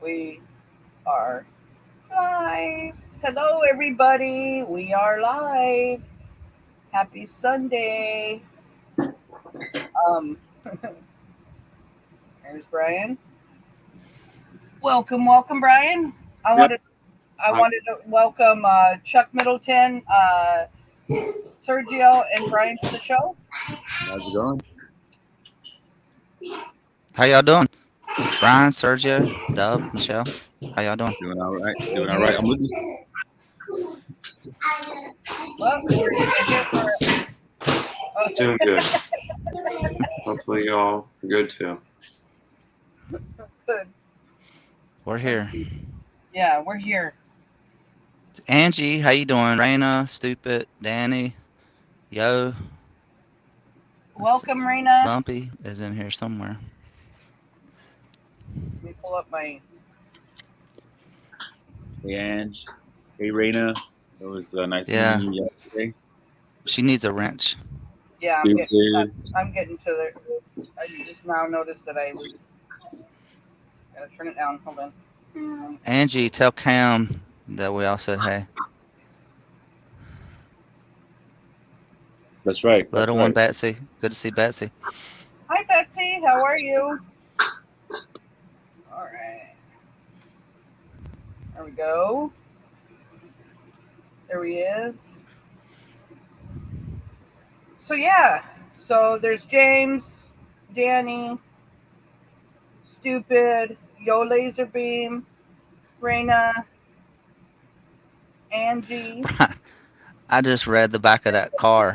We are live. Hello, everybody. We are live. Happy Sunday. Um, There's Brian. Welcome, Brian. I Yep. wanted, I Hi. wanted to welcome Chuck Middleton, Sergio, and Brian to the show. How's it going? How y'all doing? Brian, Sergio, Dub, Michelle. How y'all doing? Doing all right. Doing all right. Good. I'm with you. Well, we're here for. Doing good. Hopefully y'all are good too. Good. We're Let's here. see. Yeah, we're here. Angie, how you doing? Raina, Stupid, Danny, Yo. Let's see. Welcome, Raina. Lumpy is in here somewhere. Let me pull up my. Hey, Ange. Hey, Raina. It was nice Yeah, meeting you yesterday. she needs a wrench. Yeah, Stupid. I'm getting to the. I just now noticed that I was. Gotta turn it down. Hold on. Angie, tell Cam that we all said hey. That's right. That's Little one right. Betsy. Good to see Betsy. Hi, Betsy. How are you? All right. There we go. There he is. So yeah. So there's James, Danny, Stupid, Yo Laser Beam, Raina, Angie. I just read the back of that car.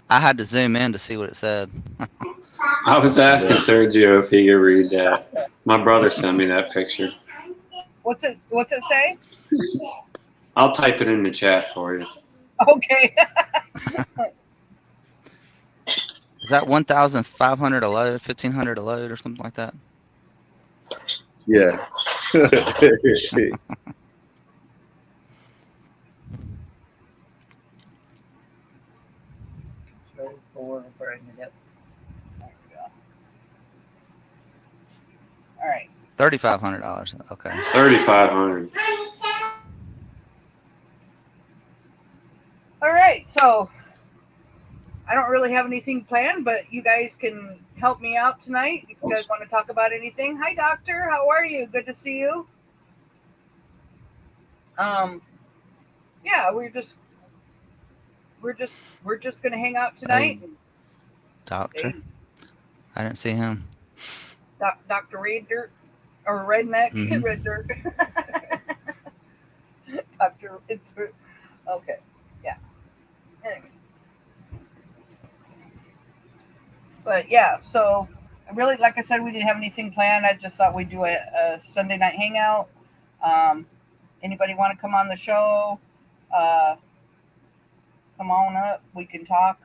I had to zoom in to see what it said. I was asking Yeah. Sergio if he could read that. My brother sent me that picture. What's it say? I'll type it in the chat for you. Okay. Is that 1,500 a load, 1,500 a load, or something like that? Yeah. All right. $3,500. Okay. 3,500. All right. So I don't really have anything planned, but you guys can help me out tonight if you guys want to talk about anything. Hi, Doctor. How are you? Good to see you. Yeah, we're just gonna hang out Hey, tonight. doctor. Hey, I didn't see him. Doctor Red Dirt or Redneck Mm-hmm. Red Dirt. Doctor, it's okay. Yeah. Anyway, but yeah, so really, like I said, we didn't have anything planned. I just thought we'd do a Sunday night hangout. Um, Anybody want to come on the show? Uh, Come on up. We can talk.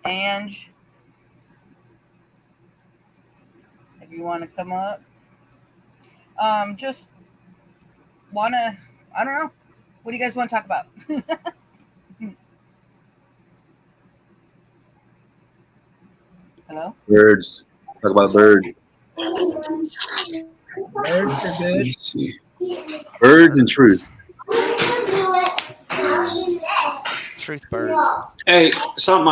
Ange, if you want to come up. Just wanna. I don't know. What do you guys want to talk about? Hello. Birds. Talk about birds. Birds are good. Let's see. Birds and truth. Truth birds. Hey, something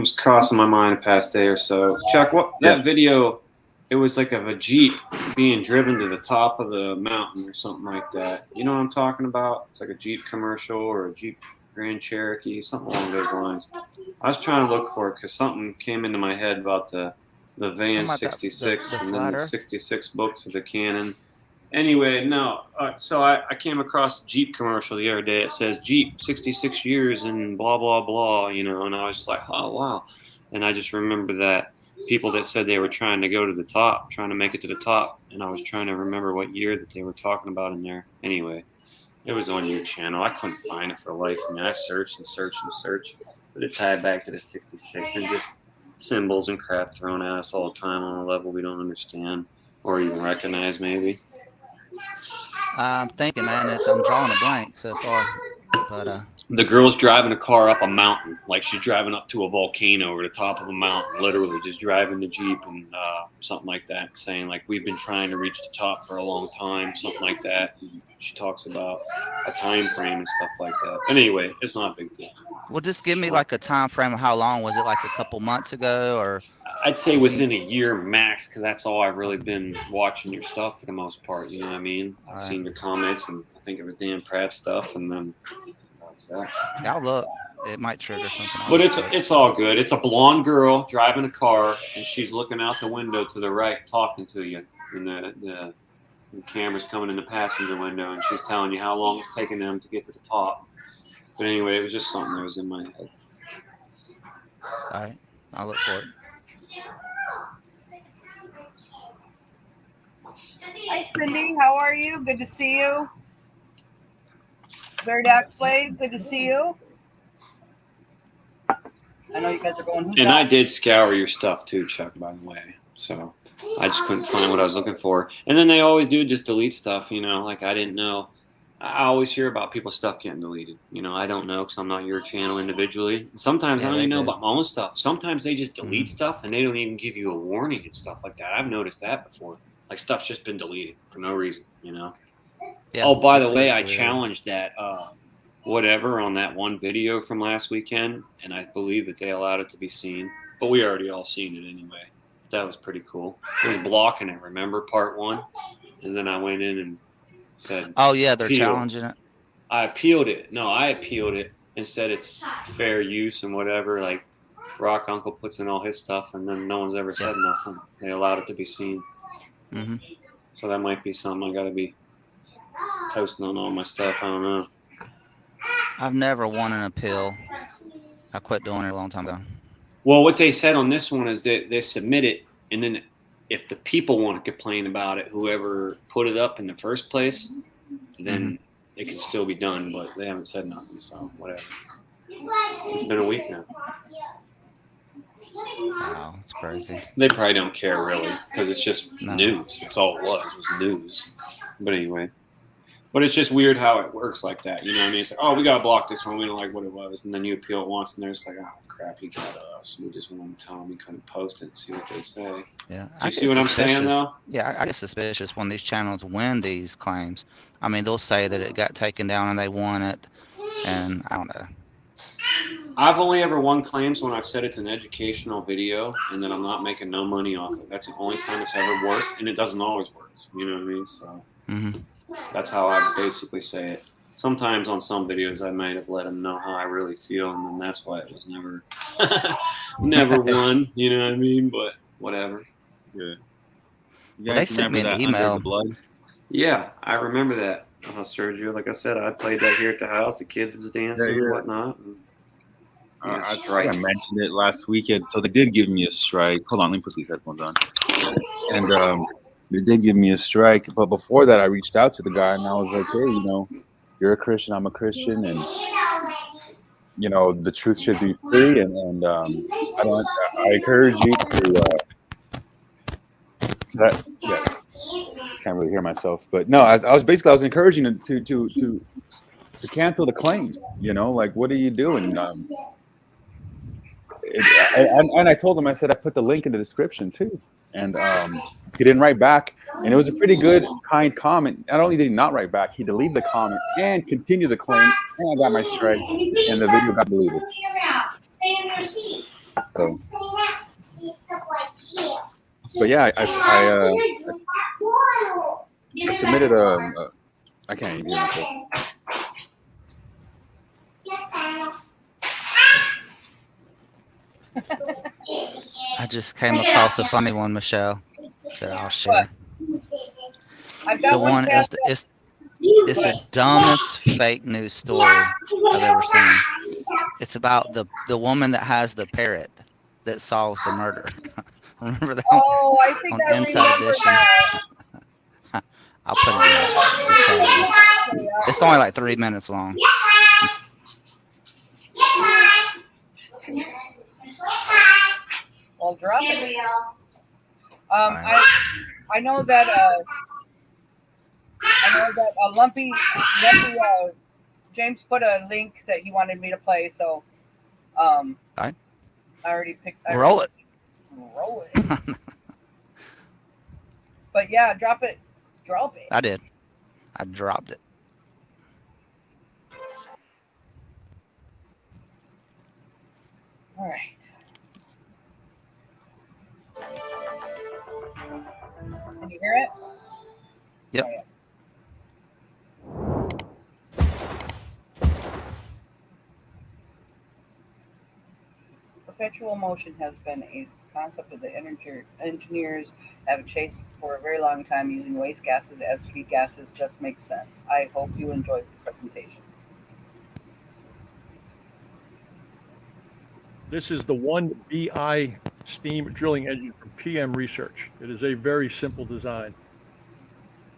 was crossing my mind the past day or so. Chuck, what that Yes. video? It was like of a Jeep being driven to the top of the mountain or something like that. You know what I'm talking about? It's like a Jeep commercial or a Jeep Grand Cherokee, something along those lines. I was trying to look for it because something came into my head about the Van Something about the 66 and then flat the Earth. 66 books of the Canon. Anyway, no. So I came across a Jeep commercial the other day. It says Jeep 66 years and blah blah blah. You know, and I was just like, oh wow. And I just remember that people that said they were trying to go to the top, trying to make it to the top, and I was trying to remember what year that they were talking about in there. Anyway, it was on your channel. I couldn't find it for the life of me. I searched and searched and searched, but it tied back to the 66 and just symbols and crap thrown at us all the time on a level we don't understand or even recognize maybe. I'm thinking, man, I'm drawing a blank so far. But the girl's driving a car up a mountain, like she's driving up to a volcano or the top of a mountain, literally just driving the Jeep and something like that, saying like, we've been trying to reach the top for a long time, something like that. And she talks about a time frame and stuff like that. But anyway, it's not a big deal. Well, just give me like a time frame of how long. Was it like a couple months ago, or? I'd say within a year max, because that's all I've really been watching your stuff for the most part. You know what I mean? I've seen your comments, and I think it was Dan Pratt stuff, and then that. I'll look. It might trigger something. But it's all good. It's a blonde girl driving a car, and she's looking out the window to the right, talking to you, and the camera's coming in the passenger window, and she's telling you how long it's taking them to get to the top. But anyway, it was just something that was in my head. All right, I'll look for it. Hi, Cindy. How are you? Good to see you. Veridax Blade, good to see you. I know you guys are going. And I did scour your stuff too, Chuck, by the way. So I just couldn't find what I was looking for. And then they always do just delete stuff, you know, like I didn't know. I always hear about people's stuff getting deleted. You know, I don't know because I'm not your channel individually. Sometimes I don't even know about my own stuff. Sometimes they just delete stuff and they don't even give you a warning and stuff like that. I've noticed that before. Like stuff's just been deleted for no reason, you know. Yeah, oh, by the way, I challenged that whatever on that one video from last weekend, and I believe that they allowed it to be seen. But we already all seen it anyway. That was pretty cool. It was blocking it, remember, part one? And then I went in and said, oh, yeah, they're challenging it. I appealed it. No, I appealed it and said it's fair use and whatever. Like, Rock Uncle puts in all his stuff, and then no one's ever said nothing. They allowed it to be seen. Mm-hmm. So that might be something I got to be posting on all my stuff. I don't know. I've never won an appeal. I quit doing it a long time ago. Well, what they said on this one is that they submit it, and then if the people want to complain about it, whoever put it up in the first place, then it can still be done, but they haven't said nothing, so whatever. It's been a week now. Wow, it's crazy. They probably don't care, really, because it's just news. That's all it was news. But anyway. But it's just weird how it works like that. You know what I mean? It's like, oh, we got to block this one. We don't like what it was. And then you appeal it once, and they're just like, oh, crap, he got us. We just wanted to tell him we couldn't post it and see what they say. Yeah. Do you see what I'm saying, though? Yeah, I get suspicious when these channels win these claims. I mean, they'll say that it got taken down and they won it. And I don't know. I've only ever won claims when I've said it's an educational video and that I'm not making no money off it. That's the only time it's ever worked, and it doesn't always work. You know what I mean? So that's how I basically say it. Sometimes on some videos I might have let them know how I really feel, and then that's why it was never won. You know what I mean? But whatever. Yeah. They sent me an email. Yeah, I remember that. Sergio, like I said, I played that here at the house. The kids was dancing and whatnot. And, I mentioned it last weekend. So they did give me a strike. Hold on, let me put these headphones on. And they did give me a strike. But before that, I reached out to the guy and I was like, hey, you know, you're a Christian, I'm a Christian, and you know the truth should be free. And I encourage you to. Can't really hear myself, but no, I was encouraging them to cancel the claim. You know, like what are you doing? And I told him, I said I put the link in the description too, and he didn't write back, and it was a pretty good, kind comment. Not only did he not write back, he deleted the comment and continued the claim, and I got my strike, and the video got deleted. So, but yeah, I submitted I can't even hear myself. I just came across a funny one, Michelle, that I'll share. I've got the one is it's the dumbest fake news story I've ever seen. It's about the woman that has the parrot that solves the murder. Remember that? Oh, I think on Inside Edition. I'll put it in. It's only like 3 minutes long. Well, drop it. I know that lumpy James put a link that he wanted me to play, so All right. I already picked. Roll it. Roll it. But yeah, drop it. Drop it. I did. I dropped it. All right. Can you hear it? Yep. Oh, yeah. Perpetual motion has been a concept that the engineers have chased for a very long time. Using waste gases as feed gases just makes sense. I hope you enjoyed this presentation. This is the 1BI steam drilling engine from PM Research. It is a very simple design.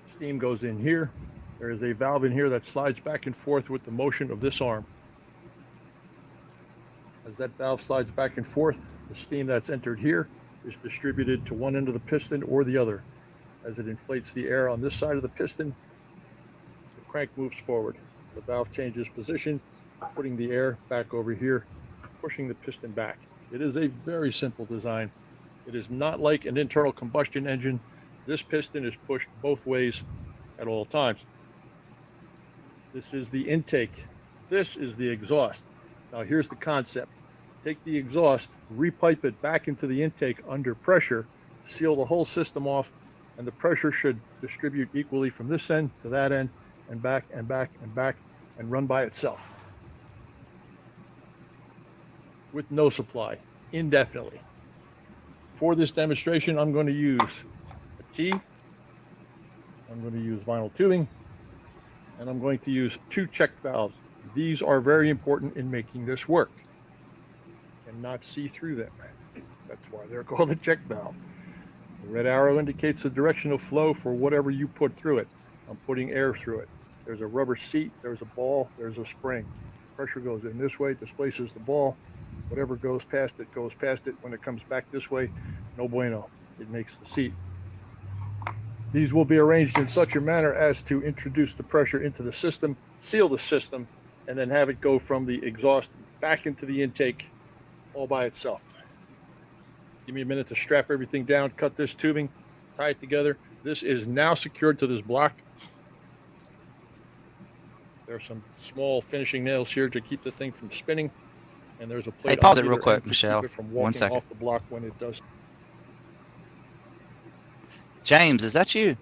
Steam goes in here. There is a valve in here that slides back and forth with the motion of this arm. As that valve slides back and forth, the steam that's entered here is distributed to one end of the piston or the other. As it inflates the air on this side of the piston, the crank moves forward. The valve changes position, putting the air back over here, pushing the piston back. It is a very simple design. It is not like an internal combustion engine. This piston is pushed both ways at all times. This is the intake. This is the exhaust. Now here's the concept. Take the exhaust, repipe it back into the intake under pressure, seal the whole system off, and the pressure should distribute equally from this end to that end, and back and back and back, and run by itself with no supply, indefinitely. For this demonstration, I'm going to use a T, I'm going to use vinyl tubing, and I'm going to use 2 check valves. These are very important in making this work. Cannot see through them. That's why they're called a check valve. The red arrow indicates the direction of flow for whatever you put through it. I'm putting air through it. There's a rubber seat, there's a ball, there's a spring. Pressure goes in this way, displaces the ball. Whatever goes past it, goes past it. When it comes back this way, no bueno. It makes the seat. These will be arranged in such a manner as to introduce the pressure into the system, seal the system, and then have it go from the exhaust back into the intake all by itself. Give me a minute to strap everything down, cut this tubing, tie it together. This is now secured to this block. There are some small finishing nails here to keep the thing from spinning. And there's a plate. Hey, pause on it real either quick, end to Michelle. keep it from 1 walking second. off the block when it does. James, is that you?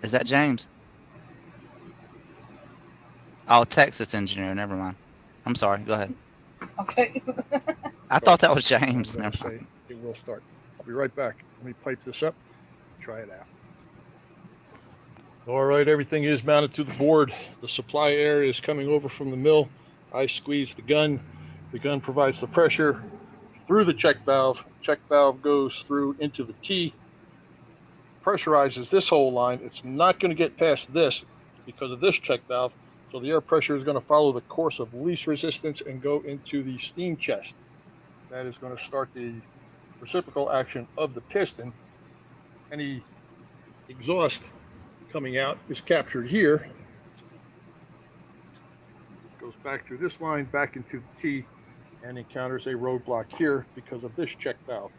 Is that James? Oh, Texas engineer. Never mind. I'm sorry. Go ahead. Okay. I thought that was I'm James. gonna Never say mind. it will start. I'll be right back. Let me pipe this up. Try it out. All right, everything is mounted to the board. The supply air is coming over from the mill. I squeeze the gun. The gun provides the pressure through the check valve. Check valve goes through into the T, pressurizes this whole line. It's not going to get past this because of this check valve. So the air pressure is going to follow the course of least resistance and go into the steam chest. That is going to start the reciprocal action of the piston. Any exhaust coming out is captured here, goes back through this line, back into the T, and encounters a roadblock here because of this check valve.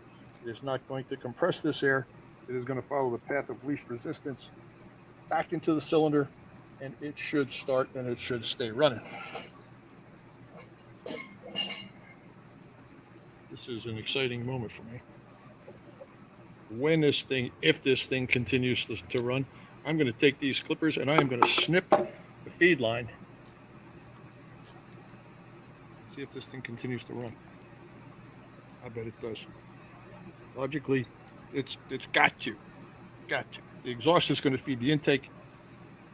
It is not going to compress this air. It is going to follow the path of least resistance back into the cylinder, and it should start and it should stay running. This is an exciting moment for me. When this thing, if this thing continues to run, I'm going to take these clippers and I am going to snip the feed line. See if this thing continues to run. I bet it does. Logically, it's got to. The exhaust is going to feed the intake.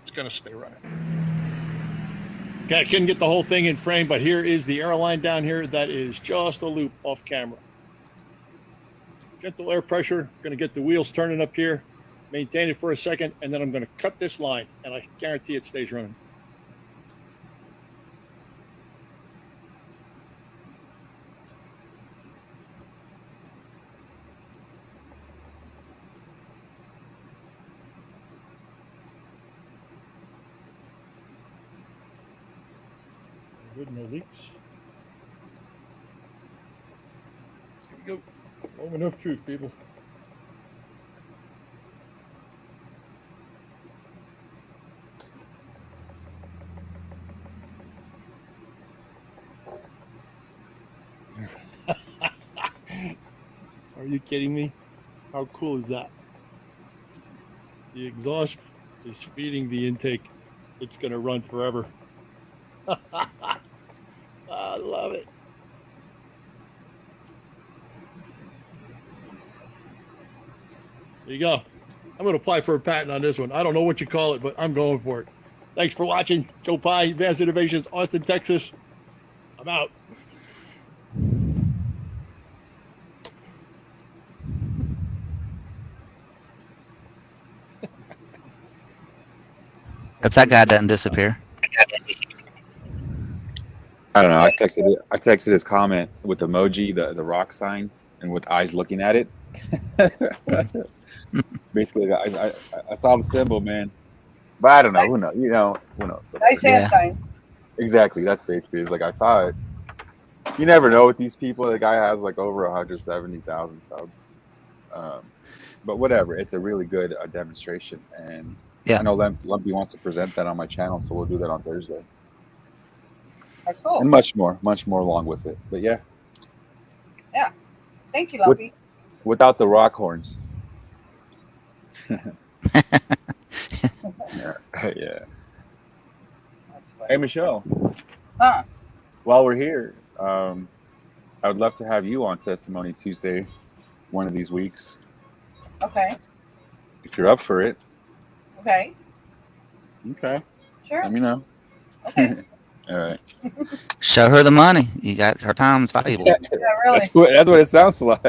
It's going to stay running. Okay, I couldn't get the whole thing in frame, but here is the airline down here. That is just a loop off camera. Gentle air pressure. Going to get the wheels turning up here. Maintain it for a second, and then I'm going to cut this line, and I guarantee it stays running. Good, no leaks. Here we go. Moment of truth, people. Are you kidding me? How cool is that? The exhaust is feeding the intake. It's going to run forever. I love it. There you go. I'm going to apply for a patent on this one. I don't know what you call it, but I'm going for it. Thanks for watching. Joe Pye, Advanced Innovations, Austin, Texas. I'm out. If that guy doesn't disappear. I don't know. I texted his comment with emoji, the rock sign, and with eyes looking at it. Basically, I saw the symbol, man. But I don't know. Who knows? You know, who knows? Nice hand Yeah. sign. Exactly. That's basically it's like I saw it. You never know with these people. The guy has like over 170,000 subs. But whatever. It's a really good demonstration, and Yeah. I know Lumpy wants to present that on my channel, so we'll do that on Thursday. That's cool. And much more along with it. But yeah, Thank you, Lumpy. without the rock horns. Yeah. That's Hey, Michelle. Huh. While we're here, I would love to have you on Testimony Tuesday, one of these weeks, Okay. if you're up for it. Okay. Okay, Sure. let me know. Okay. All right. Show her the money. You got her time's valuable. Yeah, really. That's what it sounds like.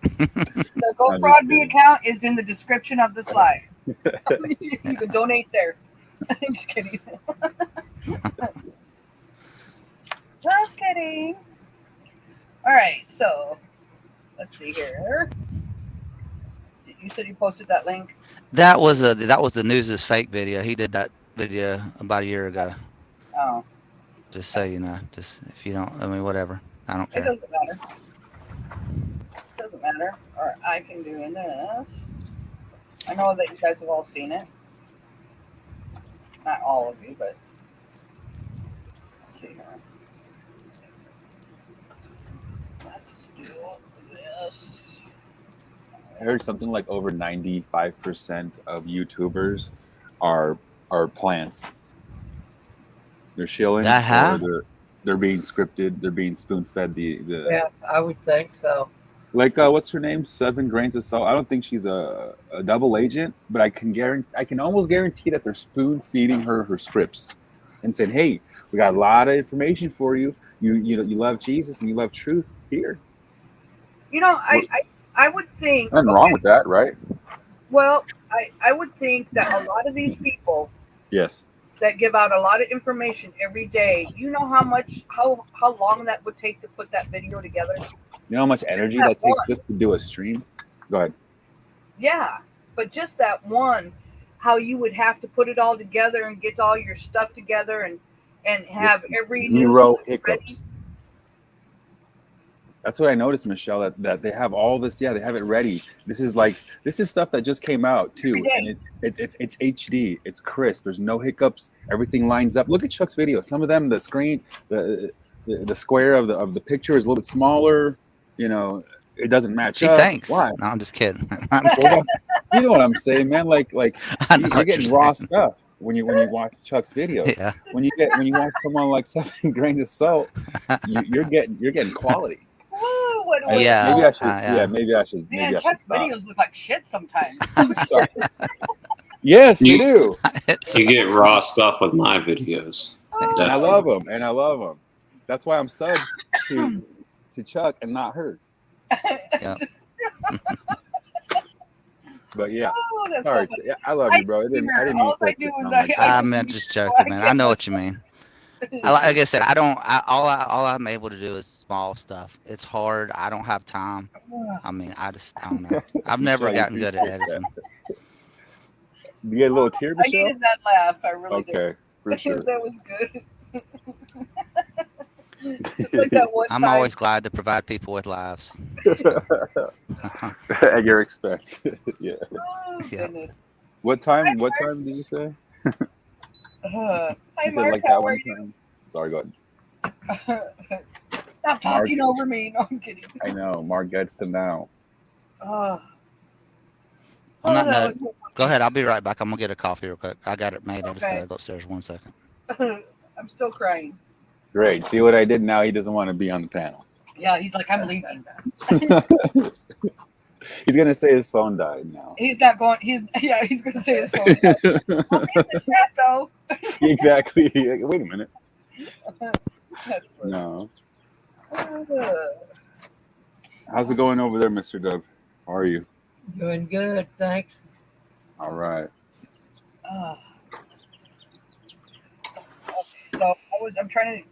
The Go I'm Fraud just Me kidding. account is in the description of this live. You can donate there. I'm just kidding. Just kidding. All right, so let's see here. You said you posted that link. That was the News is Fake video. He did that video about a year ago. Oh, Just so you know. Just if you don't, I mean, whatever. I don't it care. doesn't matter. It doesn't matter. Or I can do this. I know that you guys have all seen it. Not all of you, but let's see here. Let's do this. I heard something like over 95% of YouTubers are plants. They're shilling, That how? or they're being scripted. They're being spoon fed. The Yeah, I would think so. like what's her name? 7 Grains of Salt. I don't think she's a double agent, but I can almost guarantee that they're spoon feeding her scripts and saying, "Hey, we got a lot of information for you. You love Jesus and you love truth. Here, You know, I would think. nothing wrong with that, right?" Well, I would think that a lot of these people Yes. that give out a lot of information every day, you know how long that would take to put that video together? You know how much energy That that takes one. just to do a stream? Go ahead. Yeah, but just that one, how you would have to put it all together and get all your stuff together and have every Zero news ready. hiccups. That's what I noticed, Michelle, that they have all this. Yeah, they have it ready. This is stuff that just came out too, Every day. and it's HD. It's crisp. There's no hiccups. Everything lines up. Look at Chuck's video. Some of them, the screen, the square of the picture is a little bit smaller. You know, it doesn't match. She up. thinks. Why? No, I'm just kidding. You know what I'm saying, man? Like I know you're what getting you're raw saying. stuff when you watch Chuck's videos. Yeah. When you watch someone like 7 Grains of Salt, you're getting quality. Woo, what Oh, yeah. Maybe I should. Yeah. Maybe I should. Man, Maybe I should Chuck's stop. videos look like shit sometimes. Sorry. Yes, they You- do, You get raw stuff with my videos. and I love them. That's why I'm subbed to Chuck and not her. Yeah. But yeah, Oh, that's sorry. so funny. Yeah, I love you, bro. I didn't mean All for I it to do is sound like that. I'm just joking, man. I know what you mean. Like I said, all I'm able to do is small stuff. It's hard. I don't have time. I mean, I don't know. I've never Michelle, you gotten good at editing. You get a little tear, I Michelle? needed that laugh. I really did. Okay, for sure. That was good. Just like that one I'm time. always glad to provide people with laughs. At your expense. Yeah. Oh, Yeah. goodness. What time? What time did you say? Hi, You said Mark. like How that are one you? time. Sorry, go ahead. Stop talking over me. No, I'm kidding. I know. Mark gets to now. Oh, On that that note, was so go ahead. I'll be right back. I'm gonna get a coffee real quick. I got it made. I just Okay. gotta go upstairs 1 second. funny. I'm still crying. Great. See what I did now? He doesn't want to be on the panel. Yeah, he's like, I'm leaving. He's gonna say his phone died now. He's not going. He's gonna say his phone. I'll be in the chat though. Exactly. Wait a minute. That's funny. No. How's it going over there, Mr. Dub? How are you? Doing good, thanks. All right. So I'm trying to.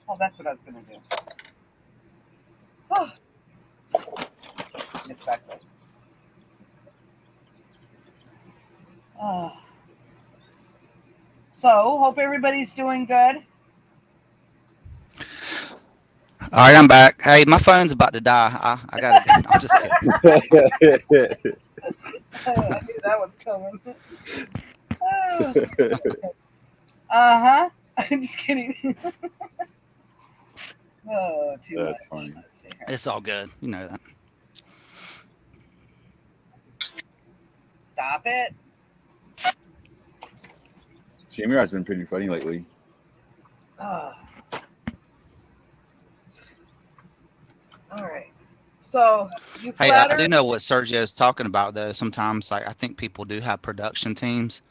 Oh, that's what I was gonna do. Oh. It's back there. So hope everybody's doing good. All right, I'm back. Hey, my phone's about to die. I got it. I'm just kidding. I knew that was coming. Uh-huh. I'm just kidding. Oh, too That's much. funny. Let's see here. It's all good. You know that. Stop it. Shamir's been pretty funny lately. Oh. All right. So you Hey, flatter. I do know what Sergio's talking about though. Sometimes, like I think people do have production teams.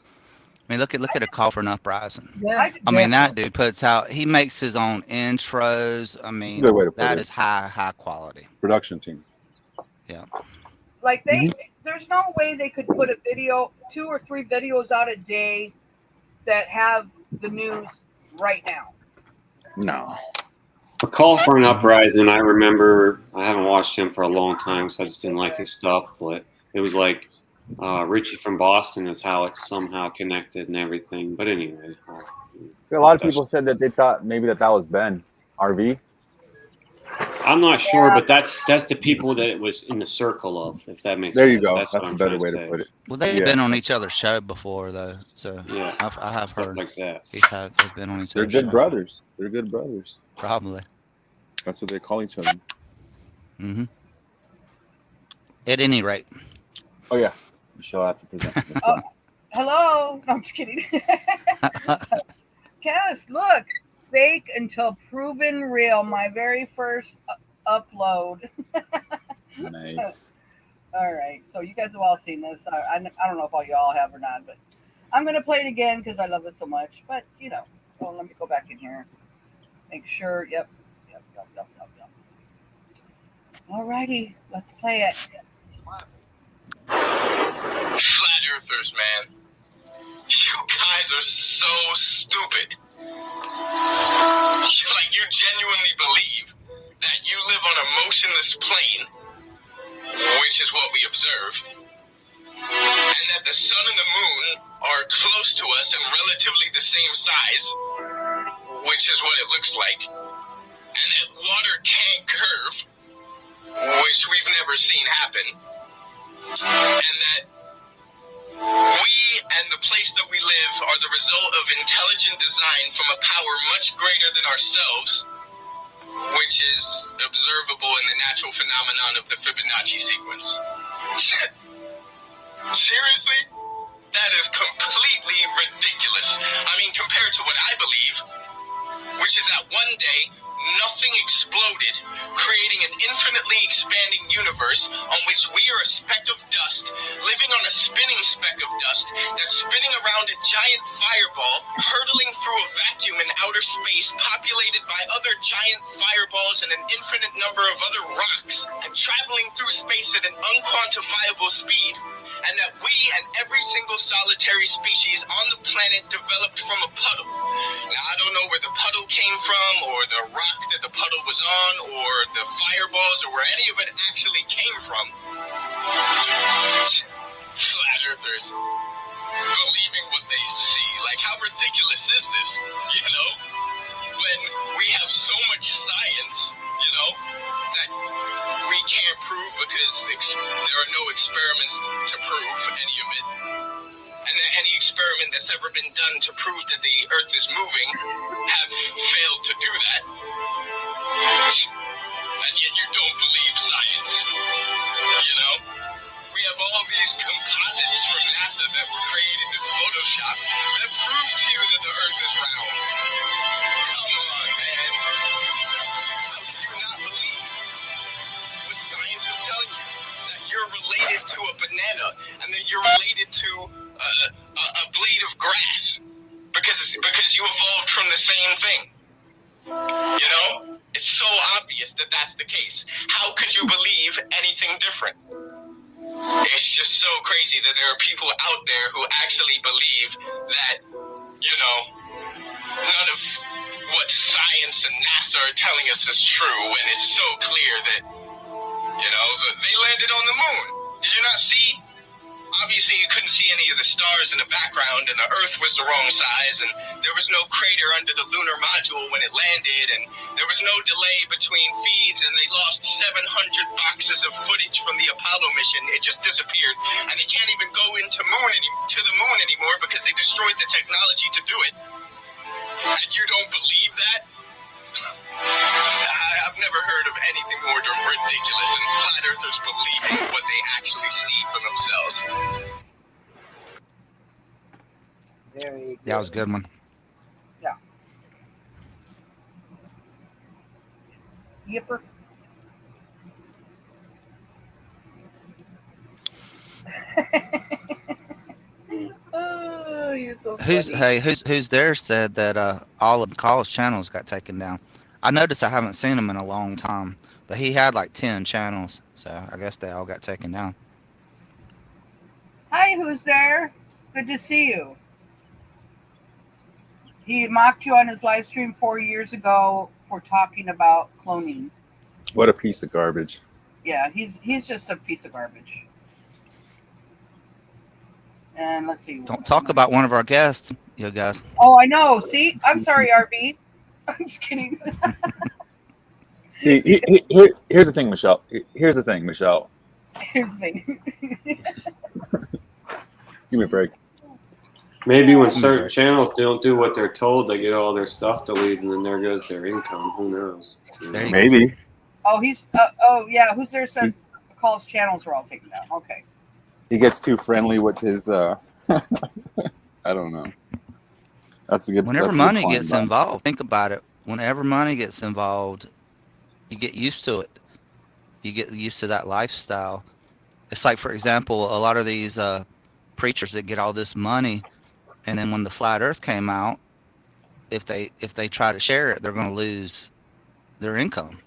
I mean, look at a call for an uprising. Yeah. I mean, that dude puts out. He makes his own intros. I mean, Good way to put that it. is high quality. Production team. Like there's no way they could put a video, 2 or 3 videos out a day that have the news right now. No. A call for an uprising. I remember. I haven't watched him for a long time, so I just didn't like his stuff. But it was like Richie from Boston is how it's somehow connected and everything. But anyway, A lot of people said that they thought maybe that was Ben RV. I'm not sure, but that's the people that it was in the circle of. If that makes There sense. you go. That's That's what a I'm better trying way to to say. put it. Well, they've Yeah. been on each other's show before though, so Yeah, I have stuff heard like that. they've been on each They're other's good show. brothers. They're good brothers. Probably. That's what they call each other. Mm-hmm. At any rate. Oh yeah. Michelle has to present. That's Oh. fine. Hello. No, I'm just kidding. Cass, look. Fake until proven real. My very first upload. Nice. All right. So you guys have all seen this. I don't know if all y'all have or not, but I'm going to play it again because I love it so much. But, well, let me go back in here. Make sure. Yep. All righty. Let's play it. Flat earthers, man. You guys are so stupid. You genuinely believe that you live on a motionless plane, which is what we observe, and that the sun and the moon are close to us and relatively the same size, which is what it looks like, and that water can't curve, which we've never seen happen, and that we and the place that we live are the result of intelligent design from a power much greater than ourselves, which is observable in the natural phenomenon of the Fibonacci sequence. Seriously? That is completely ridiculous. I mean, compared to what I believe, which is that one day, nothing exploded, creating an infinitely expanding universe on which we are a speck of dust, living on a spinning speck of dust that's spinning around a giant fireball, hurtling through a vacuum in outer space, populated by other giant fireballs and an infinite number of other rocks, and traveling through space at an unquantifiable speed, and that we and every single solitary species on the planet developed from a puddle. Now, I don't know where the puddle came from, or the rock that the puddle was on, or the fireballs, or where any of it actually came from. Flat earthers believing what they see. Like, how ridiculous is this? But when we have so much science, that we can't prove because there are no experiments to prove any of it. And that any experiment that's ever been done to prove that the Earth is moving have failed to do that. And yet you don't believe science. We have all these composites from NASA that were created in Photoshop that prove to you that the Earth is round. Come on, man. How could you not believe what science is telling you? That you're related to a banana and that you're related to a blade of grass because you evolved from the same thing. It's so obvious that that's the case. How could you believe anything different? It's just so crazy that there are people out there who actually believe that, none of what science and NASA are telling us is true, and it's so clear that, they landed on the moon. Did you not see? Obviously, you couldn't see any of the stars in the background, and the Earth was the wrong size, and there was no crater under the lunar module when it landed, and there was no delay between feeds, and they lost 700 boxes of footage from the Apollo mission. It just disappeared, and they can't even go to the moon anymore because they destroyed the technology to do it. And you don't believe that? I've never heard of anything more ridiculous than flat earthers believing what they actually see for themselves. Very That was a good one. Yeah. Yipper. Oh, you're so funny. Who's there said that all of McCall's channels got taken down. I noticed I haven't seen him in a long time, but he had like 10 channels, so I guess they all got taken down. Hi, who's there? Good to see you. He mocked you on his live stream 4 years ago for talking about cloning. What a piece of garbage. Yeah, he's just a piece of garbage. And let's see. Don't talk about one of our guests, you guys. Oh, I know. See, I'm sorry, RB. I'm just kidding. See, here's the thing, Michelle. Here's the thing. Here's the thing. Give me a break. Maybe when certain channels don't do what they're told, they get all their stuff deleted, and then there goes their income. Who knows? There you Maybe. Oh, yeah. Who's there says McCall's channels were all taken down. Okay. He gets too friendly with his. I don't know. That's a good. Whenever that's a money good point, gets Bob. involved, think about it. Whenever money gets involved, you get used to it. You get used to that lifestyle. It's like, for example, a lot of these preachers that get all this money, and then when the flat Earth came out, if they try to share it, they're going to lose their income.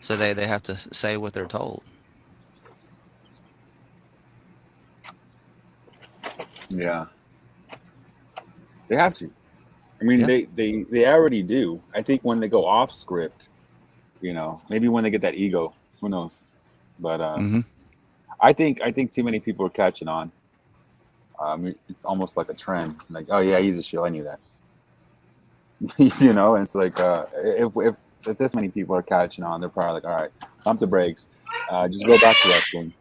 So they have to say what they're told. Yeah. They have to. I mean, Yeah. they already do. I think when they go off script, maybe when they get that ego, who knows? But I think too many people are catching on. It's almost like a trend. Like, oh yeah, he's a show. I knew that. And it's like if this many people are catching on, they're probably like, all right, pump the brakes. Just go back to wrestling.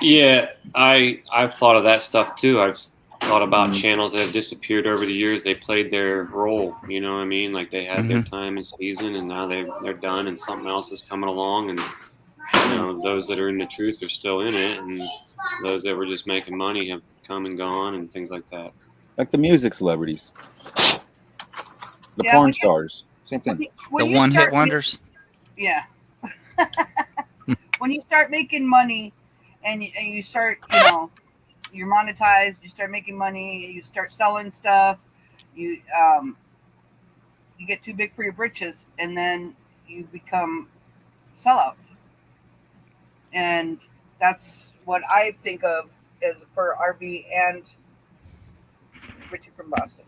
Yeah, I've thought of that stuff too. I've thought about channels that have disappeared over the years. They played their role, you know what I mean? Like they had their time and season, and now they're done, and something else is coming along, and those that are in the truth are still in it, and those that were just making money have come and gone, and things like that. Like the music celebrities, the Yeah, porn stars, same thing. The one-hit wonders. Yeah. When you start making money, and you start, you're monetized, you start making money, you start selling stuff, you get too big for your britches, and then you become sellouts. And that's what I think of as for RB and Richie from Boston.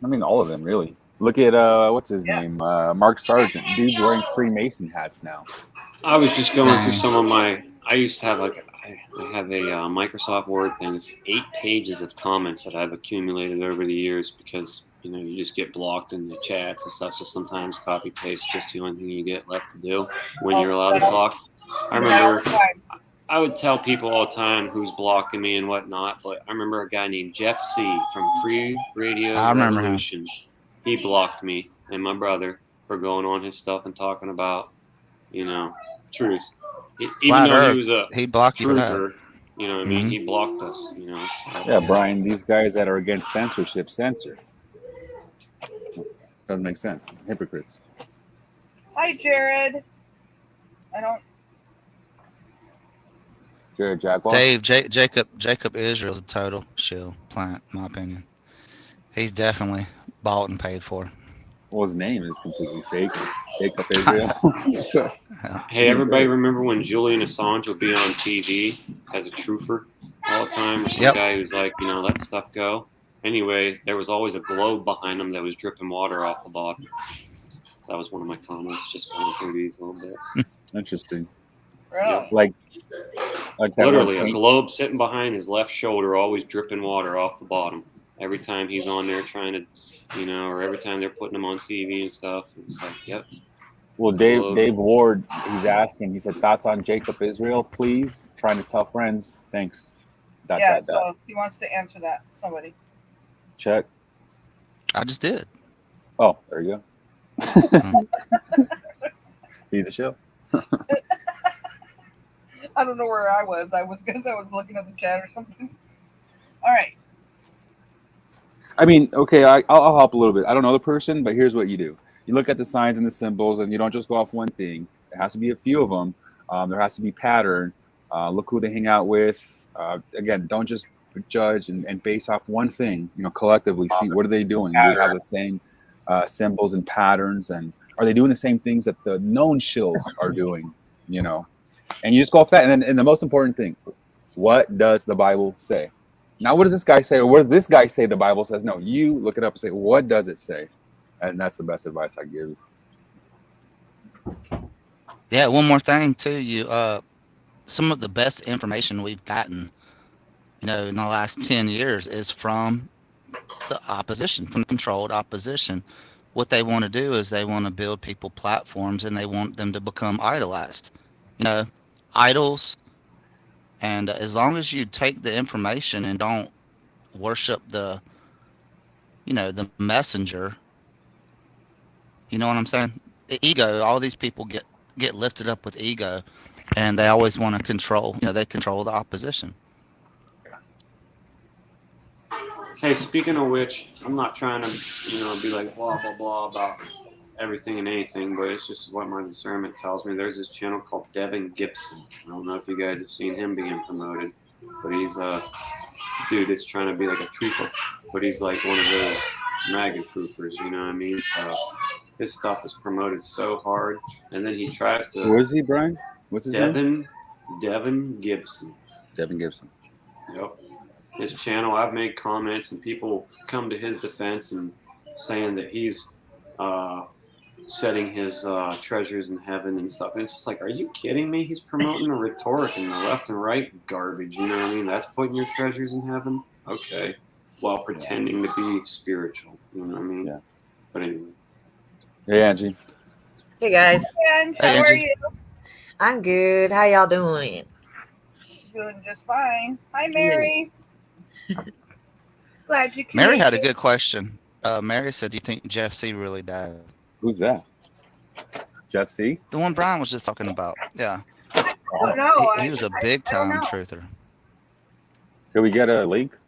I mean, all of them really. Look at what's his name, Mark Sargent. Dude's wearing Freemason hats now. I was just going through some of my. I used to have I have a Microsoft Word thing. It's 8 pages of comments that I've accumulated over the years because you just get blocked in the chats and stuff. So sometimes copy paste is just the only thing you get left to do when you're allowed to talk. I remember I would tell people all the time who's blocking me and whatnot, but I remember a guy named Jeff C. from Free Radio I remember him. Revolution. He blocked me and my brother for going on his stuff and talking about, truth. Even Flat though Earth, he was a he'd block you for that. truther, you know what I mean? Mhm. He blocked us, So. Yeah, Brian, these guys that are against censorship censor. Doesn't make sense. Hypocrites. Hi, Jared. I don't. Jared Jaguar. Dave, Jacob Israel's a total shill plant, in my opinion. He's definitely bought and paid for. Well, his name is completely fake. Jacob Israel. Hey, everybody remember when Julian Assange would be on TV as a truther all the time? Or some Yep. guy who's like, let stuff go. Anyway, there was always a globe behind him that was dripping water off the bottom. That was one of my comments. Just going through these a little bit. Interesting. Really? Like that. Literally, a globe sitting behind his left shoulder, always dripping water off the bottom. Every time he's on there trying to, or every time they're putting him on TV and stuff. It's like, yep. Well, Dave Ward, he's asking. He said, "Thoughts on Jacob Israel, please." Trying to tell friends. Thanks. So he wants to answer that. Somebody. Check. I just did. Oh, there you go. He's a show. I don't know where I was. I was looking at the chat or something. All right. I mean, okay, I'll help a little bit. I don't know the person, but here's what you do. You look at the signs and the symbols, and you don't just go off one thing. There has to be a few of them. There has to be pattern. Look who they hang out with. Again, don't just judge and base off one thing. Collectively see what are they doing. Do they have the same symbols and patterns, and are they doing the same things that the known shills are doing? And you just go off that. And then the most important thing, what does the Bible say? Now, what does this guy say? Or what does this guy say the Bible says? No, you look it up and say, what does it say? And that's the best advice I give. Yeah, one more thing too. Some of the best information we've gotten, in the last 10 years is from the opposition, from controlled opposition. What they want to do is they want to build people platforms and they want them to become idolized, idols. And as long as you take the information and don't worship the messenger, you know what I'm saying? The ego, all these people get lifted up with ego, and they always want to control, they control the opposition. Hey, speaking of which, I'm not trying to, be like blah, blah, blah about everything and anything, but it's just what my discernment tells me. There's this channel called Devin Gibson. I don't know if you guys have seen him being promoted, but he's a dude that's trying to be like a truther, but he's like one of those MAGA truthers, you know what I mean? So his stuff is promoted so hard, and then he tries to. Where is he, Brian? What's his name? Devin Gibson. Devin Gibson. Yep. His channel, I've made comments, and people come to his defense and saying that he's setting his treasures in heaven and stuff. And it's just like, are you kidding me? He's promoting a rhetoric and the left and right garbage. You know what I mean? That's putting your treasures in heaven? Okay. While pretending to be spiritual. You know what I mean? Yeah. But anyway. Hey, Angie. Hey guys, And Hey, how are Angie. you? I'm good. How y'all doing? Doing just fine. Hi, Mary. Glad you came. Mary had a good question. Mary said, do you think Jeff C. really died? Who's that? Jeff C? The one Brian was just talking about. Yeah. I don't know. He was a big time truther. Can we get a link?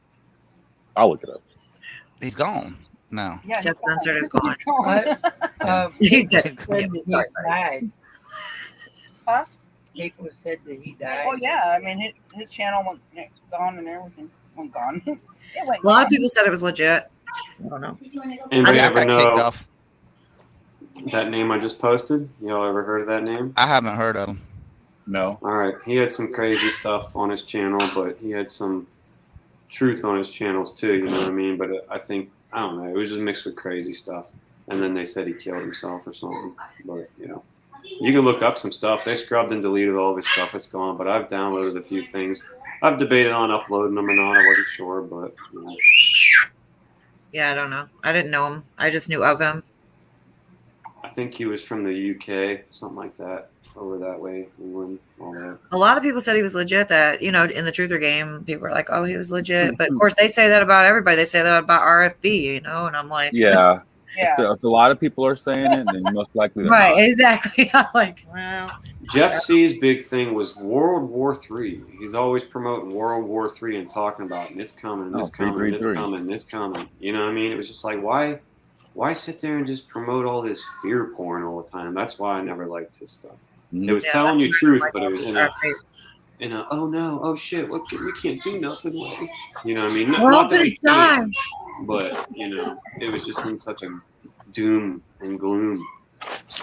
I'll look it up. He's gone now. Yeah, Jeff Spencer is gone. What? He's dead. Said that he Sorry. died. Huh? People said that he died. Oh yeah, I mean his channel went gone and everything went gone. It went A lot gone. of people said it was legit. I don't know. Anybody I ever got kicked know off. that name I just posted? Y'all ever heard of that name? I haven't heard of him. No. All right. He had some crazy stuff on his channel, but he had some truth on his channels too. You know what I mean? But I don't know. It was just mixed with crazy stuff. And then they said he killed himself or something. But You can look up some stuff. They scrubbed and deleted all this stuff. It's gone, but I've downloaded a few things. I've debated on uploading them or not. I wasn't sure, but you know. Yeah, I don't know. I didn't know him. I just knew of him. I think he was from the UK, something like that, over that way, England, all that. A lot of people said he was legit. That, you know, in the Truther game, people were like, "Oh, he was legit." But of course, they say that about everybody. They say that about RFB, you know. And I'm like, Yeah. Yeah. If a lot of people are saying it, then most likely they're right, not. exactly. I'm like, well, Jeff C's big thing was World War III. He's always promoting World War III and talking about it. It's coming, it's coming, it's 333. coming, it's coming. You know what I mean? It was just like, why sit there and just promote all this fear porn all the time? That's why I never liked his stuff. Mhm. It was Yeah, telling you that's truth, like but it was in a oh no, oh shit, we can't do nothing way. You know what I mean? Not that we can't, but you know, it was just in such a doom and gloom.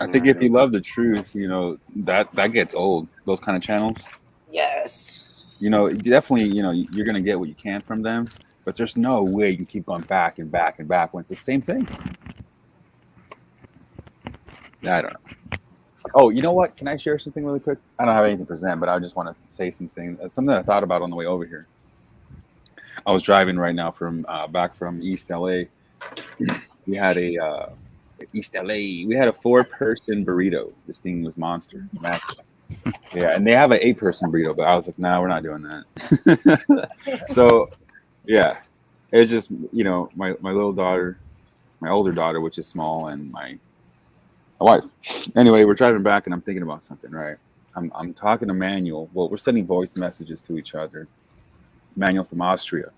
I think if you love the truth, you know, that gets old. Those kind of channels. yes. You know, definitely, you know, you're gonna get what you can from them, but there's no way you can keep going back and back and back when it's the same thing. I don't know. Oh, you know what? Can I share something really quick? I don't have anything to present, but I just want to say something. Something I thought about on the way over here. I was driving right now from back from East LA. We had a East LA. We had a 4-person burrito. This thing was monster, massive. Yeah, and they have an 8-person burrito, but I was like, nah, we're not doing that. So, yeah, it's just, you know, my little daughter, my older daughter, which is small, and my wife. Anyway, we're driving back, and I'm thinking about something, right? I'm talking to Manuel. Well, we're sending voice messages to each other. Manuel from Austria,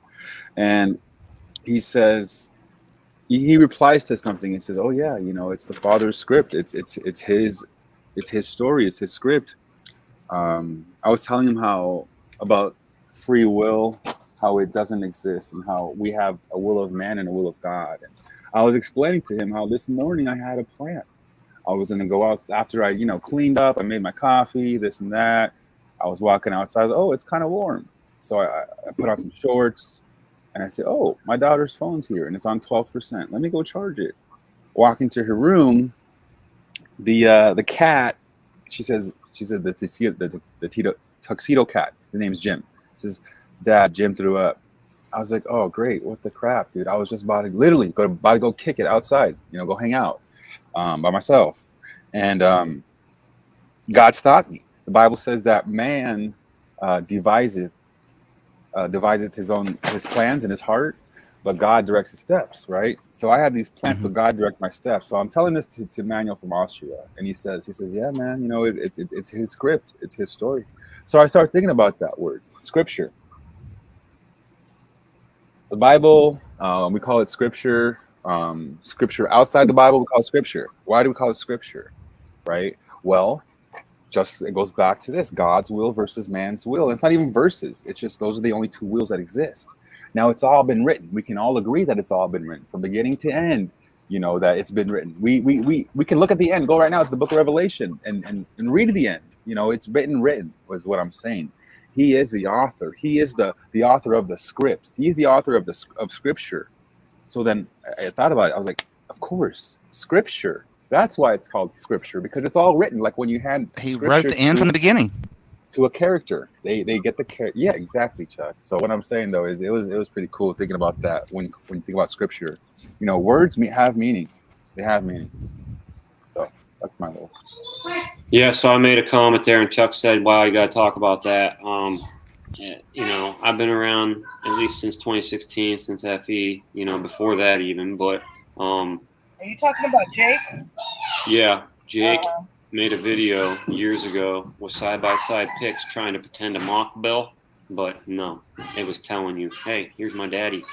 and he says, he replies to something and says, "Oh yeah, you know, it's the Father's script. It's his story. It's his script." I was telling him about free will, how it doesn't exist, and how we have a will of man and a will of God. And I was explaining to him how this morning I had a plan. I was gonna go out after I, you know, cleaned up. I made my coffee, this and that. I was walking outside. Oh, it's kind of warm, so I put on some shorts. And I said, "Oh, my daughter's phone's here, and it's on 12%. Let me go charge it." Walking to her room, the cat, she said the tuxedo cat. His name's Jim. Says, "Dad, Jim threw up." I was like, "Oh, great! What the crap, dude? I was just about to go kick it outside. You know, go hang out by myself." And God stopped me. The Bible says that man deviseth his plans in his heart, but God directs his steps, right? So I had these plans, but God directed my steps. So I'm telling this to Manuel from Austria, and he says, "Yeah, man, you know, it's his script, it's his story." So I started thinking about that word, scripture. The Bible, we call it scripture. Scripture outside the Bible, we call it scripture. Why do we call it scripture, right? Well, just it goes back to this: God's will versus man's will. It's not even verses. It's just those are the only two wills that exist. Now it's all been written. We can all agree that it's all been written from beginning to end. You know that it's been written. We can look at the end. Go right now to the Book of Revelation and read the end. You know, it's written was what I'm saying. He is the author. He is the author of the scripts. He's the author of scripture. So then I thought about it. I was like, of course, scripture. That's why it's called scripture, because it's all written. Like when you had He wrote the end from the beginning to a character, they get the character. Yeah, exactly, Chuck. So what I'm saying though is it was pretty cool thinking about that when you think about scripture. You know, words have meaning. They have meaning. So that's my little. Yeah, so I made a comment there, and Chuck said, "Wow, you got to talk about that." You know, I've been around at least since 2016, since FE. You know, before that even, but Are you talking about Jake? yeah, Jake made a video years ago with side-by-side pics trying to pretend to mock Bill, but no, it was telling you, "Hey, here's my daddy.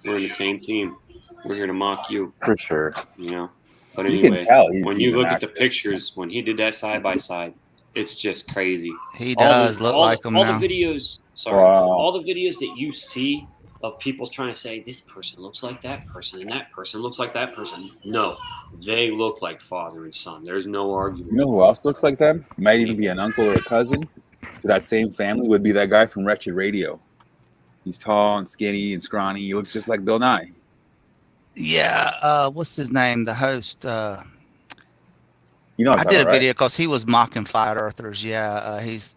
We're in the same team. We're here to mock you." For sure. You know. But You anyway, can tell when he's you look an at the actor. pictures, when he did that side by side, it's just crazy. He does look like him all now. the videos, sorry, Wow. all the videos that you see of people trying to say this person looks like that person and that person looks like that person. No, they look like father and son. There's no argument. You know who else looks like them? Might even be an uncle or a cousin to that same family. Would be that guy from Wretched Radio. He's tall and skinny and scrawny. He looks just like Bill Nye. Yeah, what's his name? The host. You know, I did a video because he was mocking flat earthers. Yeah, he's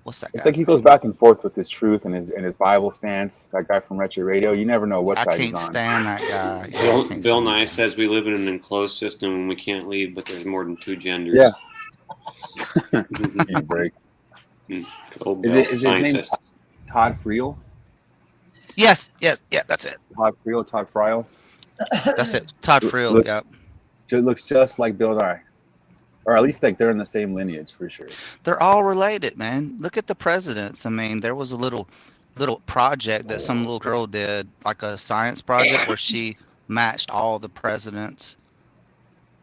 what's that It's guy? like he goes back and forth with his truth and his Bible stance. That guy from Retro Radio. You never know what I side he's can't on. stand that guy. Yeah, I Bill, can't Bill stand Nye that guy. says we live in an enclosed system and we can't leave, but there's more than 2 genders. Yeah. Give me a break. Old Is Bill, it is his name scientist. Todd Friel? Yes, yeah, that's it. Todd Friel. That's it. Todd Friel. Looks, Yep. looks just like Bill Nye, or at least like they're in the same lineage for sure. They're all related, man. Look at the presidents. I mean, there was a little project that some little girl did, like a science project where she matched all the presidents.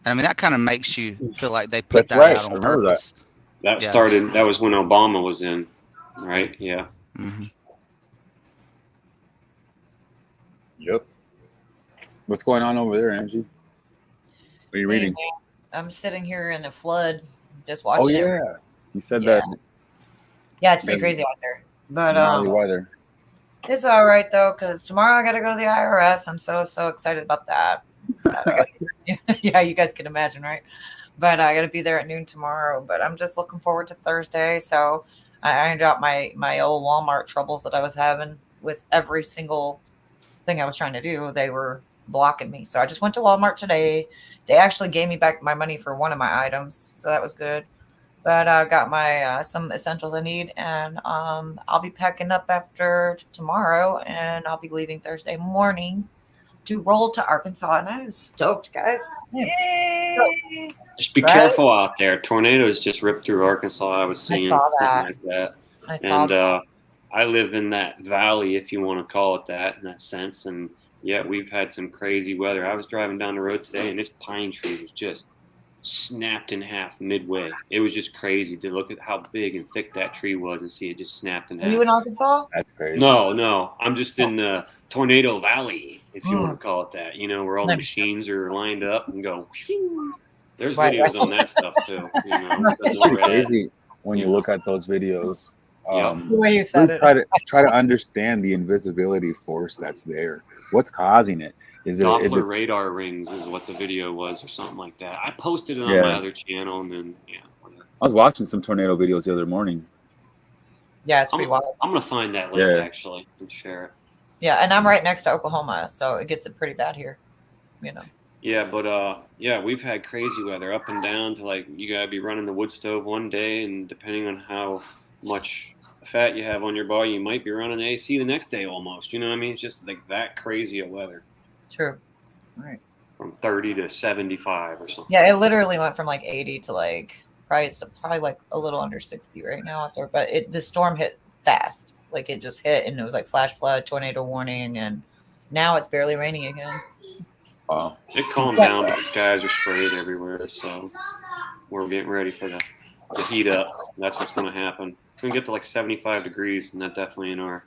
I mean, that kind of makes you feel like they put That's right. out I on remember purpose. That Yeah. started. That was when Obama was in, right? Yeah. Hmm. Yep. What's going on over there, Angie? What are you reading? I'm sitting here in a flood, just watching. Oh it. yeah, you said Yeah. that. Yeah, it's pretty Yeah. crazy out there. But Gnarly weather. it's all right though, because tomorrow I got to go to the IRS. I'm so excited about that. Yeah, you guys can imagine, right? But I got to be there at noon tomorrow. But I'm just looking forward to Thursday. So I ironed out my old Walmart troubles that I was having with every single thing I was trying to do. They were blocking me. So I just went to Walmart today. They actually gave me back my money for one of my items, so that was good. But I got my some essentials I need, and I'll be packing up after tomorrow, and I'll be leaving Thursday morning to roll to Arkansas. And I'm stoked, guys. Yay! Just be Right? careful out there. Tornadoes just ripped through Arkansas. I was seeing saw something that. like that. I saw And that. I live in that valley, if you want to call it that, in that sense. And yeah, we've had some crazy weather. I was driving down the road today, and this pine tree was just snapped in half midway. It was just crazy to look at how big and thick that tree was and see it just snapped in Are half. you in Arkansas? That's crazy. No, I'm just in the Tornado Valley, if you want to call it that. You know, where all the Nice. machines are lined up and go. There's Right, videos right. on that stuff too. You know, Right. the It's pretty red. crazy when you look at those videos. Yep. The way you said Really it. try to understand the invisibility force that's there. What's causing it? Is it Doppler radar rings is what the video was, or something like that. I posted it on Yeah. my other channel, and then whatever. I was watching some tornado videos the other morning. Yeah, it's pretty wild. I'm gonna find that link Yeah. actually and share it. Yeah, and I'm right next to Oklahoma, so it gets it pretty bad here. You know. Yeah, but yeah, we've had crazy weather up and down to like you gotta be running the wood stove one day, and depending on how much fat you have on your body, you might be running AC the next day almost. You know what I mean? It's just like that crazy of weather. True. Right. From 30 to 75 or something. Yeah, it literally went from like 80 to like probably like a little under 60 right now out there. But the storm hit fast. Like it just hit, and it was like flash flood, tornado warning, and now it's barely raining again. Wow. It calmed down, but the skies are sprayed everywhere, so we're getting ready for the heat up. That's what's going to happen. It's going to get to like 75 degrees, and that's definitely in our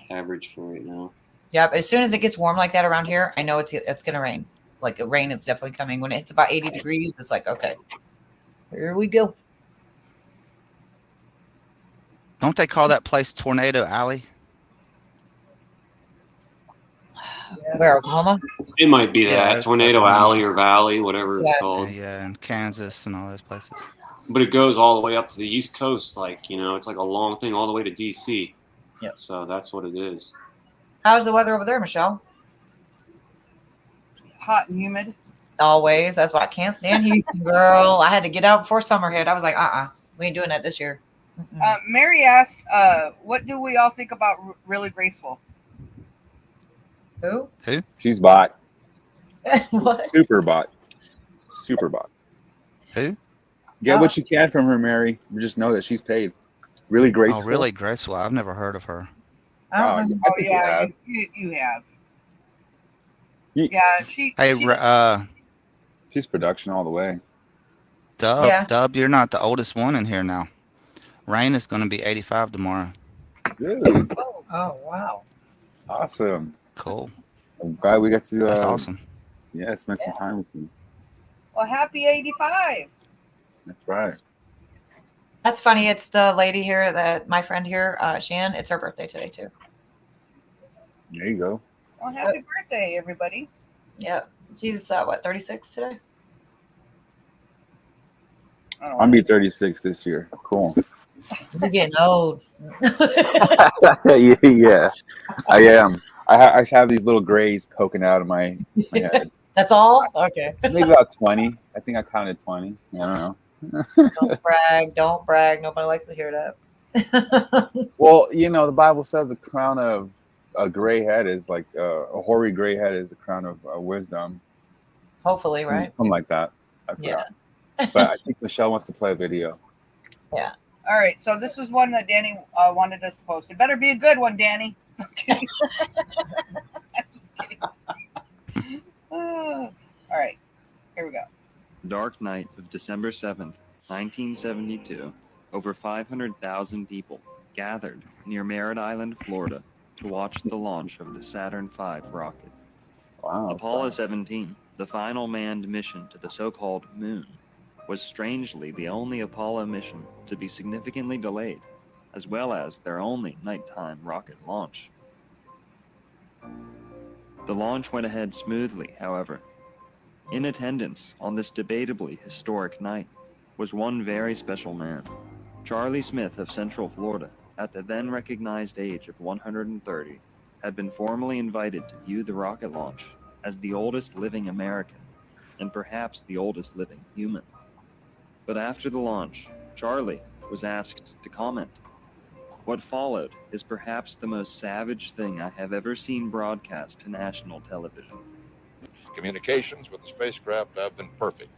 average for right now. Yeah, but as soon as it gets warm like that around here, I know it's going to rain. Like rain is definitely coming. When it's about 80 degrees, it's like, okay, here we go. Don't they call that place Tornado Alley? Where, Oklahoma? It might be Yeah, that Tornado Oklahoma. Alley or Valley, whatever it's Yeah. called. Yeah, and Kansas and all those places. But it goes all the way up to the East Coast, like it's like a long thing all the way to DC. Yeah. So that's what it is. How's the weather over there, Michelle? Hot and humid. Always. That's why I can't stand Houston, girl. I had to get out before summer hit. I was like, we ain't doing that this year. Mary asked, what do we all think about Really Graceful? Who? She's bot. What? Super bot. Who? Get what you can from her, Mary. Just know that she's paid. Really graceful. Oh, really graceful. I've never heard of her. I don't know. I Oh think you yeah, have. you have. You- Yeah, she. She's production all the way. Dub, Yeah. Dub, you're not the oldest one in here now. Rain is going to be 85 tomorrow. Really? Oh, wow. Awesome. Cool. I'm glad we got to That's awesome. Yeah, spend some time with you. Well, happy 85. That's right. That's funny. It's the lady here that my friend here, Shan, it's her birthday today too. There you go. Well, happy birthday, everybody. Yeah. She's, 36 today? I'm be 36 this year. Cool. You're getting old. Yeah, I am. I have these little grays poking out of my head. That's all? Okay. Maybe about 20. I think I counted 20. I don't know. Don't brag. Don't brag. Nobody likes to hear that. Well, the Bible says the crown of a gray head is like a hoary gray head is a crown of wisdom. Hopefully, right? Something like that. I forgot. But I think Michelle wants to play a video. Yeah. All right, so this was one that Danny wanted us to post. It better be a good one, Danny. Okay. I'm just kidding. All right, here we go. Dark night of December 7th, 1972, over 500,000 people gathered near Merritt Island, Florida, to watch the launch of the Saturn V rocket. Wow. Apollo 17, the final manned mission to the so-called moon, was strangely the only Apollo mission to be significantly delayed, as well as their only nighttime rocket launch. The launch went ahead smoothly, however. In attendance on this debatably historic night was one very special man, Charlie Smith of Central Florida, at the then recognized age of 130, had been formally invited to view the rocket launch as the oldest living American, and perhaps the oldest living human. But after the launch, Charlie was asked to comment. What followed is perhaps the most savage thing I have ever seen broadcast to national television. Communications with the spacecraft have been perfect.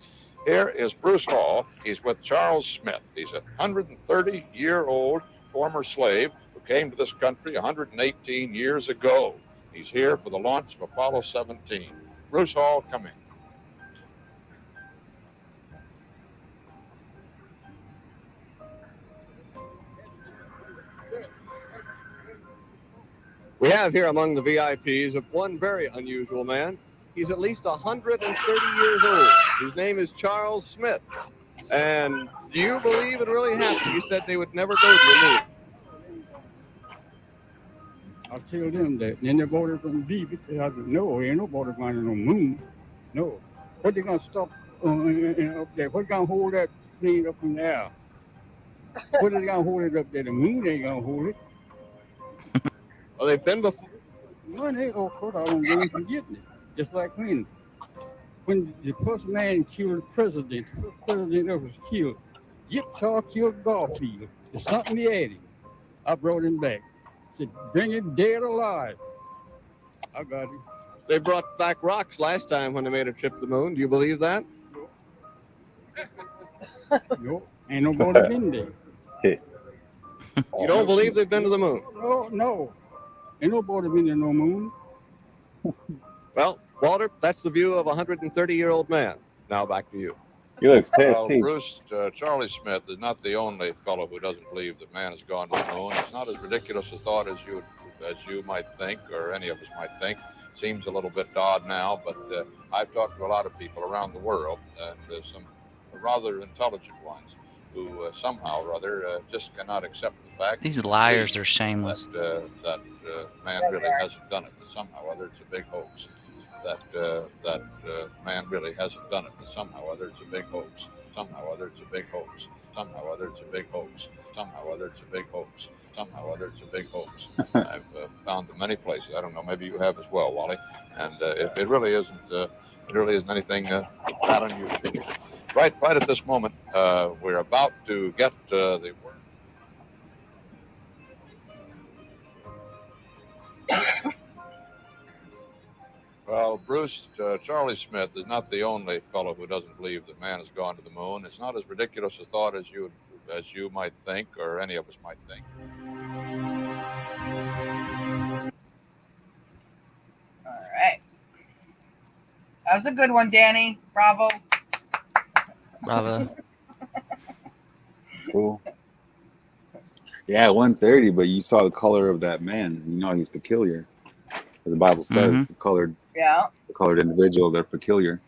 Here is Bruce Hall. He's with Charles Smith. He's a 130-year-old former slave who came to this country 118 years ago. He's here for the launch of Apollo 17. Bruce Hall, come in. We have here among the VIPs one very unusual man. He's at least 130 years old. His name is Charles Smith. And do you believe it really happened? You said they would never go to the moon. I'll tell them that. Then the boat is going to be, because no, ain't no boat going to no moon. No. What they going to stop up there? What's going to hold that thing up in the air? What is going to hold it up there? The moon ain't going to hold it. Well, they've been before. No, they of course I don't go into getting it. Just like when the first man killed the first president that was killed, Jigsaw killed Garfield. There's something he added. I brought him back. Said, bring him dead or alive. I got him. They brought back rocks last time when they made a trip to the moon. Do you believe that? No, ain't nobody been there. You don't believe they've been to the moon? No. Ain't nobody been to no moon. Well, Walter, that's the view of a 130-year-old man. Now back to you. He looks pissed, Well, too. Bruce, Charlie Smith is not the only fellow who doesn't believe that man has gone to the moon. It's not as ridiculous a thought as you might think, or any of us might think. Seems a little bit odd now, but I've talked to a lot of people around the world, and some rather intelligent ones who somehow or other just cannot accept the fact. These liars are shameless. That man really hasn't done it. That somehow or other it's a big hoax. That man really hasn't done it. That somehow or other it's a big hoax. Somehow or other it's a big hoax. Somehow or other it's a big hoax. Somehow or other it's a big hoax. Somehow or other it's a big hoax. I've found them many places. I don't know. Maybe you have as well, Wally. And it really isn't. It really isn't anything that unusual. Right at this moment, we're about to get the word. Well, Bruce, Charlie Smith is not the only fellow who doesn't believe that man has gone to the moon. It's not as ridiculous a thought as you might think, or any of us might think. All right. That was a good one, Danny. Bravo. Bravo. Cool. Yeah, 130, but you saw the color of that man. You know he's peculiar. As the Bible says, the colored individual, they're peculiar.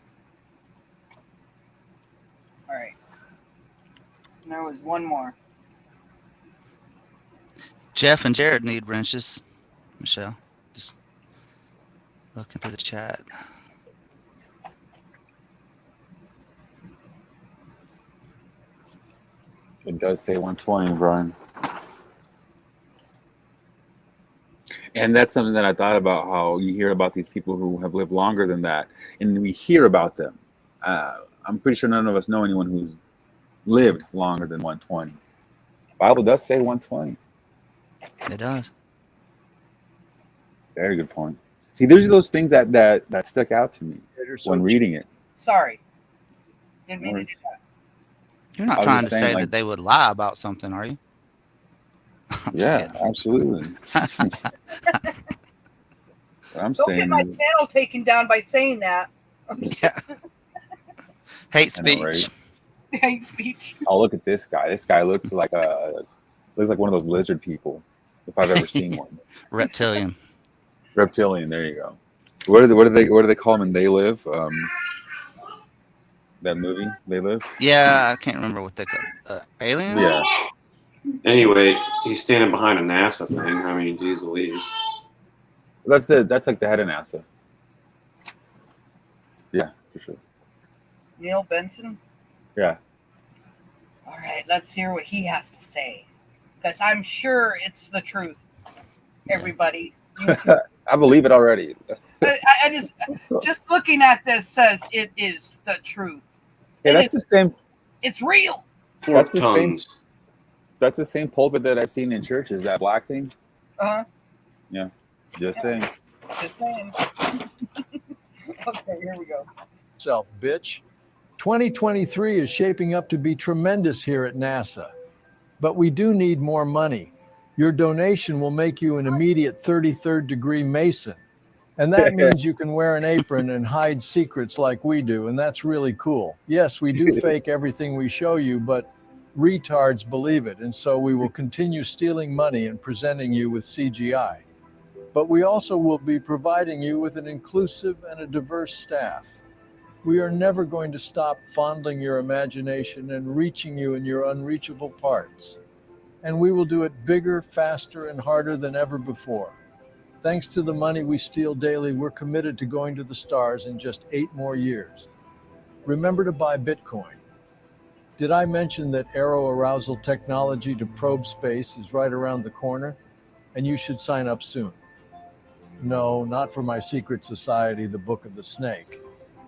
All right. And there was one more. Jeff and Jared need wrenches. Michelle, just looking through the chat. It does say 120, Brian. And that's something that I thought about, how you hear about these people who have lived longer than that, and we hear about them. I'm pretty sure none of us know anyone who's lived longer than 120. The Bible does say 120. It does. Very good point. See, those are those things that stuck out to me when reading it. Sorry. Didn't mean to do that. You're not trying to say that they would lie about something, are you? Yeah, absolutely. I'm Don't saying get my channel taken down by saying that. Yeah. Hate speech. Hate speech. Oh, look at this guy. This guy looks like one of those lizard people, if I've ever seen one. Reptilian. Reptilian. There you go. What do they call them in They Live? That movie, They Live. Yeah, I can't remember what they call aliens. Yeah. Anyway, he's standing behind a NASA thing. I mean, geez Louise. That's like the head of NASA. Yeah, for sure. Neil Benson. Yeah. All right, let's hear what he has to say, because I'm sure it's the truth. Everybody. I believe it already. I just looking at this says it is the truth. Yeah, that's the same. It's real. That's the same. That's the same pulpit that I've seen in churches. That black thing. Uh-huh. Yeah. Just saying. Just saying. Okay, here we go. Self, bitch. 2023 is shaping up to be tremendous here at NASA, but we do need more money. Your donation will make you an immediate 33rd degree Mason. And that means you can wear an apron and hide secrets like we do. And that's really cool. Yes, we do fake everything we show you, but retards believe it. And so we will continue stealing money and presenting you with CGI. But we also will be providing you with an inclusive and a diverse staff. We are never going to stop fondling your imagination and reaching you in your unreachable parts. And we will do it bigger, faster, and harder than ever before. Thanks to the money we steal daily, we're committed to going to the stars in just 8 more years. Remember to buy Bitcoin. Did I mention that aero-arousal technology to probe space is right around the corner? And you should sign up soon. No, not for my secret society, the Book of the Snake.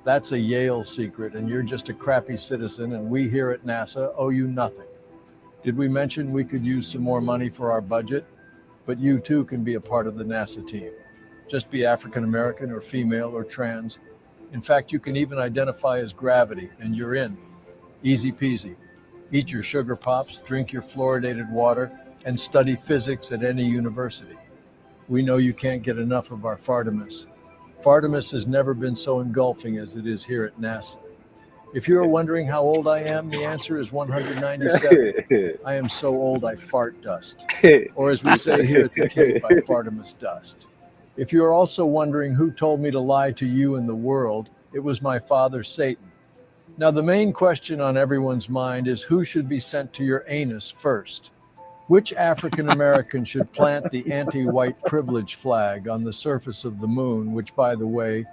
That's a Yale secret, and you're just a crappy citizen, and we here at NASA owe you nothing. Did we mention we could use some more money for our budget? But you too can be a part of the NASA team. Just be African American or female or trans. In fact, you can even identify as gravity, and you're in. Easy peasy. Eat your sugar pops, drink your fluoridated water, and study physics at any university. We know you can't get enough of our Fartimus. Fartimus has never been so engulfing as it is here at NASA. If you're wondering how old I am, the answer is 197. I am so old I fart dust. Or as we say here at the Cape, I Fartimus dust. If you're also wondering who told me to lie to you and the world, it was my father, Satan. Now, the main question on everyone's mind is who should be sent to your anus first? Which African American should plant the anti-white privilege flag on the surface of the moon, which, by the way,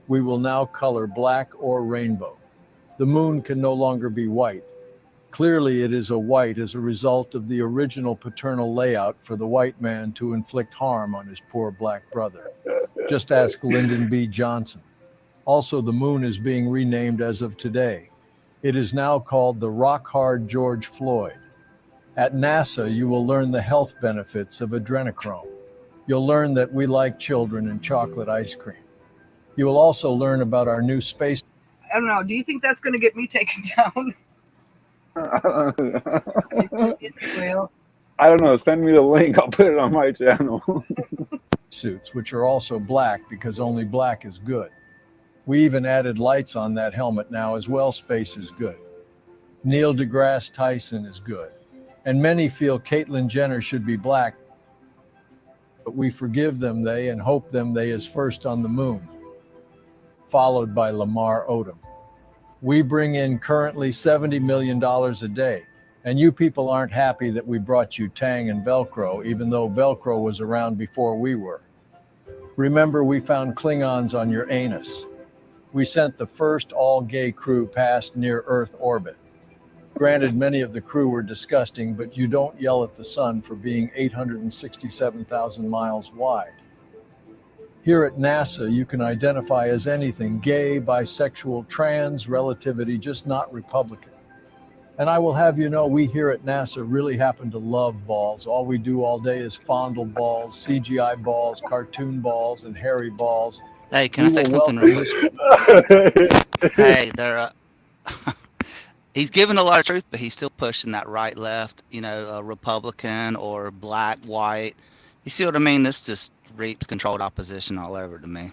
we will now color black or rainbow? The moon can no longer be white. Clearly, it is a white as a result of the original paternal layout for the white man to inflict harm on his poor black brother. Just ask Lyndon B. Johnson. Also, the moon is being renamed as of today. It is now called the Rock Hard George Floyd. At NASA, you will learn the health benefits of adrenochrome. You'll learn that we like children and chocolate ice cream. You will also learn about our new space. I don't know. Do you think that's going to get me taken down? I don't know. Send me the link. I'll put it on my channel. Suits, which are also black because only black is good. We even added lights on that helmet now as well. Space is good. Neil deGrasse Tyson is good. And many feel Caitlyn Jenner should be black. But we forgive them, they, and hope them they is first on the moon. Followed by Lamar Odom. We bring in currently $70 million a day. And you people aren't happy that we brought you Tang and Velcro, even though Velcro was around before we were. Remember, we found Klingons on your anus. We sent the first all-gay crew past near-Earth orbit. Granted, many of the crew were disgusting, but you don't yell at the sun for being 867,000 miles wide. Here at NASA, you can identify as anything: gay, bisexual, trans, relativity, just not Republican. And I will have you know, we here at NASA really happen to love balls. All we do all day is fondle balls, CGI balls, cartoon balls, and hairy balls. Hey, can I say something real quick? Hey, he's given a lot of truth, but he's still pushing that right, left, Republican or black, white. You see what I mean? This just reaps controlled opposition all over to me.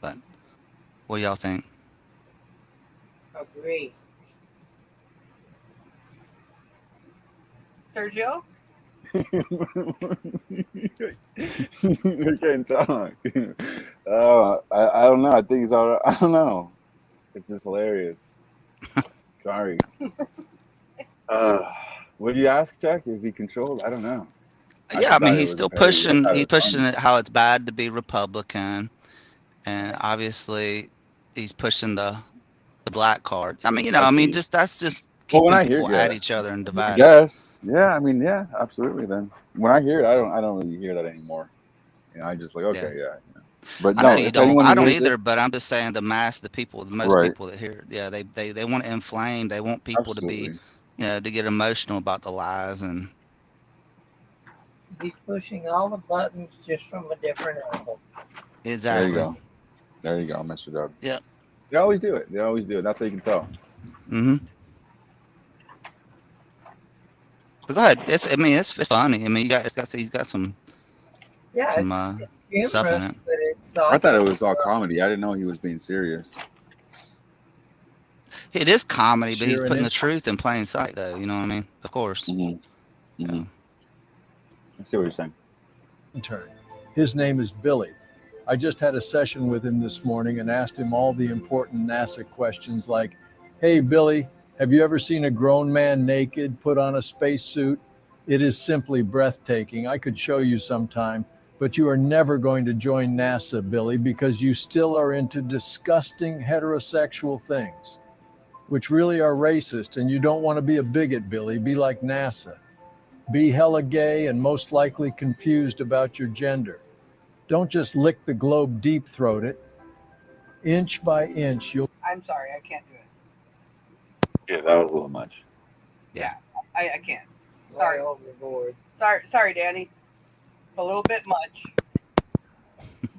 But what do y'all think? Agree. Sergio? I can't talk. I don't know. I think he's all right. I don't know. It's just hilarious. Sorry. What did you ask, Chuck? Is he controlled? I don't know. Yeah, I mean, he's still pushing. He's pushing it how it's bad to be Republican, and obviously, he's pushing the black card. I mean, that's just keeping people at each other and dividing. Yes. Yeah. I mean, yeah, absolutely. Then when I hear it, I don't really hear that anymore. I just like, okay, yeah. But I no, know you don't. I don't either. But I'm just saying most people that hear it, yeah, they want to inflame. They want people to be, to get emotional about the lies and. He's pushing all the buttons just from a different angle. Exactly. There you go, Mr. Doug. Yeah. They always do it. That's how you can tell. Mm-hmm. But go ahead. It's funny. I mean, he's got some stuff in it. I thought it was all comedy. I didn't know he was being serious. It is comedy, but he's putting the truth in plain sight, though. You know what I mean? Of course. Mm-hmm. Mm-hmm. I see what you're saying. His name is Billy. I just had a session with him this morning and asked him all the important NASA questions like, hey, Billy, have you ever seen a grown man naked put on a spacesuit? It is simply breathtaking. I could show you sometime, but you are never going to join NASA, Billy, because you still are into disgusting heterosexual things, which really are racist, and you don't want to be a bigot, Billy. Be like NASA. Be hella gay and most likely confused about your gender. Don't just lick the globe, deep throat it. Inch by inch, you'll. I'm sorry, I can't do it. Yeah, that was a little much. Yeah, I can't. Sorry. Overboard. Sorry, Danny. It's a little bit much.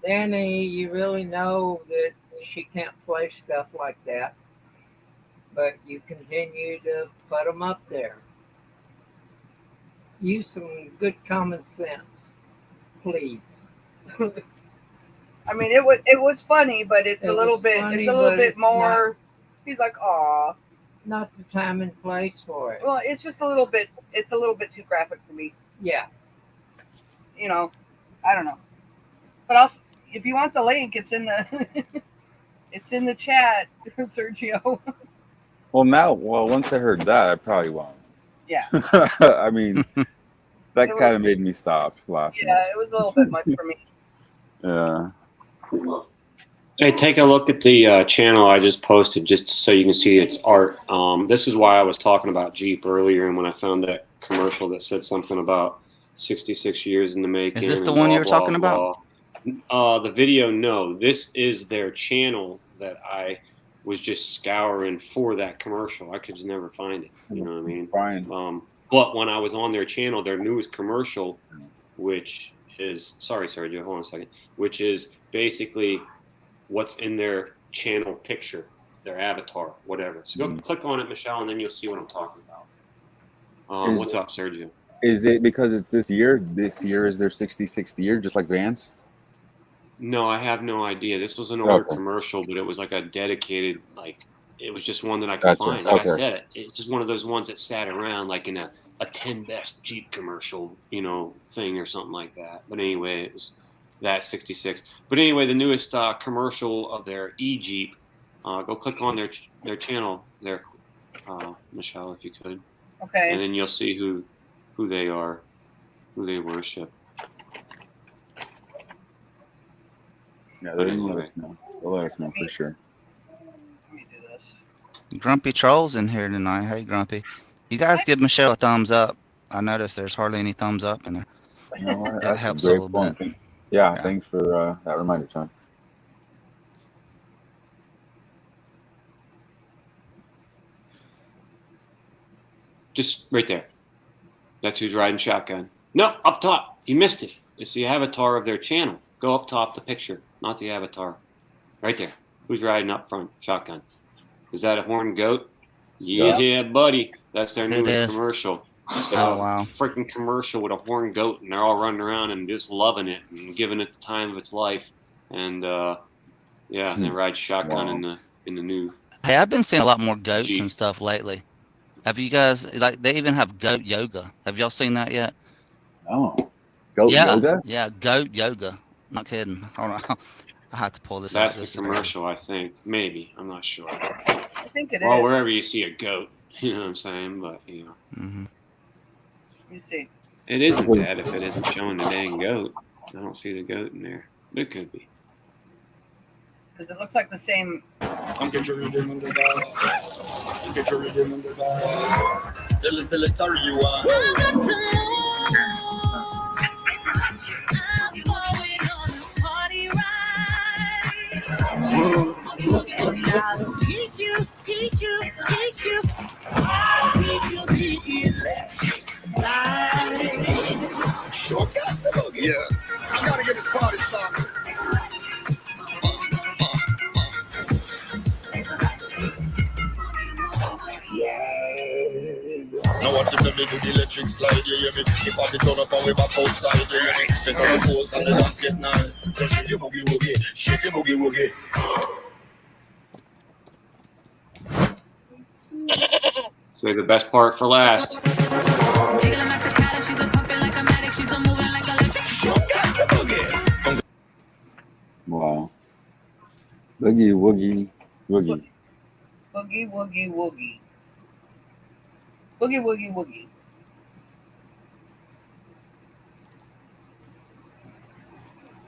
Danny, you really know that she can't play stuff like that, but you continue to put them up there. Use some good common sense, please. I mean, it was funny, but it's a little bit more. He's like, aw. Not the time and place for it. Well, it's just a little bit too graphic for me. Yeah. I don't know. But if you want the link, it's in the chat, Sergio. Well, once I heard that, I probably won't. Yeah. I mean, that kind of made me stop laughing. Yeah, it was a little bit much for me. Yeah. Hey, take a look at the channel I just posted, just so you can see its art. This is why I was talking about Jeep earlier, and when I found that commercial that said something about 66 years in the making. Is this the one you were talking about? The video, no. This is their channel that I was just scouring for that commercial. I could just never find it. You know what I mean? Fine. But when I was on their channel, their newest commercial, which is, sorry, Sergio, hold on a second, which is basically what's in their channel picture, their avatar, whatever. So go click on it, Michelle, and then you'll see what I'm talking about. What's up, Sergio? Is it because it's this year? This year is their 66th year, just like Vance? No, I have no idea. This was an older commercial, but it was like a dedicated, it was just one that I could find. Like I said, it's just one of those ones that sat around like in a 10 best Jeep commercial, thing or something like that. But anyway, it was that 66. But anyway, the newest commercial of their e-Jeep, go click on their channel there, Michelle, if you could. Okay. And then you'll see who they are, who they worship. Yeah, they'll let us know. They'll let us know for sure. Let me do this. Grumpy Troll's in here tonight. Hey, Grumpy. You guys give Michelle a thumbs up. I noticed there's hardly any thumbs up in there. You know what? It That's a helps a great little point. bit. Yeah, Yeah. thanks for that reminder, John. Just right there. That's who's riding shotgun. No, up top. You missed it. It's the avatar of their channel. Go up top, the picture, not the avatar. Right there. Who's riding up front? Shotgun. Is that a horned goat? Yeah, buddy. That's their It newest is. commercial. It's Oh, a wow. freaking commercial with a horned goat, and they're all running around and just loving it and giving it the time of its life. And yeah, and they ride shotgun Wow. in the new. Hey, I've been seeing a lot more goats Jeep. and stuff lately. Have you guys, like, they even have goat yoga. Have y'all seen that yet? Oh, goat Yeah. yoga? Yeah, goat yoga. Not kidding. Hold on. I have to pull this That's out. This the is commercial, I think. Maybe. I'm not sure. I think it Well, is. wherever you see a goat, you know what I'm saying? But, you know. Mm-hmm. You see. It isn't that if it isn't showing the dang goat. I don't see the goat in there. But it could be. Because it looks like the same. Get your rhythm on the vibe. Get your rhythm on the vibe. Tell us the letter you want. Teach you. I'll teach you the electric slide. Sure got the boogie. Yeah. I gotta get this party started. Now watch the baby do the electric slide, you hear me? The party turn up and we back outside, you hear me? Set up the poles and the dance get nice. Just shake your boogie woogie, shake your boogie woogie. Say the best part for last. Wow. Boogie woogie woogie. Boogie, woogie, woogie. Boogie, woogie, woogie.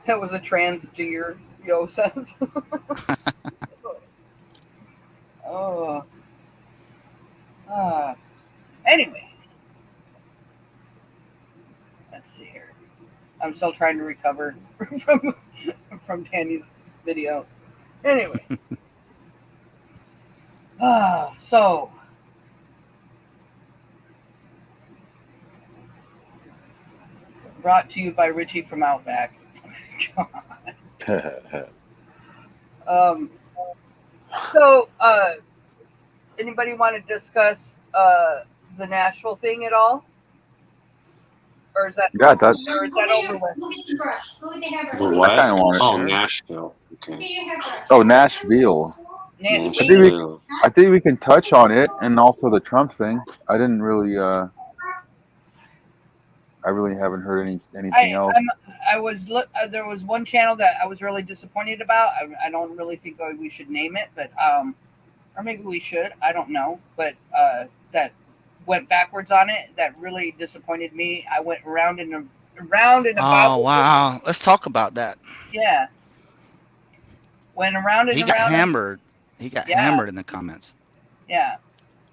That was a trans deer, Yo says. Oh. Anyway. Let's see here. I'm still trying to recover from Danny's video. Anyway. So. Brought to you by Richie from Outback. So, anybody want to discuss the Nashville thing at all? Or is that, Yeah, that- or is that over with? The what? I kinda want it. Oh, Sure. Nashville. Okay. Oh, Nashville. Nashville. I think we can touch on it and also the Trump thing. I didn't really I really haven't heard anything else. There was one channel that I was really disappointed about. I don't really think we should name it, but or maybe we should. I don't know, but that went backwards on it. That really disappointed me. I went around and about. Oh, wow. Let's talk about that. Yeah. Went around and He around. got hammered. He got hammered in the comments. Yeah.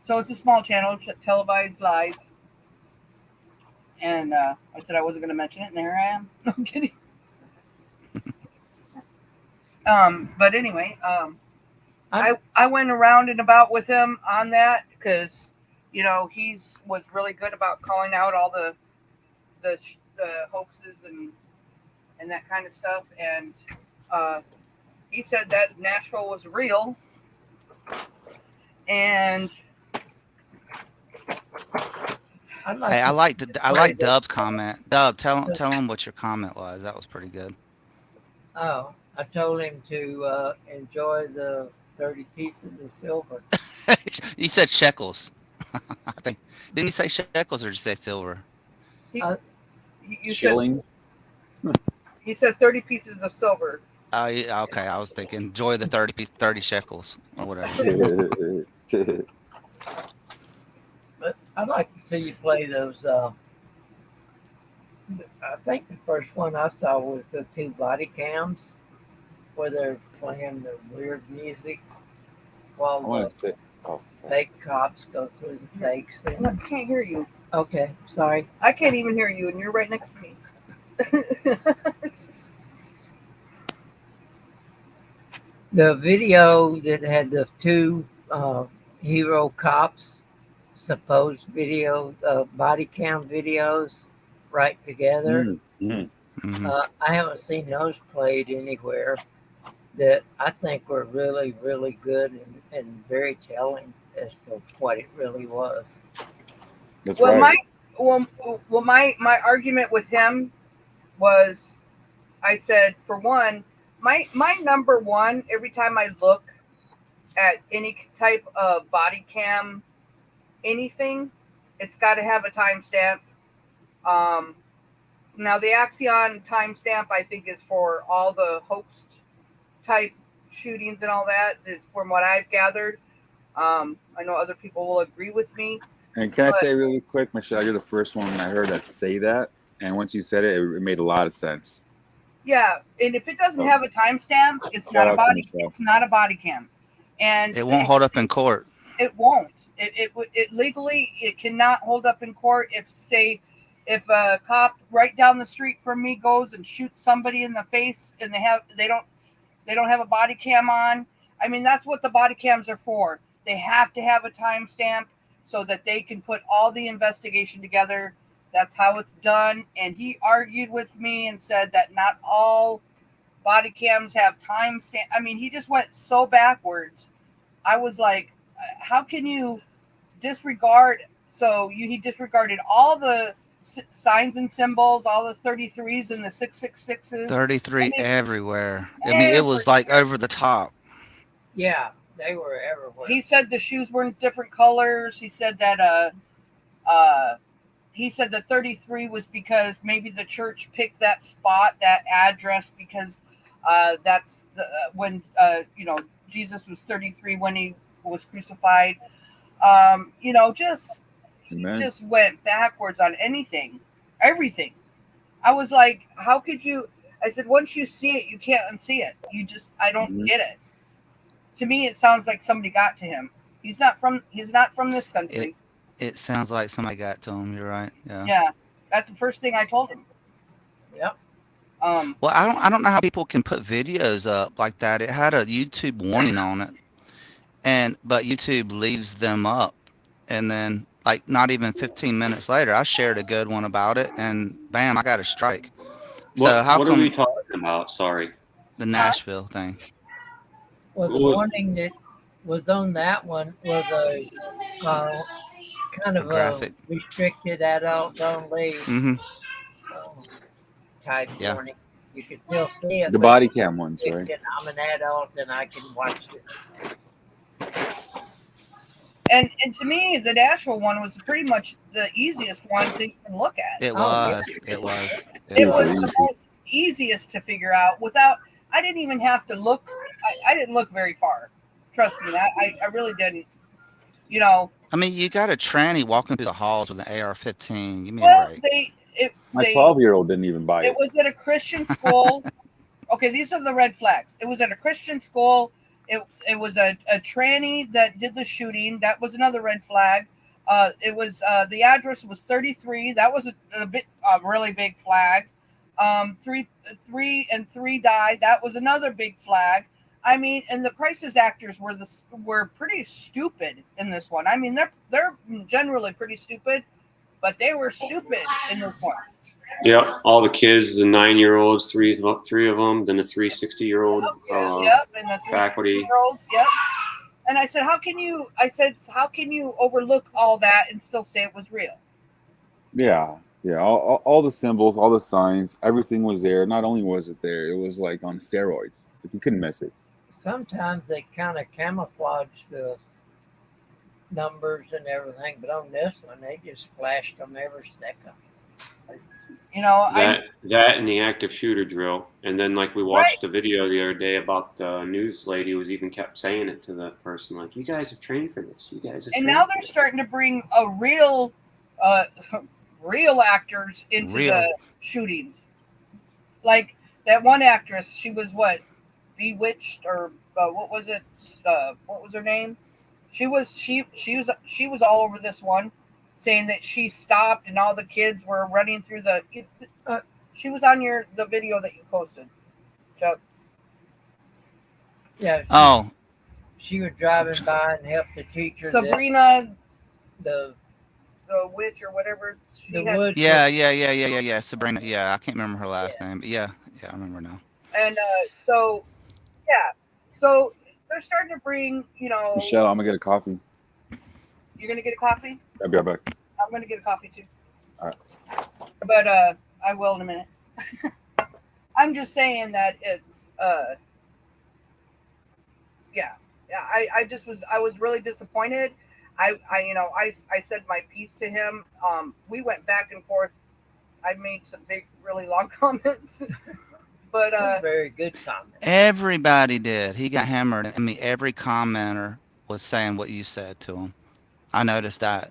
So it's a small channel, televised lies. And I said I wasn't going to mention it, and there I am. No, I'm kidding. But anyway, I went around and about with him on that because, you know, was really good about calling out all the hoaxes and that kind of stuff. And he said that Nashville was real. And Hey, I like Dub's comment. Dub, tell him what your comment was. That was pretty good. Oh, I told him to enjoy the 30 pieces of silver. You said shekels. I think. Didn't you say shekels or did you say silver? You Shillings. He said 30 pieces of silver. Oh, yeah, okay. I was thinking enjoy the 30 shekels or whatever. But I'd like to see you play those. I think the first one I saw was the 2 body cams where they're playing the weird music while Oh, Fake cops go through the fakes. I can't hear you. Okay, sorry. I can't even hear you, and you're right next to me. The video that had the two hero cops, supposed video, body cam videos, right together. Mm-hmm. I haven't seen those played anywhere that I think were really, really good and very telling as to what it really was. That's well, right. my argument with him was, I said, for one, my number one, every time I look at any type of body cam, anything, it's got to have a timestamp. Now the Axion timestamp, I think, is for all the hoax type shootings and all that, is from what I've gathered. I know other people will agree with me. And can I say really quick, Michelle, you're the first one I heard that say that. And once you said it, it made a lot of sense. Yeah, and if it doesn't have a timestamp, it's not a body. It's not a body cam, and It won't hold up in court. It won't. It legally it cannot hold up in court. If a cop right down the street from me goes and shoots somebody in the face and they don't have a body cam on. I mean, that's what the body cams are for. They have to have a timestamp so that they can put all the investigation together. That's how it's done. And he argued with me and said that not all body cams have timestamp. I mean, he just went so backwards. I was like, how can you disregard? So he disregarded all the signs and symbols, all the 33s and the 666s. 33 everywhere. I mean, it was like over the top. Yeah, they were everywhere. He said the shoes were in different colors. He said that the 33 was because maybe the church picked that spot, that address, because that's when Jesus was 33 when he was crucified. Just went backwards on everything. I was like, how could you? I said, once you see it, you can't unsee it. I don't get it. To me, it sounds like somebody got to him. He's not from this country. It sounds like somebody got to him. You're right. Yeah. Yeah, that's the first thing I told him. Yep. Well, I don't know how people can put videos up like that. It had a YouTube warning on it, but YouTube leaves them up, and then like not even 15 minutes later, I shared a good one about it, and bam, I got a strike. So how what come are we talking about? Sorry. the Nashville thing? Well, the warning that was on that one was a kind of graphic, restricted adult only type warning. You could still see it. The body cam ones, right? I'm an adult and I can watch it. And to me, the Nashville one was pretty much the easiest one to even look at. It was the most easiest to figure out without. I didn't even have to look. I didn't look very far. Trust me, I really didn't. I mean, you got a tranny walking through the halls with an AR-15. Give me Well, a break. My 12-year-old didn't even buy it. It was at a Christian school. Okay, these are the red flags. It was at a Christian school. It was a tranny that did the shooting. That was another red flag. It was the address was 33. That was a really big flag. 3 died. That was another big flag. I mean, and the crisis actors were pretty stupid in this one. I mean, they're generally pretty stupid, but they were stupid in this one. Yep, all the kids, the 9-year-olds, three of them, then the 360-year-old And the faculty. 3-year-olds, yep. And I said, how can you overlook all that and still say it was real? Yeah. All the symbols, all the signs, everything was there. Not only was it there, it was like on steroids. So you couldn't miss it. Sometimes they kind of camouflage the numbers and everything, but on this one, they just flashed them every second. That and the active shooter drill, and then like we watched the video the other day about the news lady was even kept saying it to the person, like, you guys have trained for this. You guys have. And now they're starting to bring a real actors into the shootings. Like that one actress, she was what, Bewitched or what was it? What was her name? She was all over this one, saying that she stopped and all the kids were running through the. She was on the video that you posted, Chuck. Yeah. Oh, She was driving by and helped the teacher. Sabrina, the witch or whatever. witch. yeah. Sabrina. Yeah, I can't remember her last name, but yeah, I remember now. And so, yeah. So they're starting to bring, Michelle, I'm gonna get a coffee. You're gonna get a coffee? I'll be right back. I'm gonna get a coffee too. All right. But I will in a minute. I'm just saying that it's I was really disappointed. I said my piece to him. We went back and forth. I made some really long comments. But very good comment. Everybody did. He got hammered. I mean, every commenter was saying what you said to him. I noticed that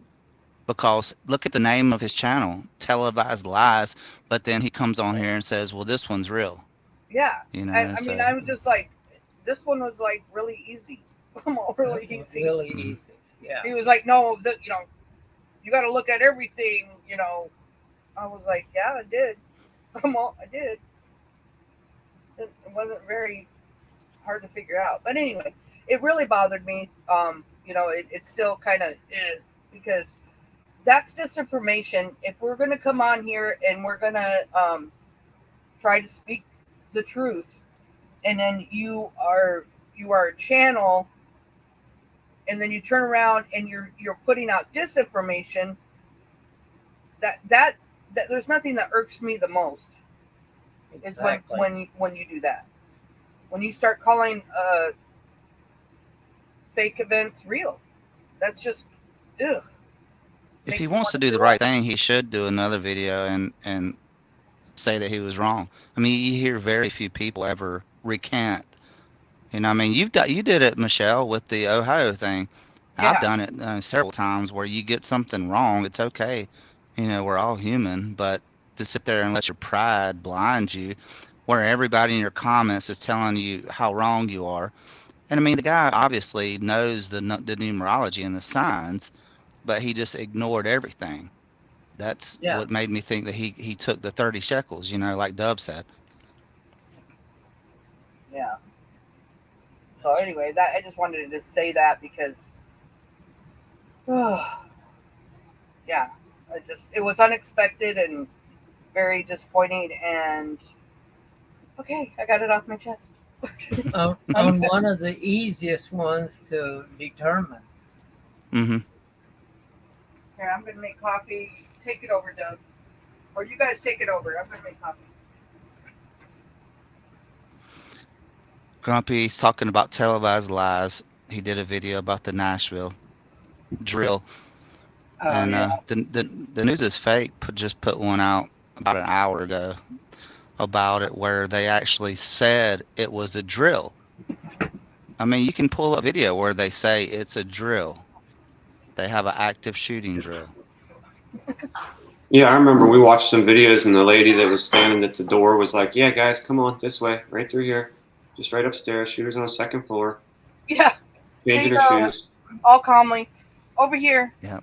because look at the name of his channel, Televised Lies. But then he comes on here and says, "Well, this one's real." Yeah. You know. I mean, I was just like, this one was like really easy. Really easy. Really easy. Yeah. He was like, no, you got to look at everything. I was like, yeah, I did. I did. It wasn't very hard to figure out, but anyway, it really bothered me. It's still kind of because that's disinformation. If we're going to come on here and we're going to try to speak the truth, and then you are a channel, and then you turn around and you're putting out disinformation, that there's nothing that irks me the most. Exactly. Is when you do that, when you start calling fake events real. That's just ugh. If he wants to do the right thing, he should do another video and say that he was wrong. I mean, you hear very few people ever recant. I mean, you did it, Michelle, with the Ohio thing. Yeah. I've done it several times where you get something wrong. It's okay. We're all human, but to sit there and let your pride blind you, where everybody in your comments is telling you how wrong you are. And I mean, the guy obviously knows the numerology and the signs, but he just ignored everything. That's what made me think that he took the 30 shekels, like Dub said. Yeah. So anyway, I just wanted to say that because, yeah, it was unexpected and very disappointing, and okay, I got it off my chest. on one of the easiest ones to determine. Mm-hmm. Here, I'm gonna make coffee. Take it over, Doug, or you guys take it over. I'm gonna make coffee. Grumpy's talking about Televised Lies. He did a video about the Nashville drill, and the news is fake. Just put one out about an hour ago about it where they actually said it was a drill. I mean, you can pull a video where they say it's a drill. They have an active shooting drill. Yeah, I remember we watched some videos and the lady that was standing at the door was like, "Yeah, guys, come on this way, right through here, just right upstairs. Shooters on the second floor." Yeah. Changing their shoes. All calmly, over here. Yeah.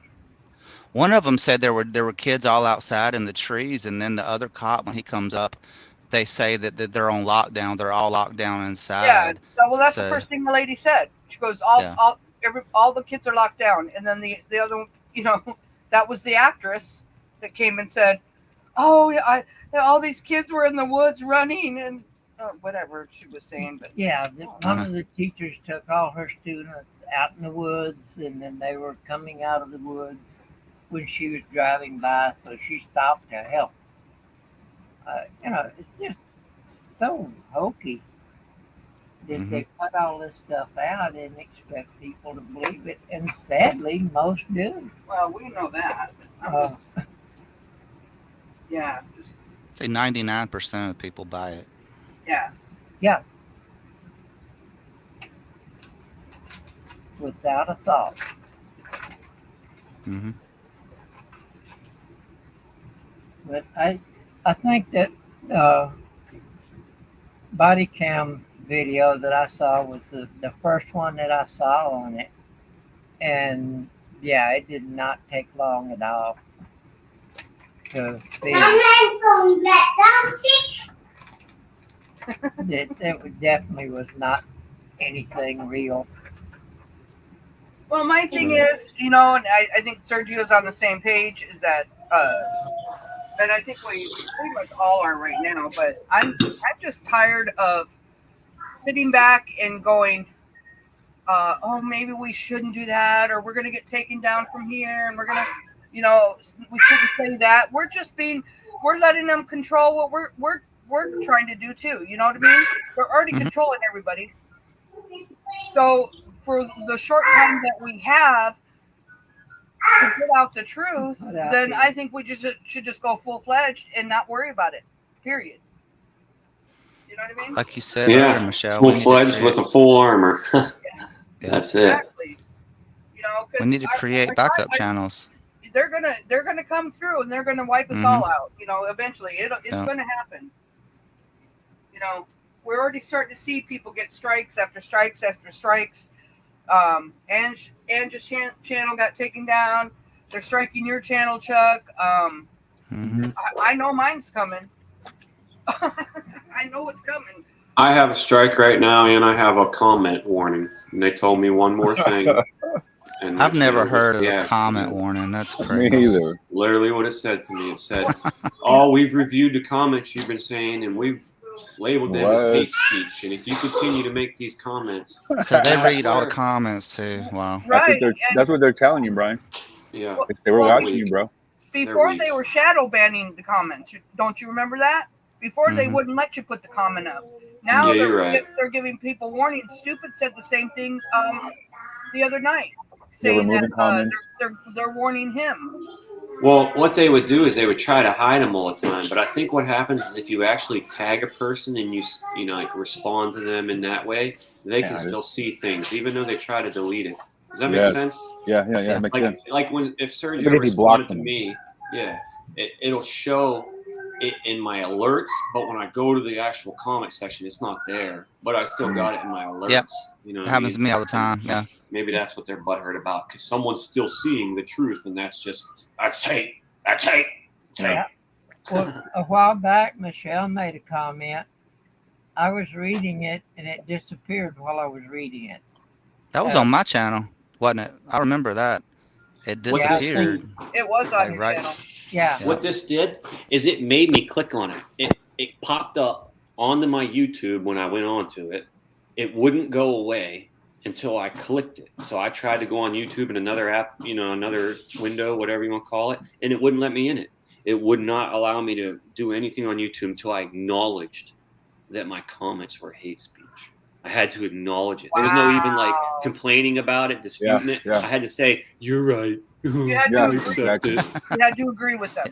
One of them said there were kids all outside in the trees, and then the other cop, when he comes up, they say that they're on lockdown. They're all locked down inside. Yeah. Well, that's the first thing the lady said. She goes, all the kids are locked down, and then the other one, that was the actress that came and said, "Oh, yeah, all these kids were in the woods running," and whatever she was saying. But yeah, one of the teachers took all her students out in the woods, and then they were coming out of the woods when she was driving by, so she stopped to help. It's just so hokey that they put all this stuff out and expect people to believe it, and sadly, most do. Well, we know that. Yeah. Say 99% of people buy it. Yeah. Yeah. Without a thought. Mm-hmm. But I think that body cam video that I saw was the first one that I saw on it. And yeah, it did not take long at all to see it definitely was not anything real. Well, my thing is, you know, and I think Sergio's on the same page, is that, and I think we pretty much all are right now, but I'm just tired of sitting back and going, oh, maybe we shouldn't do that, or we're going to get taken down from here, and we're going to, you know, we shouldn't say that. We're letting them control what we're trying to do too. You know what I mean? They're already controlling everybody. So for the short time that we have to get out the truth, then I think we should just go full-fledged and not worry about it. Period. You know what I mean? Like you said earlier, Yeah, Michelle. full-fledged with a full armor. That's it. Exactly. You know, We need to create backup channels. They're gonna come through and they're gonna wipe us all out. You know, eventually it's gonna happen. You know, we're already starting to see people get strikes after strikes after strikes. Angie's channel got taken down. They're striking your channel, Chuck. I know mine's coming. I know it's coming. I have a strike right now, and I have a comment warning. And they told me one more thing. And I've never heard of a comment warning. That's crazy. Me either. Literally what it said to me. It said, "Oh, we've reviewed the comments you've been saying, and we've labeled them as hate speech. And if you continue to make these comments..." So they read all the comments too. Wow. Right. That's what they're telling you, Brian. Yeah. They were watching you, bro. Before they were shadow banning the comments. Don't you remember that? Before they wouldn't let you put the comment up. Now they're giving people warnings. Stupid said the same thing the other night, saying that they're warning him. Well, what they would do is they would try to hide them all the time. But I think what happens is if you actually tag a person and you know, like respond to them in that way, they can still see things, even though they try to delete it. Does that make sense? Yeah, that makes sense. Like if Sergio responded to me, it'll show it in my alerts, but when I go to the actual comment section, it's not there. But I still got it in my alerts. Yep. You know, it happens to me all the time. Yeah. Maybe that's what they're butthurt about, because someone's still seeing the truth, and that's hate. That's hate. Yeah. Well, a while back, Michelle made a comment. I was reading it, and it disappeared while I was reading it. That was on my channel, wasn't it? I remember that. It disappeared. It was on your channel. Yeah. What this did is it made me click on it. It popped up onto my YouTube when I went onto it. It wouldn't go away until I clicked it. So I tried to go on YouTube in another app, you know, another window, whatever you want to call it, and it wouldn't let me in it. It would not allow me to do anything on YouTube until I acknowledged that my comments were hate speech. I had to acknowledge it. There was no even like complaining about it, disputing it. I had to say, "You're right." You had to accept it. You had to agree with them.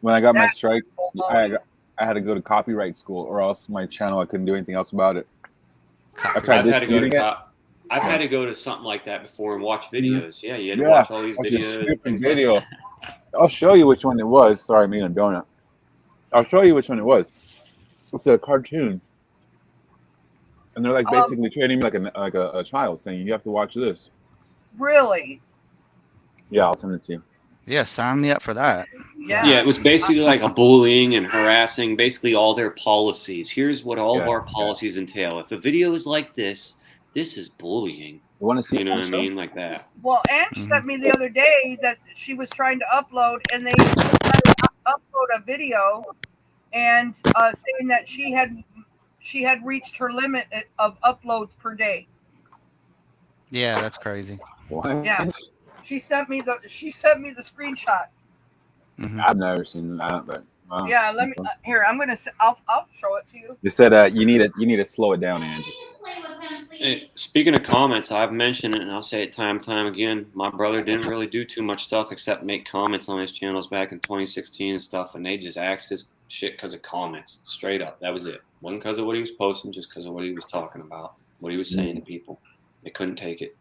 When I got my strike, I had to go to copyright school, or else my channel, I couldn't do anything else about it. I've had to go to something like that before and watch videos. Yeah, you had to watch all these videos. Video. I'll show you which one it was. Sorry, I'm eating a donut. I'll show you which one it was. It's a cartoon, and they're like basically treating me like a child, saying you have to watch this. Really? Yeah, I'll send it to you. Yeah, sign me up for that. Yeah, it was basically like a bullying and harassing, basically all their policies. Here's what all of our policies entail. If a video is like this, this is bullying. You want to see? You know what I mean? Like that. Well, Angie sent me the other day that she was trying to upload, and they upload a video, and saying that she had reached her limit of uploads per day. Yeah, that's crazy. What? Yeah. She sent me the screenshot. I've never seen that, but yeah, let me here. I'll show it to you. You said you need to slow it down, Angie. Hey, speaking of comments, I've mentioned it, and I'll say it time and time again. My brother didn't really do too much stuff except make comments on his channels back in 2016 and stuff, and they just axed his shit because of comments. Straight up, that was it. Wasn't because of what he was posting, just because of what he was talking about, what he was saying to people. They couldn't take it.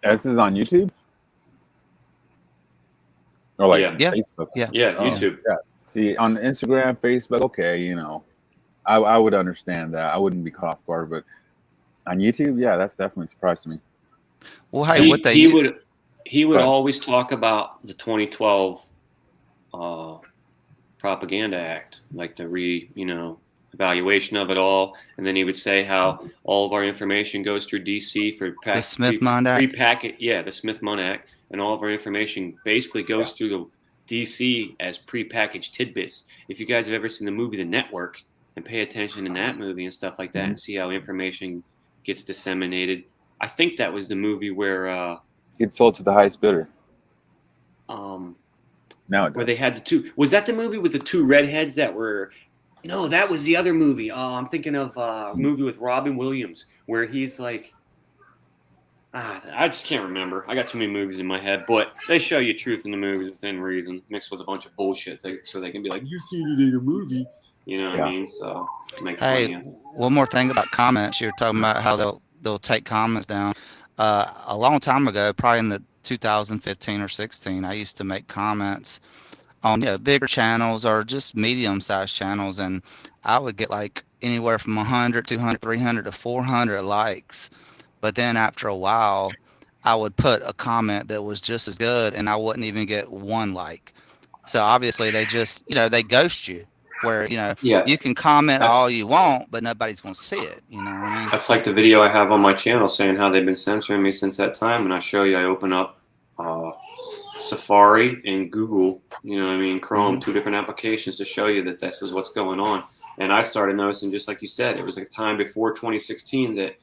This is on YouTube. Or like Facebook. YouTube. Yeah. See, on Instagram, Facebook, okay, you know, I would understand that. I wouldn't be caught off guard, but on YouTube, yeah, that's definitely surprised me. Well, hey, he would Right. always talk about the 2012 Propaganda Act, like the evaluation of it all, and then he would say how all of our information goes through DC for The Smith-Mundt Act. pre-packet, the Smith-Mundt Act, and all of our information basically goes through the DC as pre-packaged tidbits. If you guys have ever seen the movie The Network and pay attention in that movie and stuff like that, and see how information gets disseminated, I think that was the movie where It's sold to the highest bidder. Now it where does. they had the two. Was that the movie with the two redheads that were? No, that was the other movie. I'm thinking of a movie with Robin Williams where he's like, I just can't remember. I got too many movies in my head, but they show you truth in the movies within reason, mixed with a bunch of bullshit, so they can be like, "You seen it in a movie," you know what I mean? So make fun of you. One more thing about comments. You were talking about how they'll take comments down. A long time ago, probably in the 2015 or 16, I used to make comments on bigger channels or just medium-sized channels, and I would get like anywhere from 100, 200, 300 to 400 likes. But then after a while, I would put a comment that was just as good, and I wouldn't even get one like. So obviously, they just they ghost you. Where you can comment all you want, but nobody's gonna see it. You know what I mean? That's like the video I have on my channel saying how they've been censoring me since that time, and I show you. I open up Safari and Google, Chrome, two different applications to show you that this is what's going on. And I started noticing, just like you said, it was a time before 2016 that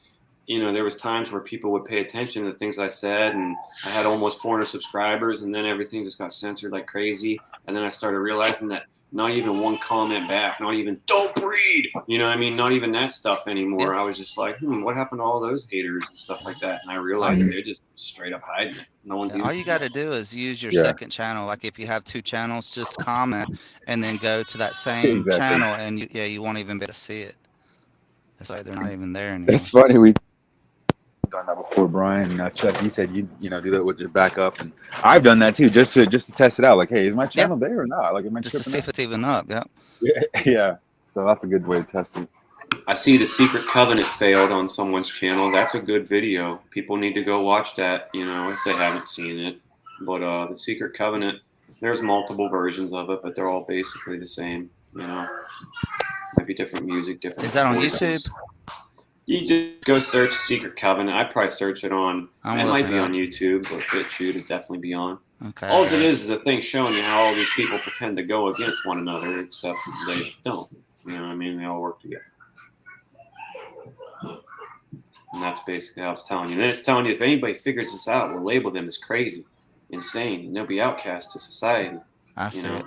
there was times where people would pay attention to the things I said, and I had almost 400 subscribers, and then everything just got censored like crazy. And then I started realizing that not even one comment back, not even "don't breed," not even that stuff anymore. I was just like, what happened to all those haters and stuff like that? And I realized they're just straight up hiding it. No one's All you got to do is use your second channel. Like if you have two channels, just comment and then go to that same channel, and you won't even be able to see it. It's like they're not even there anymore. It's funny, we done that before, Brian. Chuck, you said you do that with your backup, and I've done that too, just to test it out. Like, hey, is my channel there or not? Like, am I just to tripping see out? if it's even up? Yeah. So that's a good way to test it. I see the Secret Covenant failed on someone's channel. That's a good video. People need to go watch that, if they haven't seen it. But the Secret Covenant, there's multiple versions of it, but they're all basically the same. Might be different music, different. Is that on voices. YouTube? You just go search Secret Covenant. I'd probably search it on. I'm it might looking be it on up. YouTube, but BitChute would definitely be on. Okay. All it is a thing showing you how all these people pretend to go against one another, except they don't. You know what I mean? They all work together. And that's basically how it's telling you. And then it's telling you if anybody figures this out, we'll label them as crazy, insane, and they'll be outcast to society. I see it.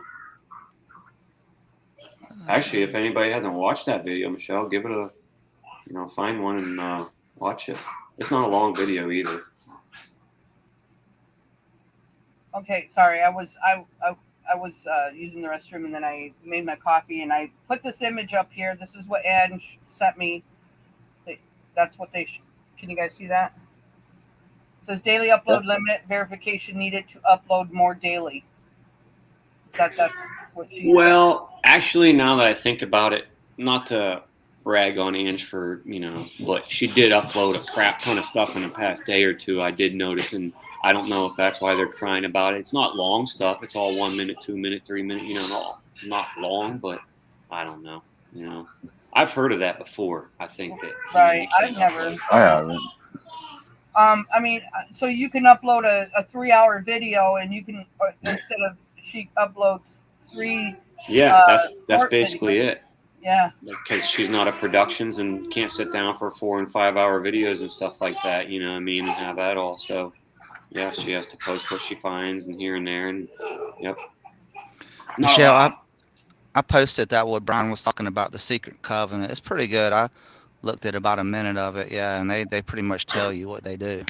Actually, if anybody hasn't watched that video, Michelle, give it a, find one and watch it. It's not a long video either. Okay, sorry. I was using the restroom, and then I made my coffee, and I put this image up here. This is what Ange sent me. That's what they. Can you guys see that? It says daily upload limit, verification needed to upload more daily. That's what she. Well, actually, now that I think about it, not to brag on Ange for but she did upload a crap ton of stuff in the past day or two. I did notice, and I don't know if that's why they're crying about it. It's not long stuff. It's all 1 minute, 2 minute, 3 minute. Not long, but I don't know. I've heard of that before. I think that. Right, I've never. I haven't. I mean, so you can upload a 3-hour video, and you can instead of she uploads 3. Yeah, that's basically it. Yeah. Because she's not at productions and can't sit down for 4 and 5 hour videos and stuff like that. You know what I mean? And have that all. So, yeah, she has to post what she finds and here and there. And yep. Michelle, I posted that what Brian was talking about, the Secret Covenant. It's pretty good. I looked at about a minute of it, and they pretty much tell you what they do.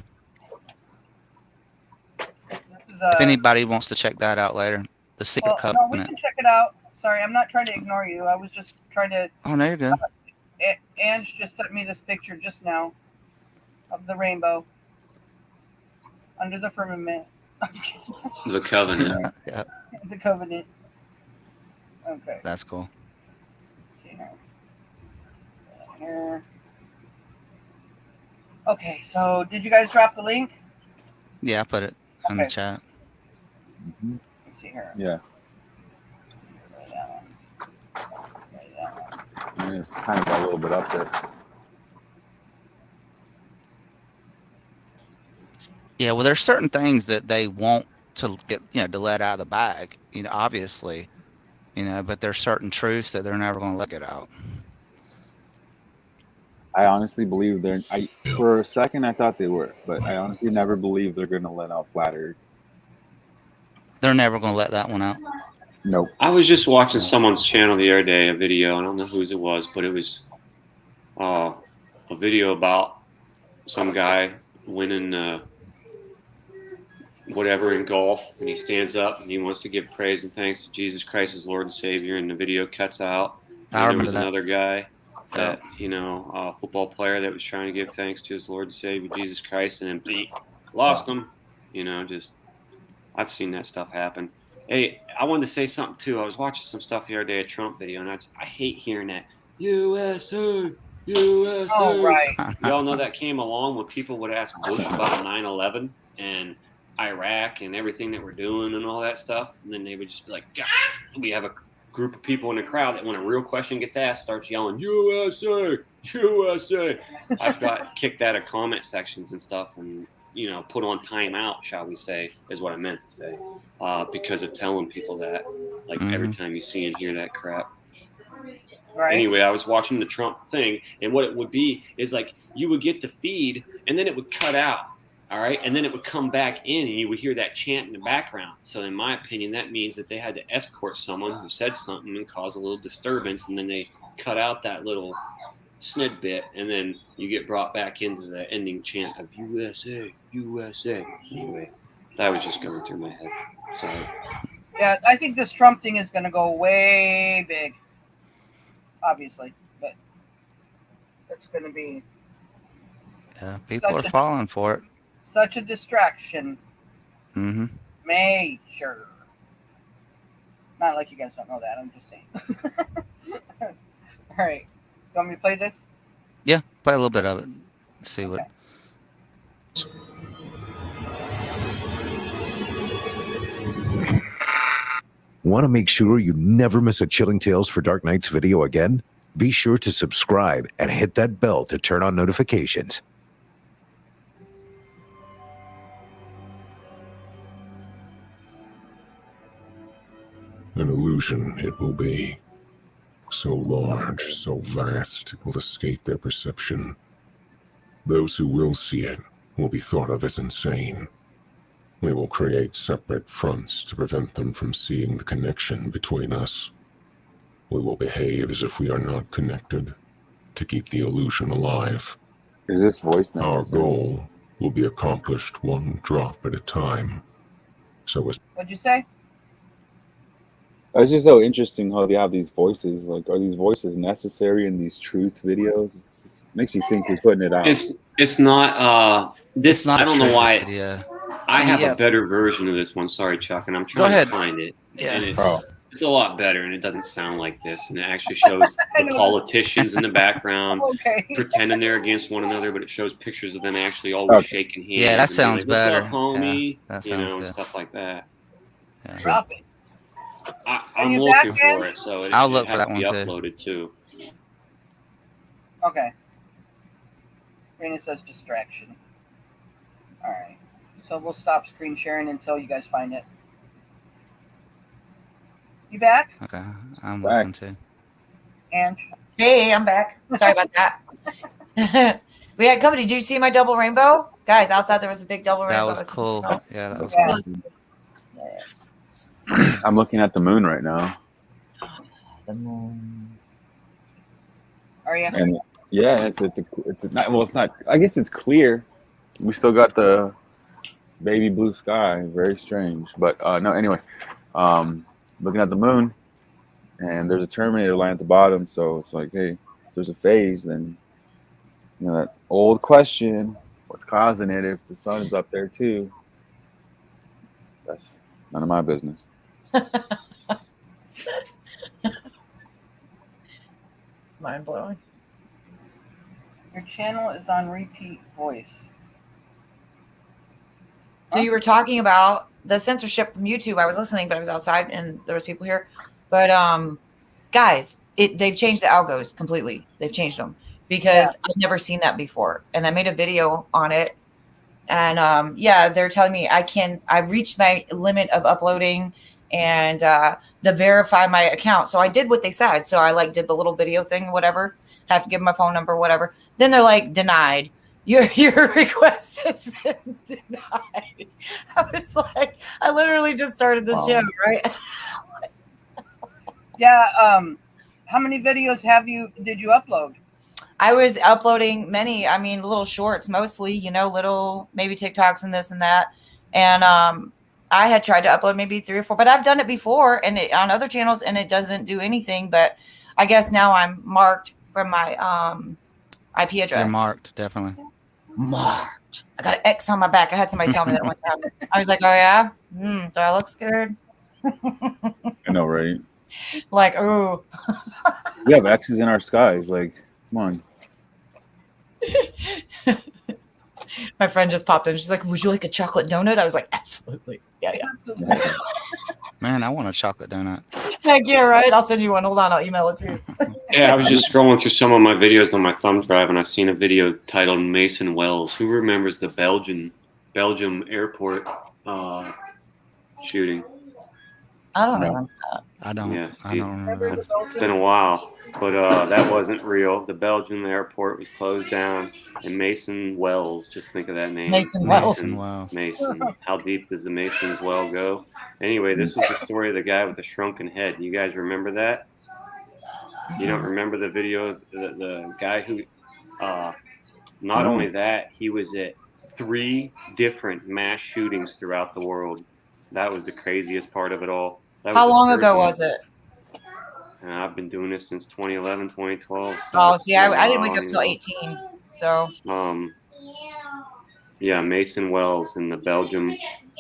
If anybody wants to check that out later, the Secret Covenant. No, we can check it out. Sorry, I'm not trying to ignore you. I was just trying to. Oh, no, you're good. Ange just sent me this picture just now of the rainbow under the firmament. The Covenant. Yeah. The Covenant. Okay. That's cool. Let's see here. Okay, so did you guys drop the link? Yeah, I put it. in the Okay. chat. Mm-hmm. Let's see here. Yeah. Try that one. Try that one. And it's kind of a little bit up there. Yeah, well, there's certain things that they want to get, to let out of the bag, obviously, but there's certain truths that they're never going to let get out. I honestly believe for a second I thought they were, but I honestly never believe they're going to let out flat Earth. They're never going to let that one out. Nope. I was just watching someone's channel the other day, a video. I don't know whose it was, but it was a video about some guy winning whatever in golf, and he stands up and he wants to give praise and thanks to Jesus Christ as Lord and Savior, and the video cuts out. And there was another guy that, a football player that was trying to give thanks to his Lord and Savior Jesus Christ, and then bleep, lost him. Just I've seen that stuff happen. Hey, I wanted to say something too. I was watching some stuff the other day, a Trump video, and I hate hearing that USA, USA. Oh, right. Y'all know that came along when people would ask Bush about 9/11 and Iraq and everything that we're doing and all that stuff, and then they would just be like, "God," we have a group of people in the crowd that when a real question gets asked, starts yelling USA, USA. I've got kicked out of comment sections and stuff, and put on timeout, shall we say, is what I meant to say, because of telling people that, like, every time you see and hear that crap. Right. Anyway, I was watching the Trump thing, and what it would be is like you would get the feed, and then it would cut out. All right. And then it would come back in and you would hear that chant in the background. So in my opinion, that means that they had to escort someone who said something and cause a little disturbance. And then they cut out that little snid bit. And then you get brought back into the ending chant of USA, USA. Anyway, that was just going through my head. Sorry. Yeah, I think this Trump thing is going to go way big. Obviously. But it's going to be. Yeah, people are falling for it. Such a distraction. Mm-hmm. Major. Not like you guys don't know that. I'm just saying. All right. You want me to play this? Yeah, play a little bit of it. Let's see what. Want to make sure you never miss a Chilling Tales for Dark Nights video again? Be sure to subscribe and hit that bell to turn on notifications. An illusion it will be. So large, so vast, it will escape their perception. Those who will see it will be thought of as insane. We will create separate fronts to prevent them from seeing the connection between us. We will behave as if we are not connected, to keep the illusion alive. Is this voice necessary? Our goal will be accomplished one drop at a time. So as What'd you say? It's just so interesting how they have these voices. Like, are these voices necessary in these truth videos? It makes you think who's putting it out. It's not this. I don't know why. Video. I have a better version of this one. Sorry, Chuck, and I'm trying to find it. Yeah. And it's a lot better, and it doesn't sound like this, and it actually shows the politicians in the background pretending they're against one another, but it shows pictures of them actually always shaking hands. Yeah, that sounds What's better. up, homie? Yeah, that sounds and good. stuff like that. Yeah. Drop it. I'm you looking back, for Ange? it, so I'll it look has for that to be one, too. uploaded too. Okay. Rena says distraction. All right. So we'll stop screen sharing until you guys find it. You back? Okay, I'm looking too. Ange? Hey, I'm back. Sorry about that. We had company. Did you see my double rainbow? Guys, outside there was a big double rainbow. That was cool. Yeah, that was Yeah. awesome. I'm looking at the moon right now. The moon. Are you? And yeah, it's not, well, it's not. I guess it's clear. We still got the baby blue sky. Very strange, but no. Anyway, looking at the moon, and there's a Terminator line at the bottom. So it's like, hey, if there's a phase, then that old question: what's causing it? If the sun is up there too, that's none of my business. Mind blowing. Your channel is on repeat voice. So you were talking about the censorship from YouTube. I was listening, but I was outside and there was people here. But guys, they've changed the algos completely. They've changed them because I've never seen that before. And I made a video on it. And they're telling me I've reached my limit of uploading and to verify my account. So I did what they said. So I did the little video thing, whatever. Have to give my phone number, whatever. Then they're like, denied. Your request has been denied. I was like, I literally just started this show, right? Yeah. How many videos did you upload? I was uploading many, little shorts, mostly, little maybe TikToks and this and that. And I had tried to upload maybe 3 or 4, but I've done it before and on other channels and it doesn't do anything. But I guess now I'm marked from my IP address. You're marked, definitely. Marked. I got an X on my back. I had somebody tell me that one time. I was like, oh yeah? Do I look scared? I know, right? Like, ooh. We have X's in our skies. Like, come on. My friend just popped in. She's like, would you like a chocolate donut? I was like, absolutely. Yeah. Man, I want a chocolate donut. Heck yeah, right? I'll send you one. Hold on. I'll email it to you. Yeah, I was just scrolling through some of my videos on my thumb drive, and I seen a video titled Mason Wells. Who remembers the Belgium airport shooting? I don't remember that. I don't. Yes, I don't remember. It's been a while, but that wasn't real. The Belgian airport was closed down, and Mason Wells. Just think of that name. Mason Wells. Mason. How deep does the Mason's well go? Anyway, this was the story of the guy with the shrunken head. You guys remember that? You don't remember the video of the guy who? Not only that, he was at 3 different mass shootings throughout the world. That was the craziest part of it all. How long ago was it? I've been doing this since 2011, 2012. So oh, see, I didn't wake up till 18. So. Yeah, Mason Wells and the Belgium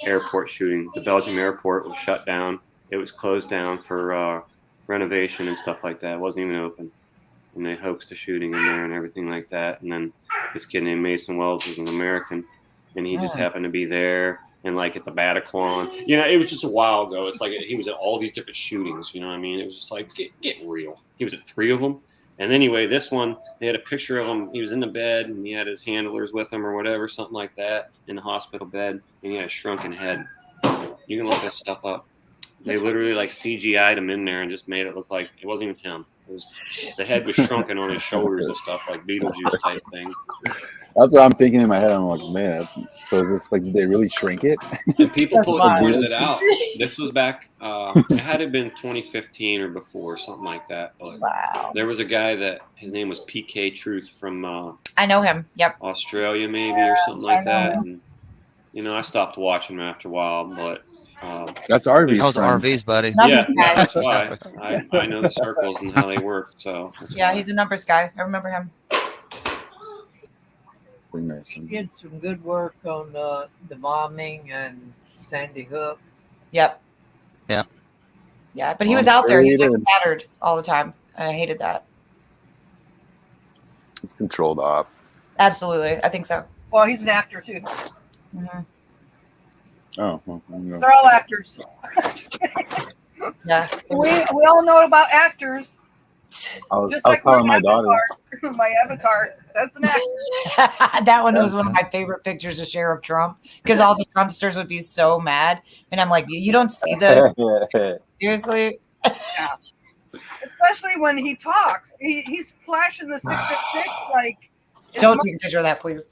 airport shooting. The Belgium airport was shut down. It was closed down for renovation and stuff like that. It wasn't even open. And they hoaxed a shooting in there and everything like that. And then this kid named Mason Wells was an American, and he just happened to be there. And at the Bataclan, it was just a while ago. It's like he was at all these different shootings. You know what I mean? It was just like, get real. He was at 3 of them. And anyway, this one, they had a picture of him. He was in the bed and he had his handlers with him or whatever, something like that, in the hospital bed. And he had a shrunken head. You can look this stuff up. They literally CGI'd him in there and just made it look like it wasn't even him. It was the head was shrunken on his shoulders and stuff, like Beetlejuice type thing. That's what I'm thinking in my head. I'm like, man. So is this did they really shrink it? And people pointed it out. This was back. It had to have been 2015 or before, something like that. But wow. There was a guy that his name was PK Truth from. I know him. Yep. Australia maybe or something like that. And, I stopped watching him after a while, but. That's RV's. That was RV's buddy. Yeah, that's why I know the circles and how they work. So yeah, he's a numbers guy. I remember him. He did some good work on the bombing and Sandy Hook. Yep. Yeah. Yeah, but he was out there. He was scattered all the time. I hated that. It's controlled op. Absolutely, I think so. Well, he's an actor too. Mm-hmm. Oh, well, they're all actors. Yeah, we all know about actors. I was telling my daughter. My avatar. That's an actor. That one was one of my favorite pictures to share of Trump because all the Trumpsters would be so mad, and I'm like, you don't see this? Seriously? Yeah. Especially when he talks, he's flashing the 666 Don't take a picture of that, please.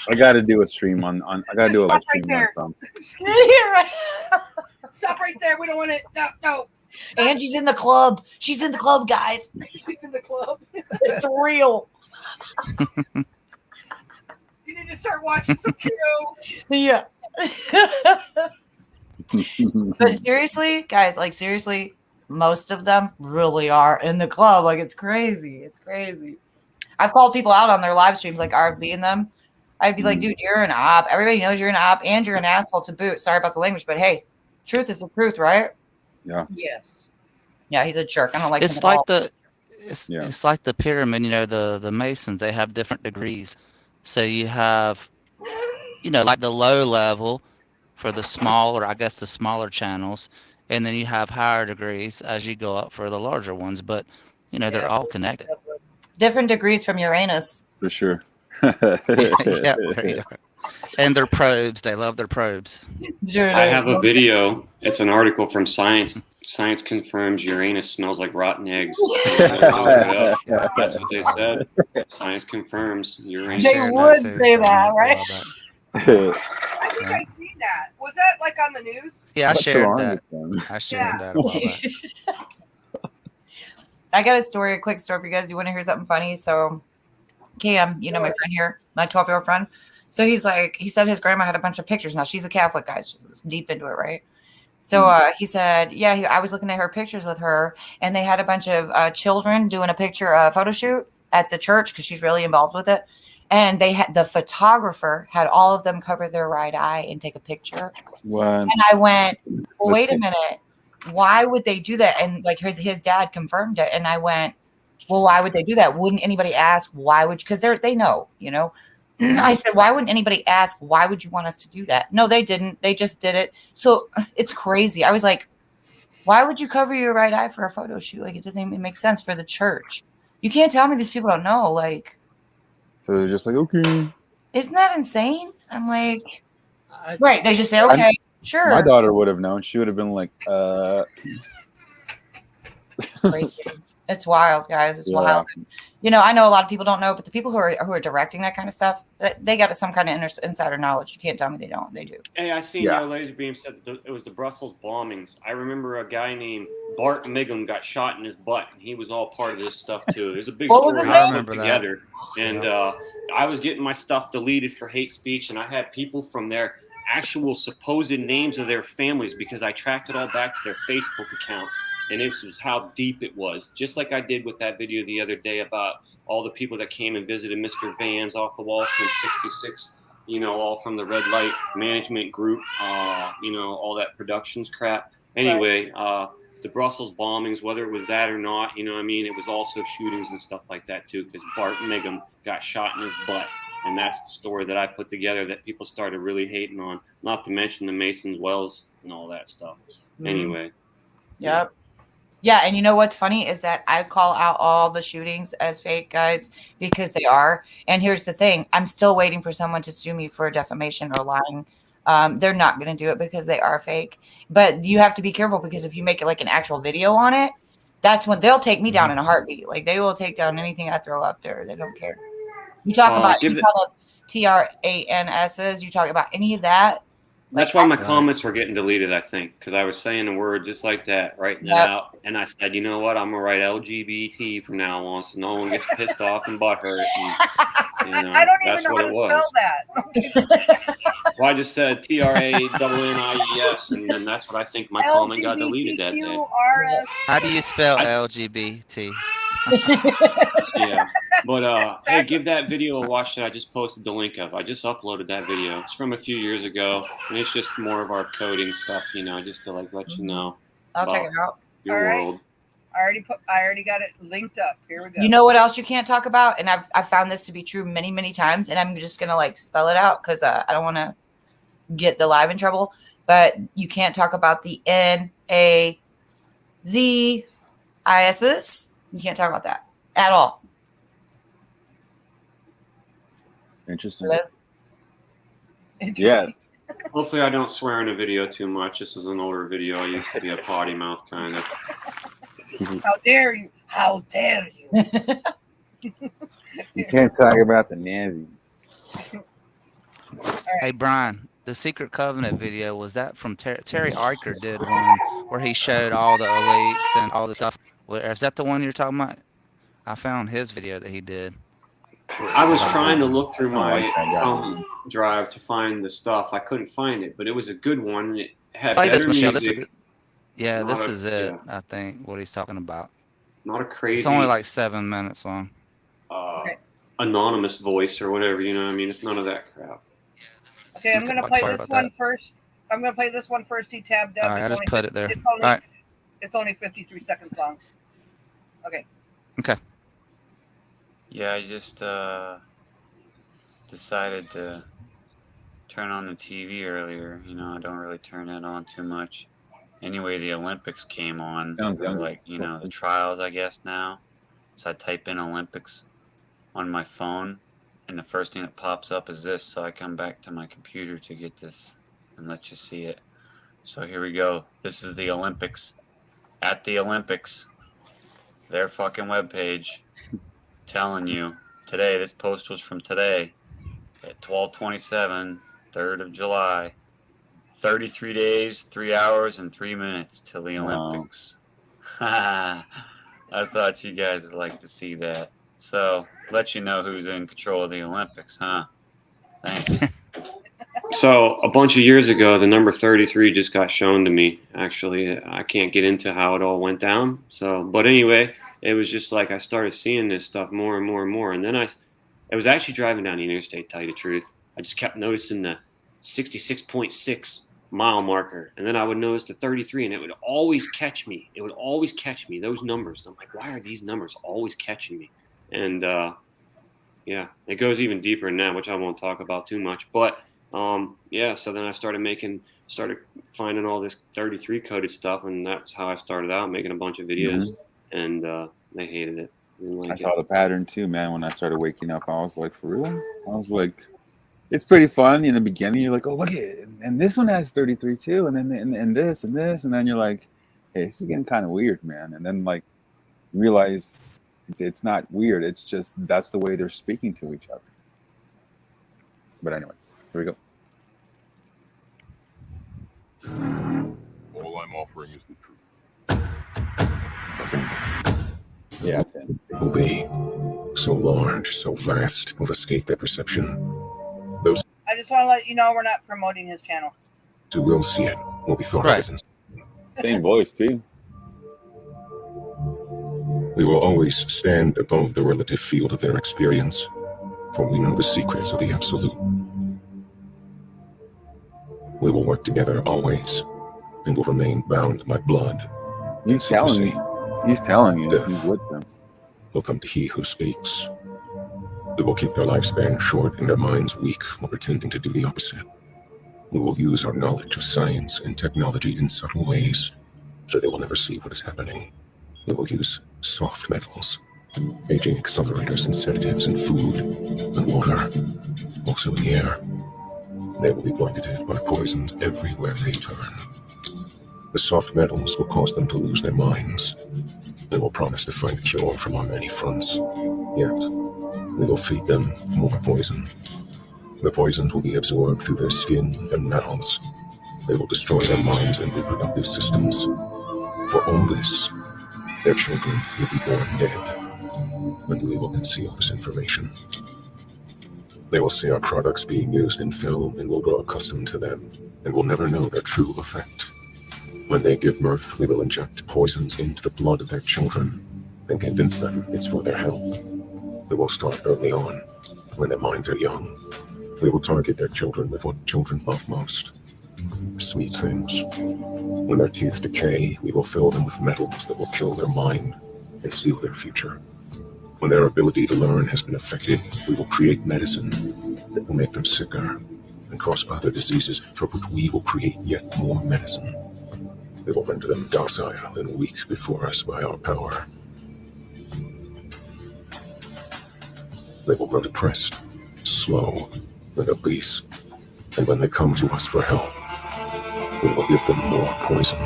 I got to do a stream on. I got to do a live stream on Trump. Stop right there. We don't want it. No. Angie's in the club. She's in the club, guys. She's in the club. It's real. You need to start watching some Q. Yeah. But seriously, guys, seriously, most of them really are in the club. It's crazy. It's crazy. I've called people out on their live streams, like RFB and them. I'd be like, dude, you're an op. Everybody knows you're an op and you're an asshole to boot. Sorry about the language, but hey, truth is the truth, right? Yeah. Yes. Yeah, he's a jerk. I don't like it's him at like all. It's like the pyramid, the Masons, they have different degrees. So you have like the low level for the smaller, I guess the smaller channels, and then you have higher degrees as you go up for the larger ones. But they're all connected. Different degrees from Uranus. For sure. Yeah, there you are. And their probes. They love their probes. I have a video. It's an article from Science. Science confirms Uranus smells like rotten eggs. That's what they said. Science confirms Uranus. They would say that, right? I think I seen that. Was that like on the news? Yeah, I What's shared wrong that. with them? I shared that a while back. I got a quick story for you guys. Do you want to hear something funny? So Cam, my friend here, my 12-year-old friend. So he said his grandma had a bunch of pictures. Now she's a Catholic, guys. She's deep into it, right? So he said, I was looking at her pictures with her, and they had a bunch of children doing a photo shoot at the church because she's really involved with it. And the photographer had all of them cover their right eye and take a picture. What? And I went, well, wait a minute. Why would they do that? And like his dad confirmed it. And I went, well, why would they do that? Wouldn't anybody ask why would? Because they know. I said, why wouldn't anybody ask, why would you want us to do that? No, they didn't. They just did it. So it's crazy. I was like, why would you cover your right eye for a photo shoot? Like, it doesn't even make sense for the church. You can't tell me these people don't know. Like, so they're just like, okay. Isn't that insane? I'm like, right. They just say, okay, sure. My daughter would have known. She would have been like, Crazy. It's wild, guys. It's wild. I know a lot of people don't know, but the people who are directing that kind of stuff, they got some kind of insider knowledge. You can't tell me they don't. They do. Hey, I seen your laser beam said that it was the Brussels bombings. I remember a guy named Bart Miggum got shot in his butt, and he was all part of this stuff too. There's a big story I put together, and I was getting my stuff deleted for hate speech, and I had people from their actual supposed names of their families because I tracked it all back to their Facebook accounts, and this was how deep it was. Just like I did with that video the other day about all the people that came and visited Mr. Vans off the wall from 66, all from the red light management group, all that productions crap. Anyway, the Brussels bombings, whether it was that or not, it was also shootings and stuff like that too, because Bart Miggum got shot in his butt. And that's the story that I put together that people started really hating on, not to mention the Mason's Wells and all that stuff. Anyway. Yep. Yeah. And you know what's funny is that I call out all the shootings as fake, guys, because they are. And here's the thing. I'm still waiting for someone to sue me for defamation or lying. They're not going to do it because they are fake. But you have to be careful because if you make it like an actual video on it, that's when they'll take me down in a heartbeat. Like they will take down anything I throw up there. They don't care. You talk about TRANSs. You talk about any of that. That's why my comments were getting deleted, I think, because I was saying a word just like that, writing it out. And I said, you know what? I'm going to write LGBT from now on so no one gets pissed off and butthurt. And, I don't that's even know what how it to was. spell that. Well, I just said TRANNIES, and then that's what I think my comment got deleted that day. How do you spell LGBT? Yeah. But hey, give that video a watch that I just posted the link of. I just uploaded that video. It's from a few years ago, and it's just more of our coding stuff, just to let you know. I'll check it out. Your world. I already got it linked up. Here we go. You know what else you can't talk about? And I've found this to be true many, many times, and I'm just gonna spell it out because I don't want to get the live in trouble. But you can't talk about the NAZIS. You can't talk about that at all. Interesting. Hello? Yeah. Hopefully I don't swear in a video too much. This is an older video. I used to be a potty mouth kind of. How dare you? How dare you? You can't talk about the Nazis. Hey, Brian, the Secret Covenant video, was that from Terry Eicher did one where he showed all the elites and all the stuff. Is that the one you're talking about? I found his video that he did. I was trying to look through my phone drive to find the stuff. I couldn't find it, but it was a good one. It had better music. This is it, I think, what he's talking about. Not a crazy... It's only like 7 minutes long. Anonymous voice or whatever, It's none of that crap. Okay, I'm going to play this one first. I'm going to play this one first. He tabbed up. All right, I just put it there. It's only 53 seconds long. Okay. Okay. Yeah, I just decided to turn on the TV earlier. You know, I don't really turn that on too much. Anyway, the Olympics came on. Sounds They're like, you know, the trials, I guess, now. So I type in Olympics on my phone, and the first thing that pops up is this. So I come back to my computer to get this and let you see it. So here we go. This is the Olympics. At the Olympics. Their fucking webpage. Telling you. Today, this post was from today. At 12:27, 3rd of July. 33 days, 3 hours, and 3 minutes till the Olympics. I thought you guys would like to see that. So, let you know who's in control of the Olympics, huh? Thanks. So, a bunch of years ago, the number 33 just got shown to me. Actually, I can't get into how it all went down. So, but anyway, it was just like I started seeing this stuff more and more and more. And then it was actually driving down the interstate, to tell you the truth. I just kept noticing the 66.6 mile marker, and then I would notice the 33, and it would always catch me. It would always catch me, those numbers. And I'm like, why are these numbers always catching me? And yeah, it goes even deeper than that, which I won't talk about too much. But yeah, so then I started finding all this 33 coded stuff, and that's how I started out making a bunch of videos. And they hated it. I saw the pattern too, man. When I started waking up, I was like, for real? I was like, it's pretty fun in the beginning. You're like, oh, look at it, and this one has 33 too, and then and this and this, and then you're like, hey, this is getting kind of weird, man. And then like realize it's not weird. It's just that's the way they're speaking to each other. But anyway, here we go. All I'm offering is the truth. Yeah, that's it. It will be so large, so vast, will escape their perception. Those I just want to let you know we're not promoting his channel. who will see it will be thought of as insane. Same voice too. We will always stand above the relative field of their experience, for we know the secrets of the absolute. We will work together always, and will remain bound by blood. He's telling you. He's telling you. Death He's with them. will come to he who speaks. We will keep their lifespan short and their minds weak while pretending to do the opposite. We will use our knowledge of science and technology in subtle ways, so they will never see what is happening. We will use soft metals, aging accelerators and sedatives in food and water, also in the air. They will be blinded by poisons everywhere they turn. The soft metals will cause them to lose their minds. They will promise to find a cure from on many fronts, yet we will feed them more poison. The poisons will be absorbed through their skin and metals. They will destroy their minds and reproductive systems. For all this, their children will be born dead, and we will conceal this information. They will see our products being used in film and will grow accustomed to them, and will never know their true effect. When they give birth, we will inject poisons into the blood of their children and convince them it's for their health. We will start early on, when their minds are young. We will target their children with what children love most: sweet things. When their teeth decay, we will fill them with metals that will kill their mind and seal their future. When their ability to learn has been affected, we will create medicine that will make them sicker and cause other diseases for which we will create yet more medicine. We will render them docile and weak before us by our power. They will grow depressed, slow, and obese. And when they come to us for help, we will give them more poison.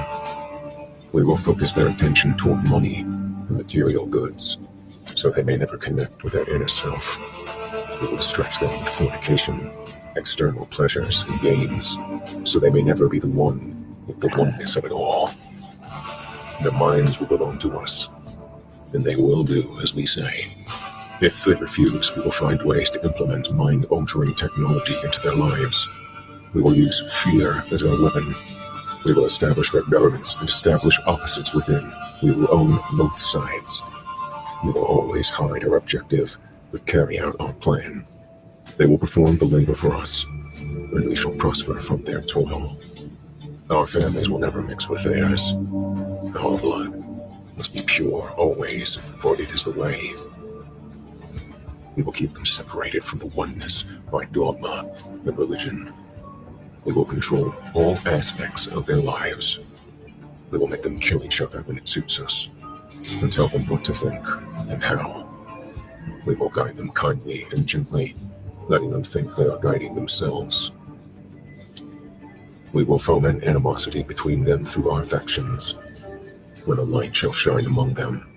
We will focus their attention toward money and material goods, so they may never connect with their inner self. We will distract them with fornication, external pleasures, and games, so they may never be the one with the oneness of it all. Their minds will belong to us, and they will do as we say. If they refuse, we will find ways to implement mind-altering technology into their lives. We will use fear as our weapon. We will establish their governments and establish opposites within. We will own both sides. We will always hide our objective, but carry out our plan. They will perform the labor for us, and we shall prosper from their toil. Our families will never mix with theirs. Our blood must be pure always, for it is the way. We will keep them separated from the oneness by dogma and religion. We will control all aspects of their lives. We will make them kill each other when it suits us, and tell them what to think and how. We will guide them kindly and gently, letting them think they are guiding themselves. We will foment animosity between them through our factions. When a light shall shine among them,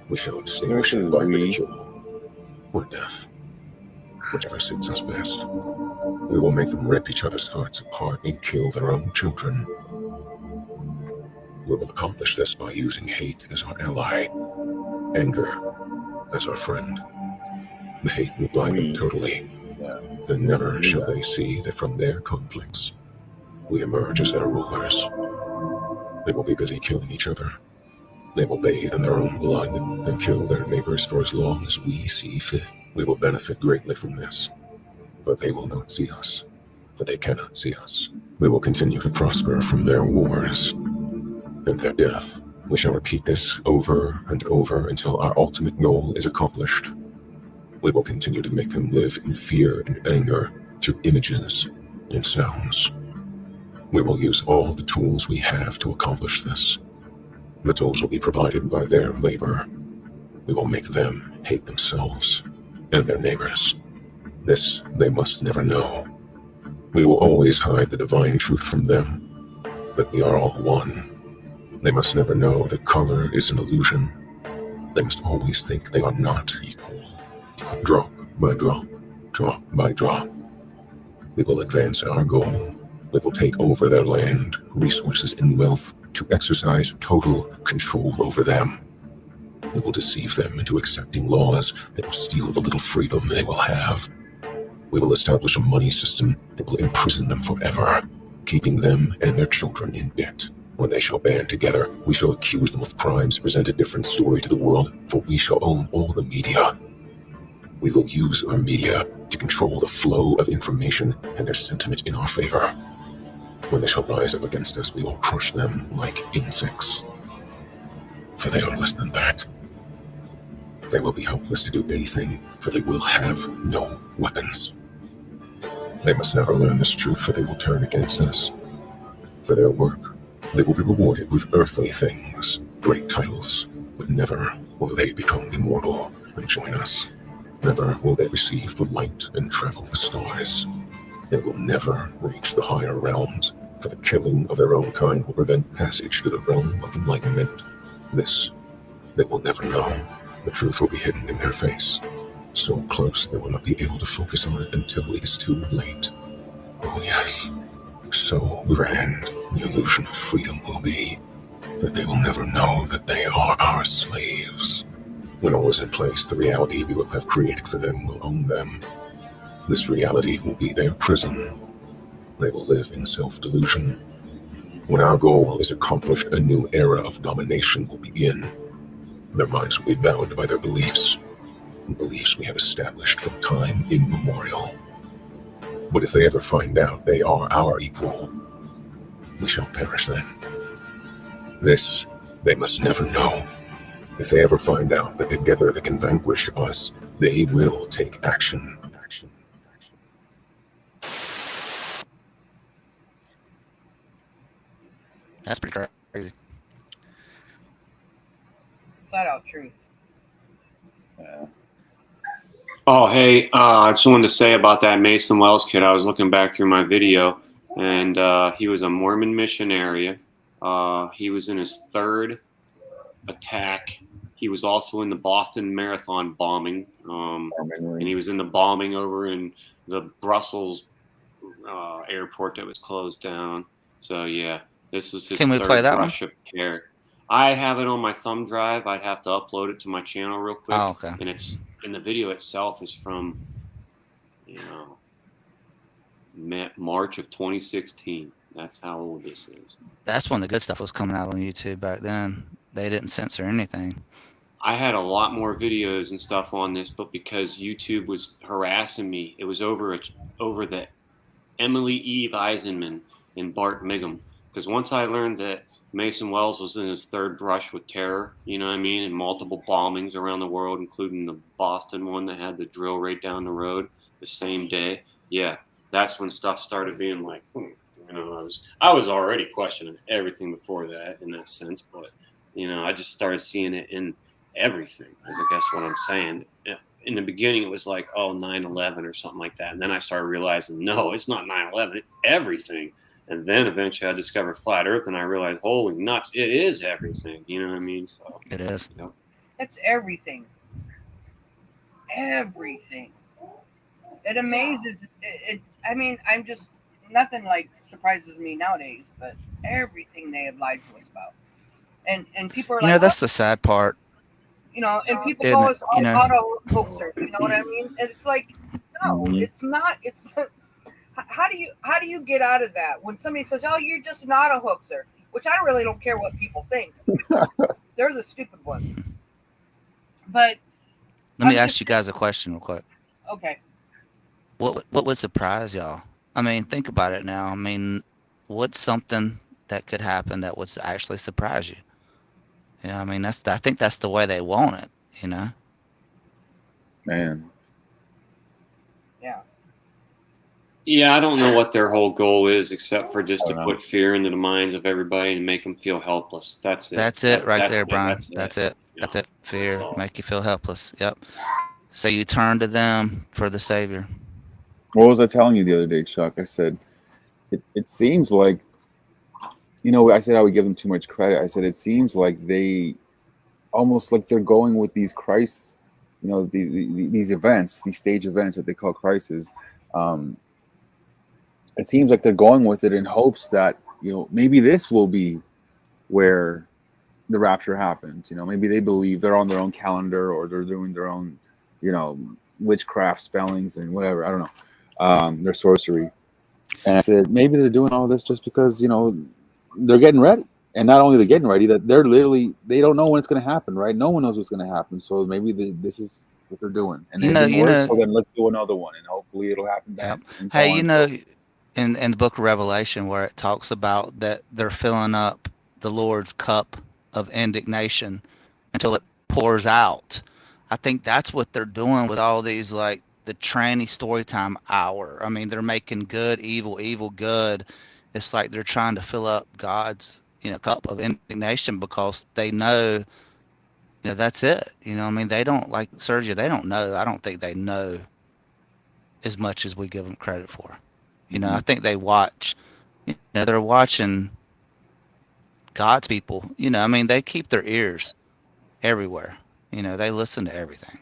we shall extinguish it by ridicule or death, whichever suits us best. We will make them rip each other's hearts apart and kill their own children. We will accomplish this by using hate as our ally, anger as our friend. The hate will blind them totally, and never shall they see that from their conflicts we emerge as their rulers. They will be busy killing each other. They will bathe in their own blood and kill their neighbors for as long as we see fit. We will benefit greatly from this, but they will not see us, for they cannot see us. We will continue to prosper from their wars and their death. We shall repeat this over and over until our ultimate goal is accomplished. We will continue to make them live in fear and anger through images and sounds. We will use all the tools we have to accomplish this. The tools will be provided by their labor. We will make them hate themselves and their neighbors. This they must never know. We will always hide the divine truth from them, that we are all one. They must never know that color is an illusion. They must always think they are not equal. Drop by drop, drop by drop. We will advance our goal. We will take over their land, resources, and wealth to exercise total control over them. We will deceive them into accepting laws that will steal the little freedom they will have. We will establish a money system that will imprison them forever, keeping them and their children in debt. When they shall band together, we shall accuse them of crimes, present a different story to the world, for we shall own all the media. We will use our media to control the flow of information and their sentiment in our favor. When they shall rise up against us, we will crush them like insects. For they are less than that. They will be helpless to do anything, for they will have no weapons. They must never learn this truth, for they will turn against us. For their work, they will be rewarded with earthly things, great titles, but never will they become immortal and join us. Never will they receive the light and travel the stars. They will never reach the higher realms, for the killing of their own kind will prevent passage to the realm of enlightenment. This they will never know. The truth will be hidden in their face, so close they will not be able to focus on it until it is too late. Oh yes, so grand the illusion of freedom will be, that they will never know that they are our slaves. When all is in place, the reality we will have created for them will own them. This reality will be their prison. They will live in self-delusion. When our goal is accomplished, a new era of domination will begin. Their minds will be bound by their beliefs, beliefs we have established from time immemorial. But if they ever find out they are our equal, we shall perish then. This they must never know. If they ever find out that together they can vanquish us, they will take action. That's pretty crazy. Flat out truth. Oh, hey, I just wanted to say about that Mason Wells kid. I was looking back through my video, and he was a Mormon missionary. He was in his third attack. He was also in the Boston Marathon bombing, and he was in the bombing over in the Brussels airport that was closed down. So, yeah, this was his third rush of care. I have it on my thumb drive. I'd have to upload it to my channel real quick. Oh, okay. And it's in the video itself is from, March of 2016. That's how old this is. That's when the good stuff was coming out on YouTube back then. They didn't censor anything. I had a lot more videos and stuff on this, but because YouTube was harassing me, it was over the Emily Eve Eisenman and Bart Migham. Because once I learned that Mason Wells was in his third brush with terror, you know what I mean, and multiple bombings around the world, including the Boston one that had the drill right down the road the same day. Yeah, that's when stuff started being like, know, I was already questioning everything before that in that sense, but you know, I just started seeing it in everything. Is I guess what I'm saying. In the beginning, it was like, oh, 9/11 or something like that, and then I started realizing, no, it's not 9/11. It's everything. And then eventually, I discovered flat Earth, and I realized, holy nuts, it is everything. You know what I mean? So It is. You know, It's everything. Everything. It amazes. I mean, I'm just nothing like surprises me nowadays, but everything they have lied to us about, and people are You know, like, that's the sad part, you know, and people isn't call it? us You know, auto hoaxers. You know what I mean? And it's like, no, it's not. It's how do you get out of that when somebody says, "Oh, you're just an auto hoaxer," which I really don't care what people think. They're the stupid ones. But let me I'm ask just you guys a question real quick. okay. What would surprise y'all? I mean, think about it now. I mean, what's something that could happen that would actually surprise you? Yeah, I mean, I think that's the way they want it. You know. Man. Yeah. yeah, I don't know what their whole goal is, except for just I to don't know. put fear into the minds of everybody and make them feel helpless. That's it. That's it right there, it. Brian. That's it. You That's know, it. Fear, all. make you feel helpless. Yep. So you turn to them for the savior. What was I telling you the other day, Chuck? I said, it seems like, you know, I said I would give them too much credit. I said, it seems like they almost like they're going with these crises, you know, these events, these stage events that they call crises. It seems like they're going with it in hopes that, you know, maybe this will be where the rapture happens. You know, maybe they believe they're on their own calendar or they're doing their own, you know, witchcraft spellings and whatever. I don't know. Their sorcery. And I said, maybe they're doing all this just because, you know, they're getting ready. And not only they're getting ready, that they're literally, they don't know when it's going to happen, right? No one knows what's going to happen. So maybe this is what they're doing. And it didn't work, so then let's do another one. And hopefully it'll happen back. Yep. Hey, you know, in the book of Revelation where it talks about that they're filling up the Lord's cup of indignation until it pours out. I think that's what they're doing with all these, like the tranny storytime hour. I mean, they're making good, evil, evil, good. It's like they're trying to fill up God's, you know, cup of indignation because they know, you know, that's it. You know, I mean, they don't, like Sergio, they don't know. I don't think they know as much as we give them credit for. You know, I think they watch, you know, they're watching God's people. You know, I mean, they keep their ears everywhere. You know, they listen to everything.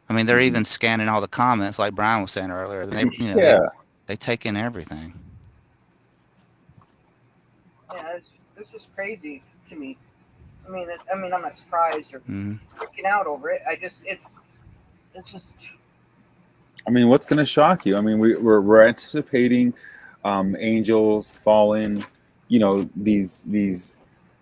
I mean, they're even scanning all the comments, like Brian was saying earlier. They, you know, they take in everything. Yeah, this was crazy to me. I mean, I'm not surprised or freaking out over it. It's just. I mean, what's going to shock you? I mean, we're anticipating angels fallen, you know, these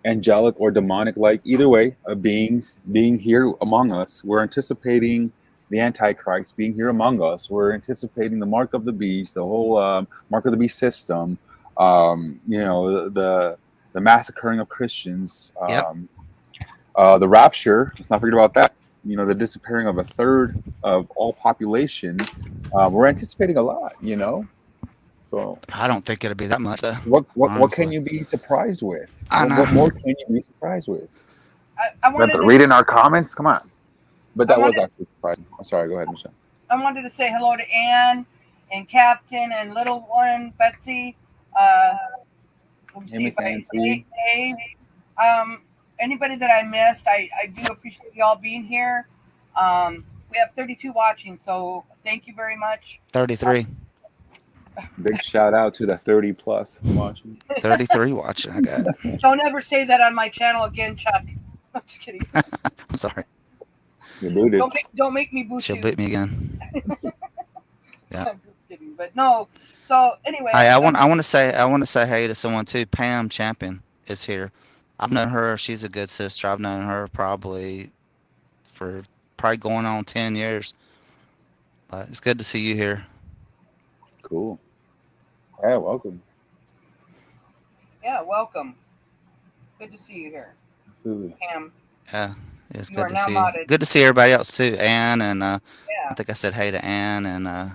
angelic or demonic, like either way, beings being here among us. We're anticipating the Antichrist being here among us. We're anticipating the mark of the beast, the whole mark of the beast system. You know, the massacring of Christians. The rapture. Let's not forget about that. You know, the disappearing of a third of all population. We're anticipating a lot, you know. So I don't think it'll be that much. What can you be surprised with? I know. What more can you be surprised with? I wanted to, reading our comments. Come on, but that was actually surprising. I'm sorry. Go ahead, Michelle. I wanted to say hello to Ann and Captain and little one Betsy. Miss Nancy. Dave. Anybody that I missed, I do appreciate y'all being here. We have 32 watching, so thank you very much. 33. Big shout out to the 30 plus watching. 33 watching. I got. Don't ever say that on my channel again, Chuck. I'm just kidding. I'm sorry. You're booted. Don't make me boot She'll you. boot me again. Yeah. I'm just kidding, but no. So anyway, Hey, I want to say hey to someone too. Pam Champion is here. I've known her. She's a good sister. I've known her probably going on 10 years. But it's good to see you here. Cool. Yeah, welcome. Yeah, welcome. Good to see you here. Absolutely. Pam. Yeah, it's You good are to now see. modded. Good to see everybody else too. Ann and Yeah. I think I said hey to Ann and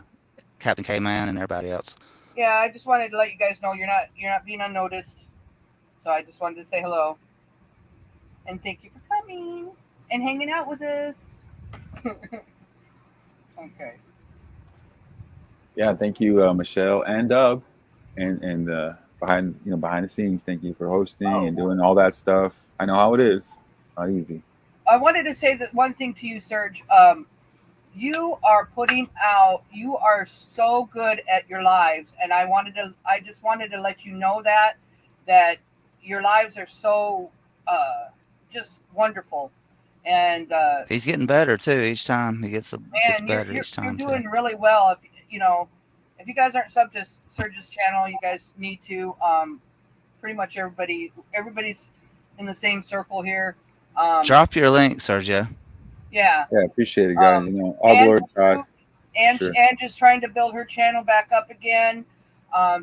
Captain K-Man and everybody else. Yeah, I just wanted to let you guys know you're not being unnoticed. So I just wanted to say hello and thank you for coming and hanging out with us. Okay. Yeah, thank you, Michelle and Dub, and behind the scenes. Thank you for hosting and doing all that stuff. I know how it is. Not easy. I wanted to say that one thing to you, Serge. You are putting out. You are so good at your lives, and I just wanted to let you know that your lives are so just wonderful, and He's getting better too each time. He gets better each time you're too. doing really well. If you guys aren't subbed to Serge's channel, you guys need to. Pretty much everybody's in the same circle here. Drop your link, Sergio. Yeah. Yeah, appreciate it, guys. All glory to God. Sure. Angie's trying to build her channel back up again.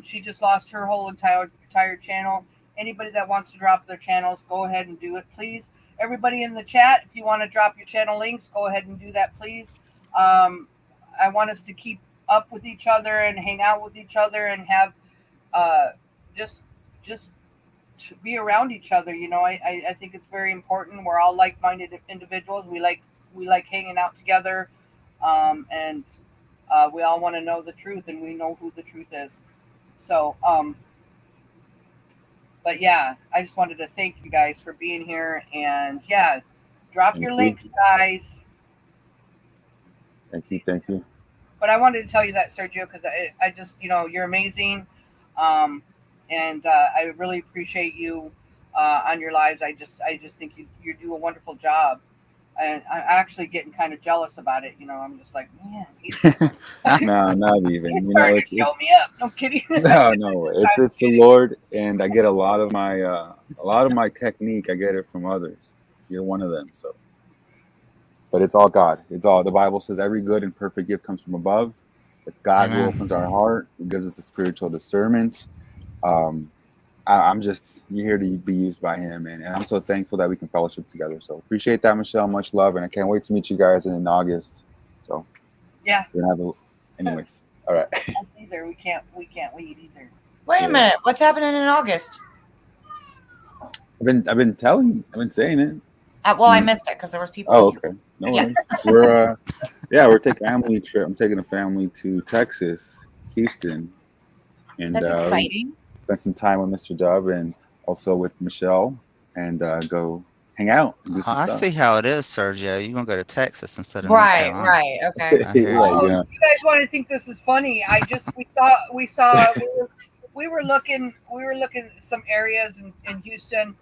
She just lost her whole entire channel. Anybody that wants to drop their channels, go ahead and do it, please. Everybody in the chat, if you want to drop your channel links, go ahead and do that, please. I want us to keep up with each other and hang out with each other and have just to be around each other. I think it's very important. We're all like-minded individuals. We like hanging out together, and we all want to know the truth, and we know who the truth is. So, but yeah, I just wanted to thank you guys for being here, and yeah, drop your links, guys. Thank you. But I wanted to tell you that, Sergio, because I just, you're amazing, and I really appreciate you on your lives. I just think you do a wonderful job. And I'm actually getting kind of jealous about it. I'm just like, man. No, not even. He's starting to show me up. No kidding. No. It's the Lord, and I get a lot of my technique. I get it from others. You're one of them. So, but it's all God. It's all the Bible says. Every good and perfect gift comes from above. It's God who opens our heart, who gives us the spiritual discernment. I'm just here to be used by Him, and I'm so thankful that we can fellowship together. So appreciate that, Michelle. Much love, and I can't wait to meet you guys in August. So yeah, we're gonna have anyways. All right. Either we can't wait either. Wait a minute, what's happening in August? I've been saying it. Well, I missed it because there was people. Oh, okay. No worries. We're taking a family trip. I'm taking a family to Texas, Houston, and that's exciting. Spend some time with Mr. Dub and also with Michelle, and go hang out. I see how it is, Sergio. You're gonna go to Texas instead of right. Okay. You guys want to think this is funny? We were looking at some areas in Houston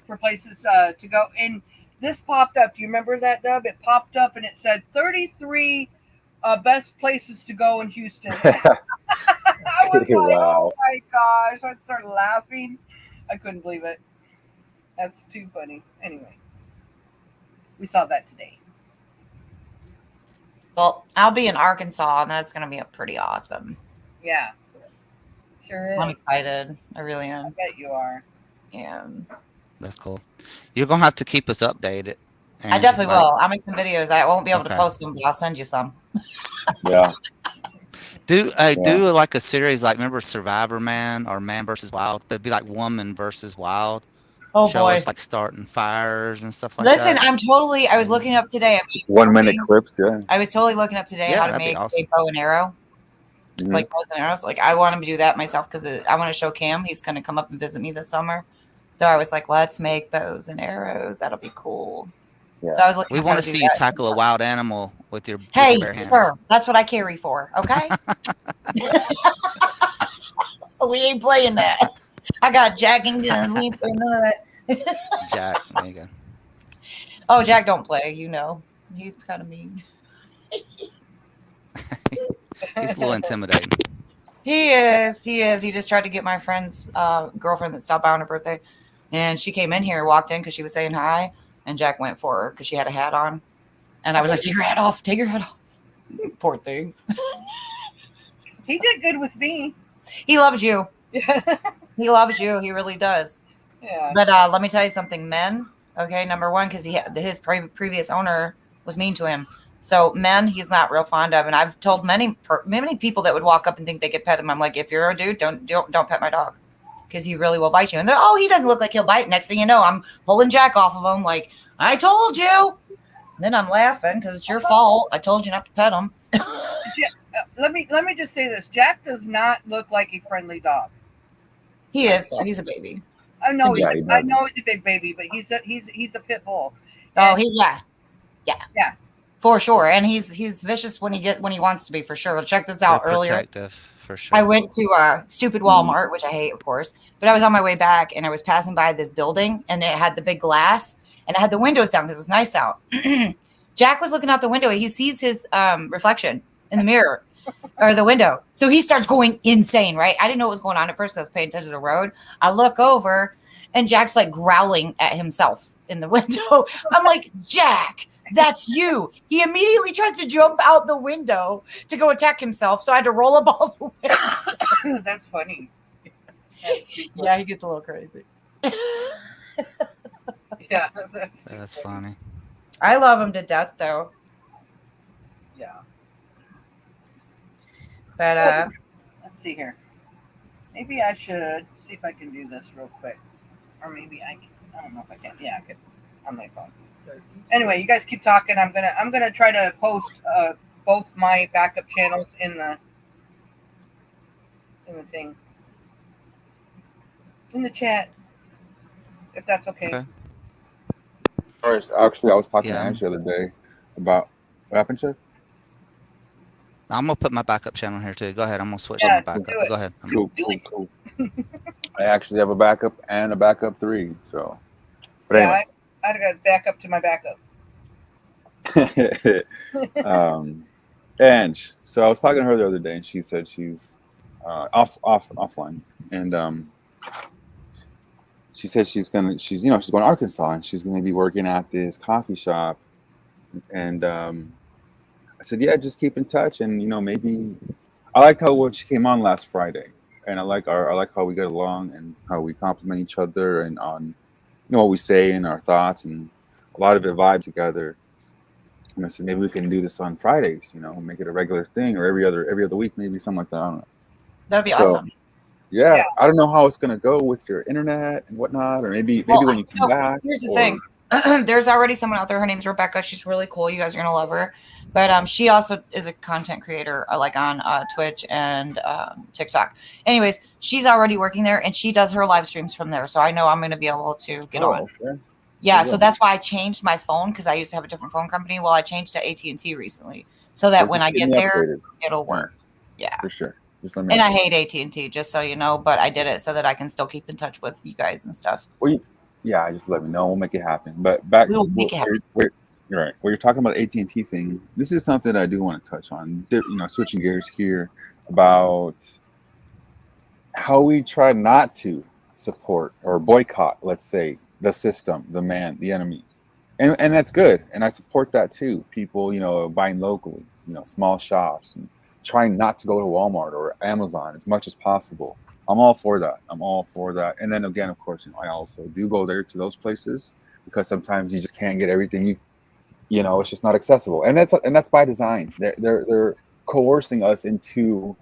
for places to go, and this popped up. Do you remember that, Dub? It popped up and it said 33 best places to go in Houston. I was like, wow. Oh my gosh. I started laughing. I couldn't believe it. That's too funny. Anyway, we saw that today. Well, I'll be in Arkansas, and that's going to be pretty awesome. Yeah. Sure is. I'm excited. I really am. I bet you are. Yeah. That's cool. You're going to have to keep us updated. I definitely will. I'll make some videos. I won't be able to post them, but I'll send you some. Yeah. Do like a series like, remember Survivor Man or Man versus Wild? But it'd be like Woman versus Wild. Oh, Show boy. us like starting fires and stuff like that. Listen, I was looking up today. 1 minute clips, yeah. I was totally looking up today how to make a bow and arrow. Mm-hmm. Like bows and arrows. Like I want him to do that myself because I want to show Cam. He's going to come up and visit me this summer. So I was like, let's make bows and arrows. That'll be cool. Yeah. So I was looking. We want to see you tackle a wild animal with your Hey, bare hands. sir, that's what I carry for. Okay. We ain't playing that. I got jacking guns. We ain't playing none of that. Jack, there you go. Oh, Jack don't play. He's kind of mean. He's a little intimidating. He is. He just tried to get my friend's girlfriend that stopped by on her birthday, and she came in here, walked in because she was saying hi, and Jack went for her because she had a hat on, and I was like, "Take your hat off. Take your hat off." Poor thing. He did good with me. He loves you. He loves you. He really does. Yeah. But let me tell you something, men. Okay, number one, because his previous owner was mean to him. So men, he's not real fond of. And I've told many people that would walk up and think they could pet him. I'm like, if you're a dude, don't pet my dog, because he really will bite you. And they're, oh, he doesn't look like he'll bite. Next thing you know, I'm pulling Jack off of him. Like, I told you. And then I'm laughing because it's your fault. I told you not to pet him. Let me just say this. Jack does not look like a friendly dog. He is, though. He's a baby. I know Yeah, I know he's a big baby, but he's a pit bull. Oh, And- yeah, for sure. And he's vicious when he wants to be, for sure. Check this out. They're Earlier, protective, for sure. I went to stupid Walmart, which I hate, of course. But I was on my way back, and I was passing by this building, and it had the big glass, and I had the windows down because it was nice out. Jack was looking out the window. He sees his reflection in the mirror or the window. So he starts going insane, right? I didn't know what was going on at first because I was paying attention to the road. I look over, and Jack's like growling at himself in the window. I'm like, Jack, that's you. He immediately tries to jump out the window to go attack himself. So I had to roll up all the way. That's funny. Yeah, he gets a little crazy. Yeah, That's funny. I love him to death, though. Yeah. But let's see here. Maybe I should see if I can do this real quick, or maybe I don't know if I can. Yeah, I could on my phone. Anyway, you guys keep talking. I'm gonna try to post both my backup channels in the thing, in the chat, if that's okay. Actually, I was talking to Angie the other day about what happened, Chip. I'm gonna put my backup channel here too. Go ahead. I'm gonna switch Yeah, to my backup. do it. Go ahead. Cool. I actually have a backup and a backup 3. So, but anyway. I got to back up to my backup. Ange. So I was talking to her the other day, and she said she's offline, and she said she's going to Arkansas, and she's going to be working at this coffee shop, and I said, yeah, just keep in touch, and maybe I liked how she came on last Friday, and I like how we get along and how we compliment each other and on what we say and our thoughts, and a lot of it vibes together. And I said, maybe we can do this on Fridays, make it a regular thing, or every other week, maybe something like that. I don't know. That'd be awesome. Yeah, I don't know how it's gonna go with your internet and whatnot, or maybe when you come back. Here's the thing. There's already someone out there. Her name's Rebecca. She's really cool. You guys are gonna love her. But she also is a content creator, like on Twitch and TikTok. Anyways, she's already working there, and she does her live streams from there. So I know I'm gonna be able to get on. Sure. Yeah, so that's why I changed my phone, because I used to have a different phone company. Well, I changed to AT&T recently, so that when I get there, it'll work. Yeah, for sure. Just let me and I hate AT&T, just so you know, but I did it so that I can still keep in touch with you guys and stuff. Well, just let me know. We'll make it happen. But back, we'll make it happen. You're right. When you're talking about the AT&T thing, this is something that I do want to touch on. Switching gears here about how we try not to support or boycott, let's say, the system, the man, the enemy, and that's good, and I support that too. People, buying locally, small shops, and trying not to go to Walmart or Amazon as much as possible. I'm all for that. And then again, of course, I also do go there to those places because sometimes you just can't get everything. It's just not accessible, and that's by design. They're coercing us into,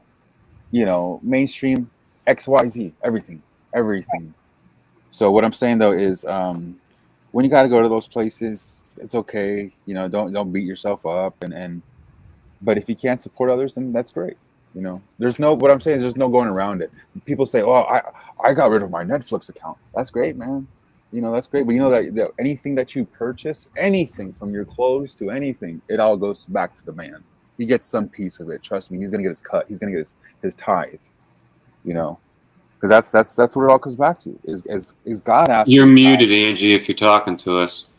mainstream XYZ, everything. So what I'm saying though is, when you got to go to those places, it's okay. Don't beat yourself up, but if you can't support others, then that's great. What I'm saying is there's no going around it. People say, "Oh, I got rid of my Netflix account." That's great, man. That's great. But that anything that you purchase, anything from your clothes to anything, it all goes back to the man. He gets some piece of it. Trust me, he's gonna get his cut. He's gonna get his tithe. Because that's what it all comes back to. Is God asking? You're muted, Angie, if you're talking to us.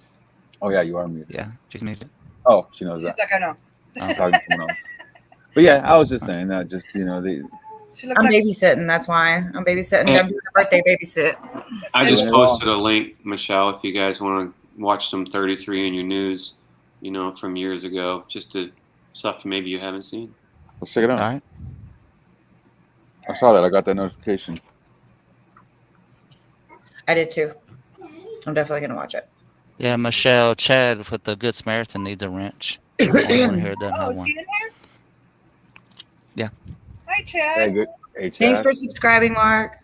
Oh yeah, you are muted. Yeah, she's muted. Oh, she knows that. She's like, I know. I'm talking to someone else. But yeah, I was just saying that. Just I'm babysitting. That's why I'm babysitting. I'm doing a birthday babysit. I just posted a link, Michelle, if you guys want to watch some 33 in your news, from years ago, just to stuff maybe you haven't seen. Let's check it out. All right. I saw that. I got that notification. I did too. I'm definitely gonna watch it. Yeah, Michelle, Chad with the Good Samaritan needs a wrench. Anyone here doesn't Oh, have is one. he in here? Yeah. Hi, Chad. Hey, good. Hey, Thanks Chad. for subscribing, Mark.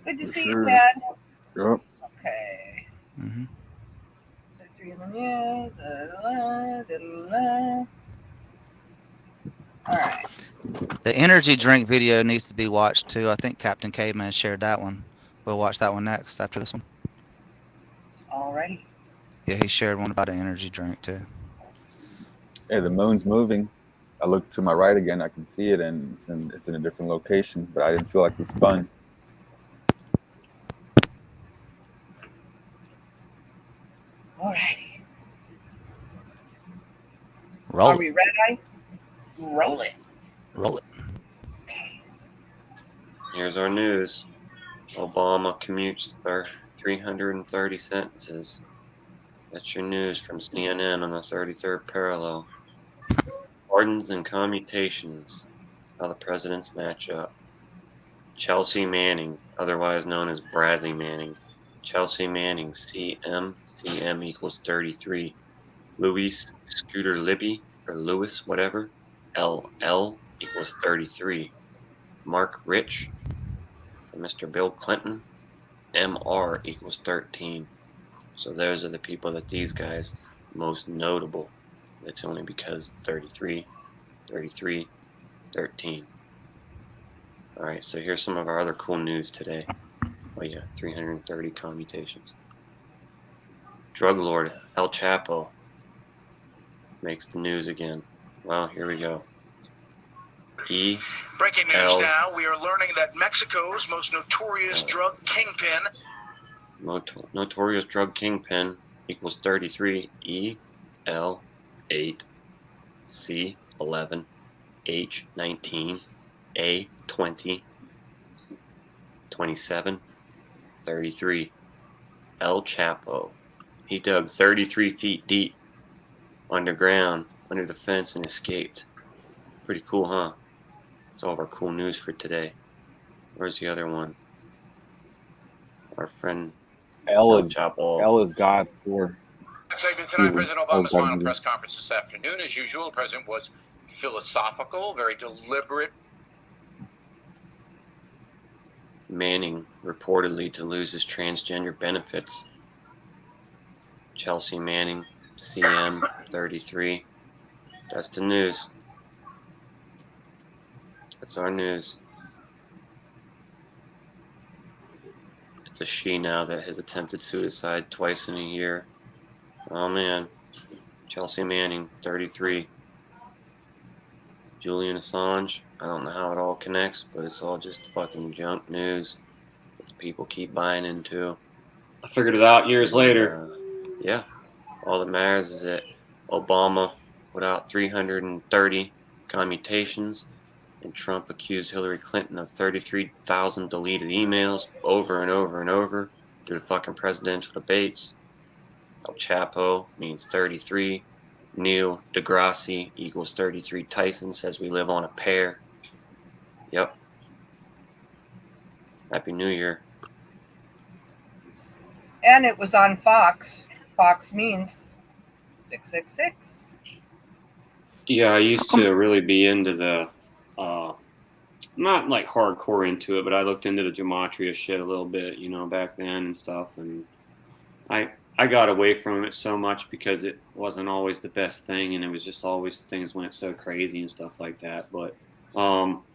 Good to For see sure. you, Chad. Yep. Okay. Mm-hmm. So 3 in the news. Da-da-da. All right. The energy drink video needs to be watched too. I think Captain Caveman shared that one. We'll watch that one next after this one. Alrighty. Yeah, he shared one about an energy drink too. Hey, the moon's moving. I look to my right again. I can see it, and it's in a different location. But I didn't feel like we spun. Alrighty. Roll Are it. we ready? Roll it. Roll it. Here's our news. Obama commutes 330 sentences. That's your news from CNN on the 33rd parallel. Pardons and commutations. How the presidents match up. Chelsea Manning, otherwise known as Bradley Manning. Chelsea Manning, CM. CM equals 33. Louis Scooter Libby, or Lewis, whatever. LL equals 33. Mark Rich, for Mr. Bill Clinton. MR equals 13. So those are the people that these guys most notable. It's only because 33, 33, 13. All right, so here's some of our other cool news today. Oh yeah, 330 commutations. Drug lord El Chapo makes the news again. Well, here we go. Breaking news now. We are learning that Mexico's most notorious drug kingpin. Notorious drug kingpin equals 33. EL 8 C 11 H 19 A 20 27 33. El Chapo. He dug 33 feet deep underground under the fence and escaped. Pretty cool, huh? That's all of our cool news for today. Where's the other one? Our friend L is God for. Segment tonight, President Obama's God final for. press conference this afternoon. As usual, the president was philosophical, very deliberate. Manning reportedly to lose his transgender benefits. Chelsea Manning, CM 33. That's the news. That's our news. It's a she now that has attempted suicide twice in a year. Oh man. Chelsea Manning, 33. Julian Assange, I don't know how it all connects, but it's all just fucking junk news that people keep buying into. I figured it out years later. Yeah. All that matters is that Obama put out 330 commutations, and Trump accused Hillary Clinton of 33,000 deleted emails over and over and over through the fucking presidential debates. El Chapo means 33. Neil deGrasse equals 33. Tyson says we live on a pear. Yep. Happy New Year. And it was on Fox. Fox means 666. Yeah, I used to really be into the, not like hardcore into it, but I looked into the gematria shit a little bit, you know, back then and stuff. And I got away from it so much because it wasn't always the best thing, and it was just always things went so crazy and stuff like that. But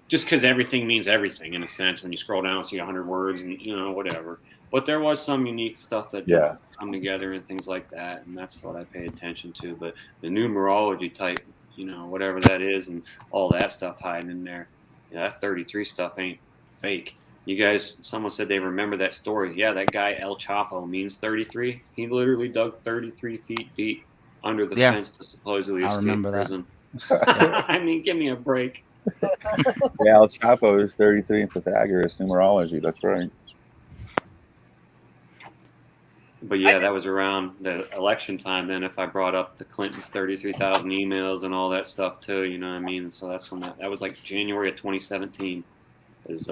just because everything means everything in a sense, when you scroll down and see 100 words and, you know, whatever. But there was some unique stuff that did come together and things like that, and that's what I pay attention to. But the numerology type, you know, whatever that is and all that stuff hiding in there, yeah, that 33 stuff ain't fake. You guys, someone said they remember that story. Yeah, that guy El Chapo means 33. He literally dug 33 feet deep under the fence to supposedly escape prison. I mean, give me a break. Yeah, El Chapo is 33 in Pythagoras numerology. That's right. But yeah, that was around the election time then, if I brought up the Clintons' 33,000 emails and all that stuff too, you know what I mean? So that's when that was like January of 2017 is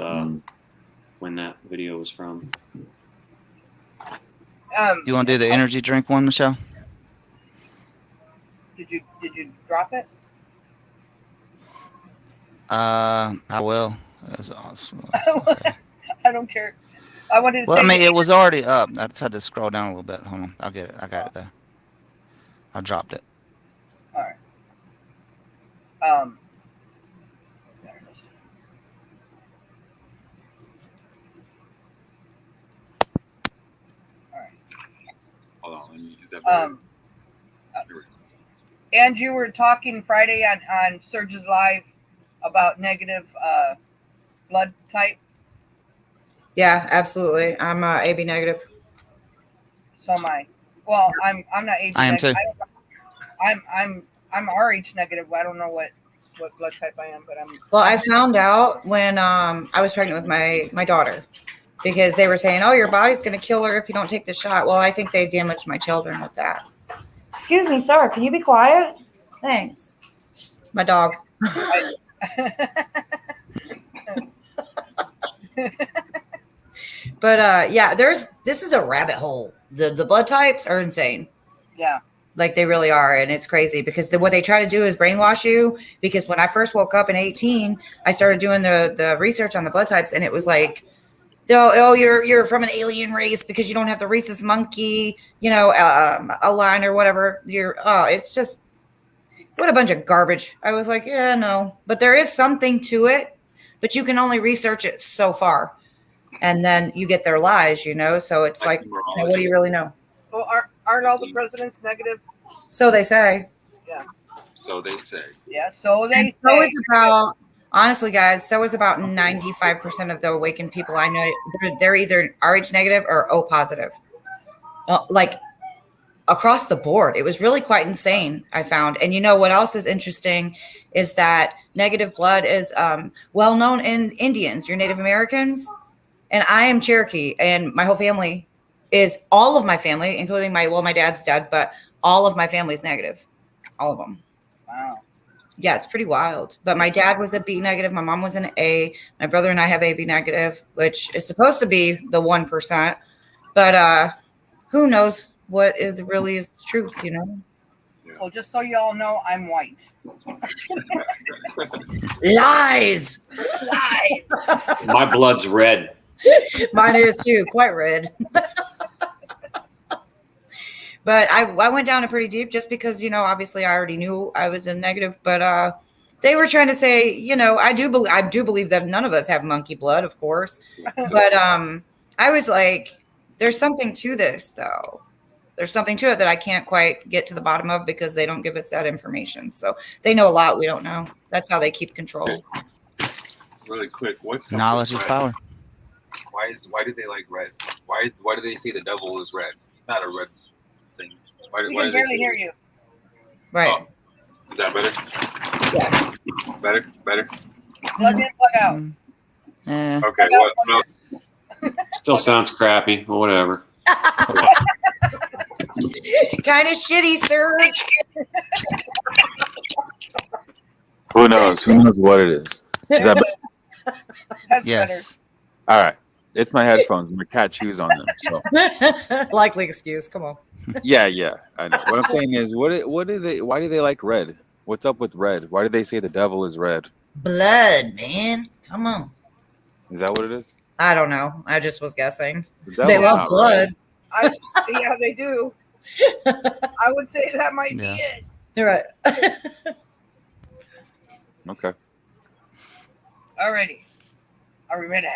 when that video was from. You want to do the energy drink one, Michelle? Did you drop it? I will. That's awesome. Okay. I don't care. I wanted to Well, say. I mean, it was already up. I just had to scroll down a little bit. Hold on. I'll get it. I got it though. I dropped it. All right. There it is. All right. Hold on, let me use that. Angie, you were talking Friday on Sergio's live about negative blood type. Yeah, absolutely. I'm AB negative. So am I. Well, I'm not AB I am negative. too. I'm RH negative. I don't know what blood type I am, but I'm. Well, I found out when I was pregnant with my daughter, because they were saying, "Oh, your body's going to kill her if you don't take the shot." Well, I think they damaged my children with that. Excuse me, sir. Can you be quiet? Thanks. My dog. But yeah, this is a rabbit hole. The blood types are insane. Yeah. Like they really are. And it's crazy because what they try to do is brainwash you. Because when I first woke up in 18, I started doing the research on the blood types, and it was like, oh, you're from an alien race because you don't have the rhesus monkey, a line or whatever. It's just, what a bunch of garbage. I was like, yeah, no. But there is something to it, but you can only research it so far. And then you get their lies, so it's like, what do you really know? Well, aren't all the presidents negative? So they say. Yeah. So they say. Yeah. So they say. So is about, honestly, guys, so is about 95% of the awakened people I know. They're either RH negative or O positive. Like across the board. It was really quite insane, I found. And what else is interesting is that negative blood is well known in Indians, your Native Americans. And I am Cherokee, and my whole family is, all of my family, including my dad's dead, but all of my family is negative. All of them. Wow. Yeah, it's pretty wild. But my dad was a B negative. My mom was an A. My brother and I have AB negative, which is supposed to be the 1%. But who knows what really is the truth, Well, just so you all know, I'm white. Lies. My blood's red. Mine is too, quite red. But I went down a pretty deep just because, obviously I already knew I was a negative, but they were trying to say, I do believe that none of us have monkey blood, of course. But I was like, there's something to this though. There's something to it that I can't quite get to the bottom of because they don't give us that information. So they know a lot we don't know. That's how they keep control. Really quick, what's Knowledge is power. Why do they like red? Why do they say the devil is red? It's not a red thing. We can barely hear you. Right. Oh, is that better? Yeah. Better. Plug in, plug out. Okay. Well, no. Still sounds crappy, but whatever. Kind of shitty, Serge. Who knows? Who knows what it is? Is that better? That's Yes. All right. It's my headphones. My cat chews on them. So. Likely excuse. Come on. Yeah. I know. What I'm saying is, why do they like red? What's up with red? Why do they say the devil is red? Blood, man. Come on. Is that what it is? I don't know. I just was guessing. The They devil's love not blood. red. Yeah, they do. I would say that might be it. You're right. Okay. Alrighty. Are we ready?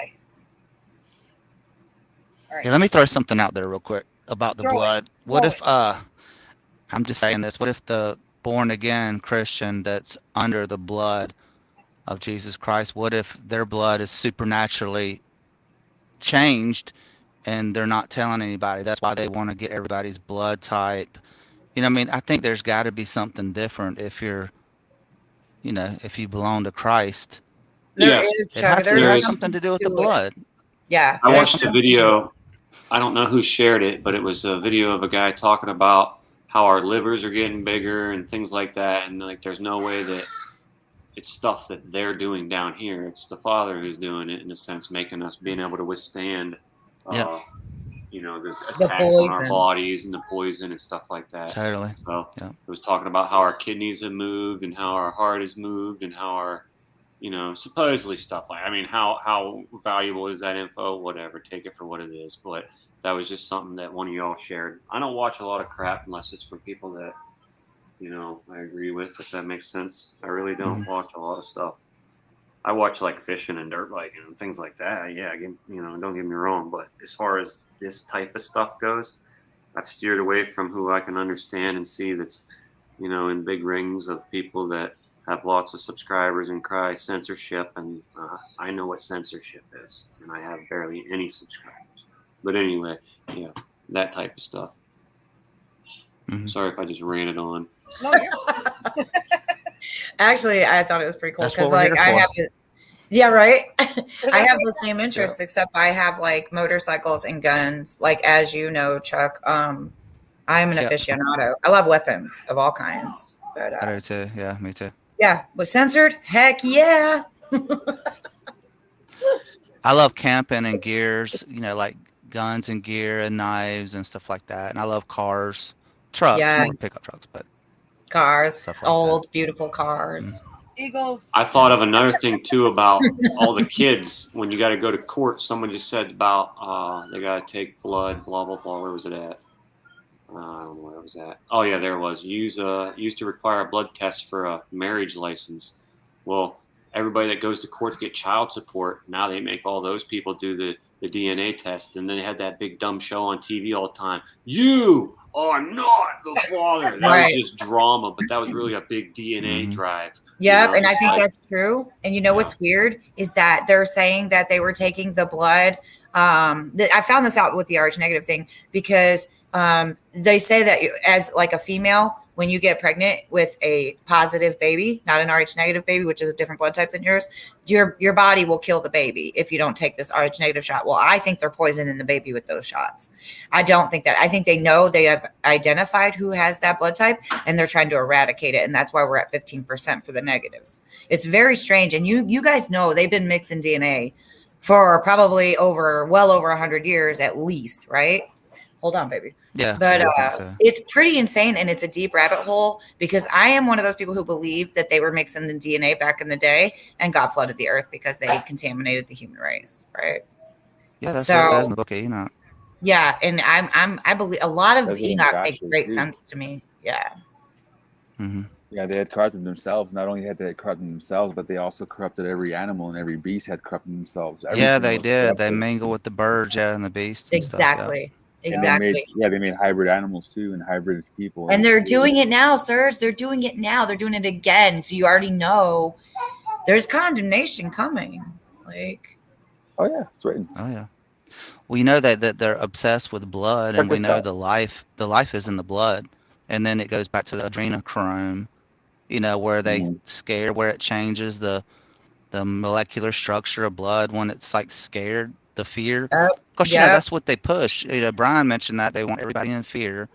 All right. Yeah, let me throw something out there real quick about the Throw it. blood. What Throw if I'm just saying this, what if the born again Christian that's under the blood of Jesus Christ, what if their blood is supernaturally changed and they're not telling anybody? That's why they want to get everybody's blood type. I think there's got to be something different if you're, if you belong to Christ. Yes. It has to have something to do with the blood. Yeah. I watched a video. I don't know who shared it, but it was a video of a guy talking about how our livers are getting bigger and things like that. And like, there's no way that it's stuff that they're doing down here. It's the Father who's doing it, in a sense, making us being able to withstand you know, the The attacks on our poison. bodies and the poison and stuff like that. Totally. So Yeah. it was talking about how our kidneys have moved and how our heart has moved and how our, you know, supposedly stuff like, I mean, how valuable is that info? Whatever, take it for what it is. But that was just something that one of y'all shared. I don't watch a lot of crap unless it's from people that, you know, I agree with, if that makes sense. I really don't watch a lot of stuff. I watch like fishing and dirt biking and things like that. Yeah, you know, don't get me wrong. But as far as this type of stuff goes, I've steered away from who I can understand and see that's, you know, in big rings of people that have lots of subscribers and cry censorship. And I know what censorship is, and I have barely any subscribers. But anyway, yeah, that type of stuff. Sorry if I just ranted on. No, you're Actually, I thought it was pretty cool That's what because, we're like, here I for. have yeah, right. I have the same interests, except I have like motorcycles and guns. Like, as you know, Chuck, I'm an Yep. aficionado. I love weapons of all kinds. But I do too. Yeah, me too. yeah, was censored? Heck yeah. I love camping and gears, you know, like guns and gear and knives and stuff like that. And I love cars, trucks, Yes. more pickup trucks, but Cars, stuff like old, beautiful cars. Eagles. I thought of another thing too about all the kids when you got to go to court. Someone just said about they got to take blood, blah blah blah. Where was it at? I don't know where it was at. Oh yeah, there it was. Used to require a blood test for a marriage license. Well, everybody that goes to court to get child support, now they make all those people do the DNA test, and then they had that big dumb show on TV all the time. You are not the father. That Right. was just drama, but that was really a big DNA drive. Yep, You know, and I just think like- that's true. And you know what's weird is that they're saying that they were taking the blood. I found this out with the RH negative thing because they say that as like a female, when you get pregnant with a positive baby, not an RH negative baby, which is a different blood type than yours, your body will kill the baby if you don't take this RH negative shot. Well, I think they're poisoning the baby with those shots. I don't think that. I think they know they have identified who has that blood type and they're trying to eradicate it. And that's why we're at 15% for the negatives. It's very strange. And you guys know they've been mixing DNA for probably well over 100 years at least, right? Hold on, baby. Yeah, But yeah, I think so. it's pretty insane, and it's a deep rabbit hole because I am one of those people who believe that they were mixing the DNA back in the day and God flooded the earth because they contaminated the human race, right? Yeah, that's what it says in the book of Enoch. Yeah, and I believe a lot of That's in Enoch Joshua, makes great too. sense to me. Yeah. Yeah, they had corrupted themselves. Not only had they corrupted themselves, but they also corrupted every animal and every beast had corrupted themselves. Yeah, Everything they was did. They corrupted. mingle with the birds, yeah, and the beasts. And Stuff, yeah. Exactly. And Exactly. they made hybrid animals too and hybrid people. And they're doing it now, sirs. They're doing it now. They're doing it again. So you already know there's condemnation coming. Like, oh yeah, it's written. Oh yeah. We know that they're obsessed with blood, and we know the life is in the blood, and then it goes back to the adrenochrome, you know, where they scare, where it changes the molecular structure of blood when it's like scared, the fear. Because you know that's what they push. You know, Brian mentioned that they want everybody in fear,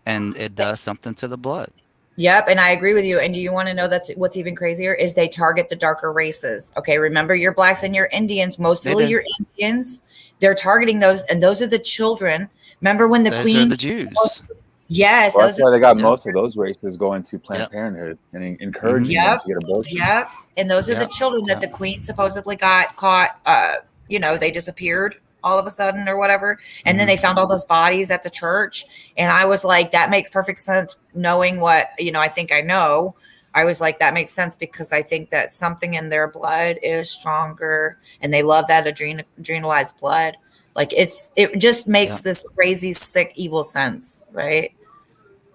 and it does something to the blood. yep, and I agree with you. And do you want to know that's what's even crazier is they target the darker races. Okay, remember your blacks and your Indians, mostly do. your Indians. They're targeting those, and those are the children. Remember when the Those queen? are the Jews. Yes, Well, those that's why are, they got most of those races going to Planned Parenthood and encouraging them Yep. to get abortions. Yep. And those are the Yep. children that the queen supposedly got caught. You know, they disappeared all of a sudden or whatever. And then they found all those bodies at the church. And I was like, that makes perfect sense. Knowing what, you know, I think I know. I was like, that makes sense because I think that something in their blood is stronger and they love that adrenalized blood. Like it just makes this crazy, sick, evil sense. Right.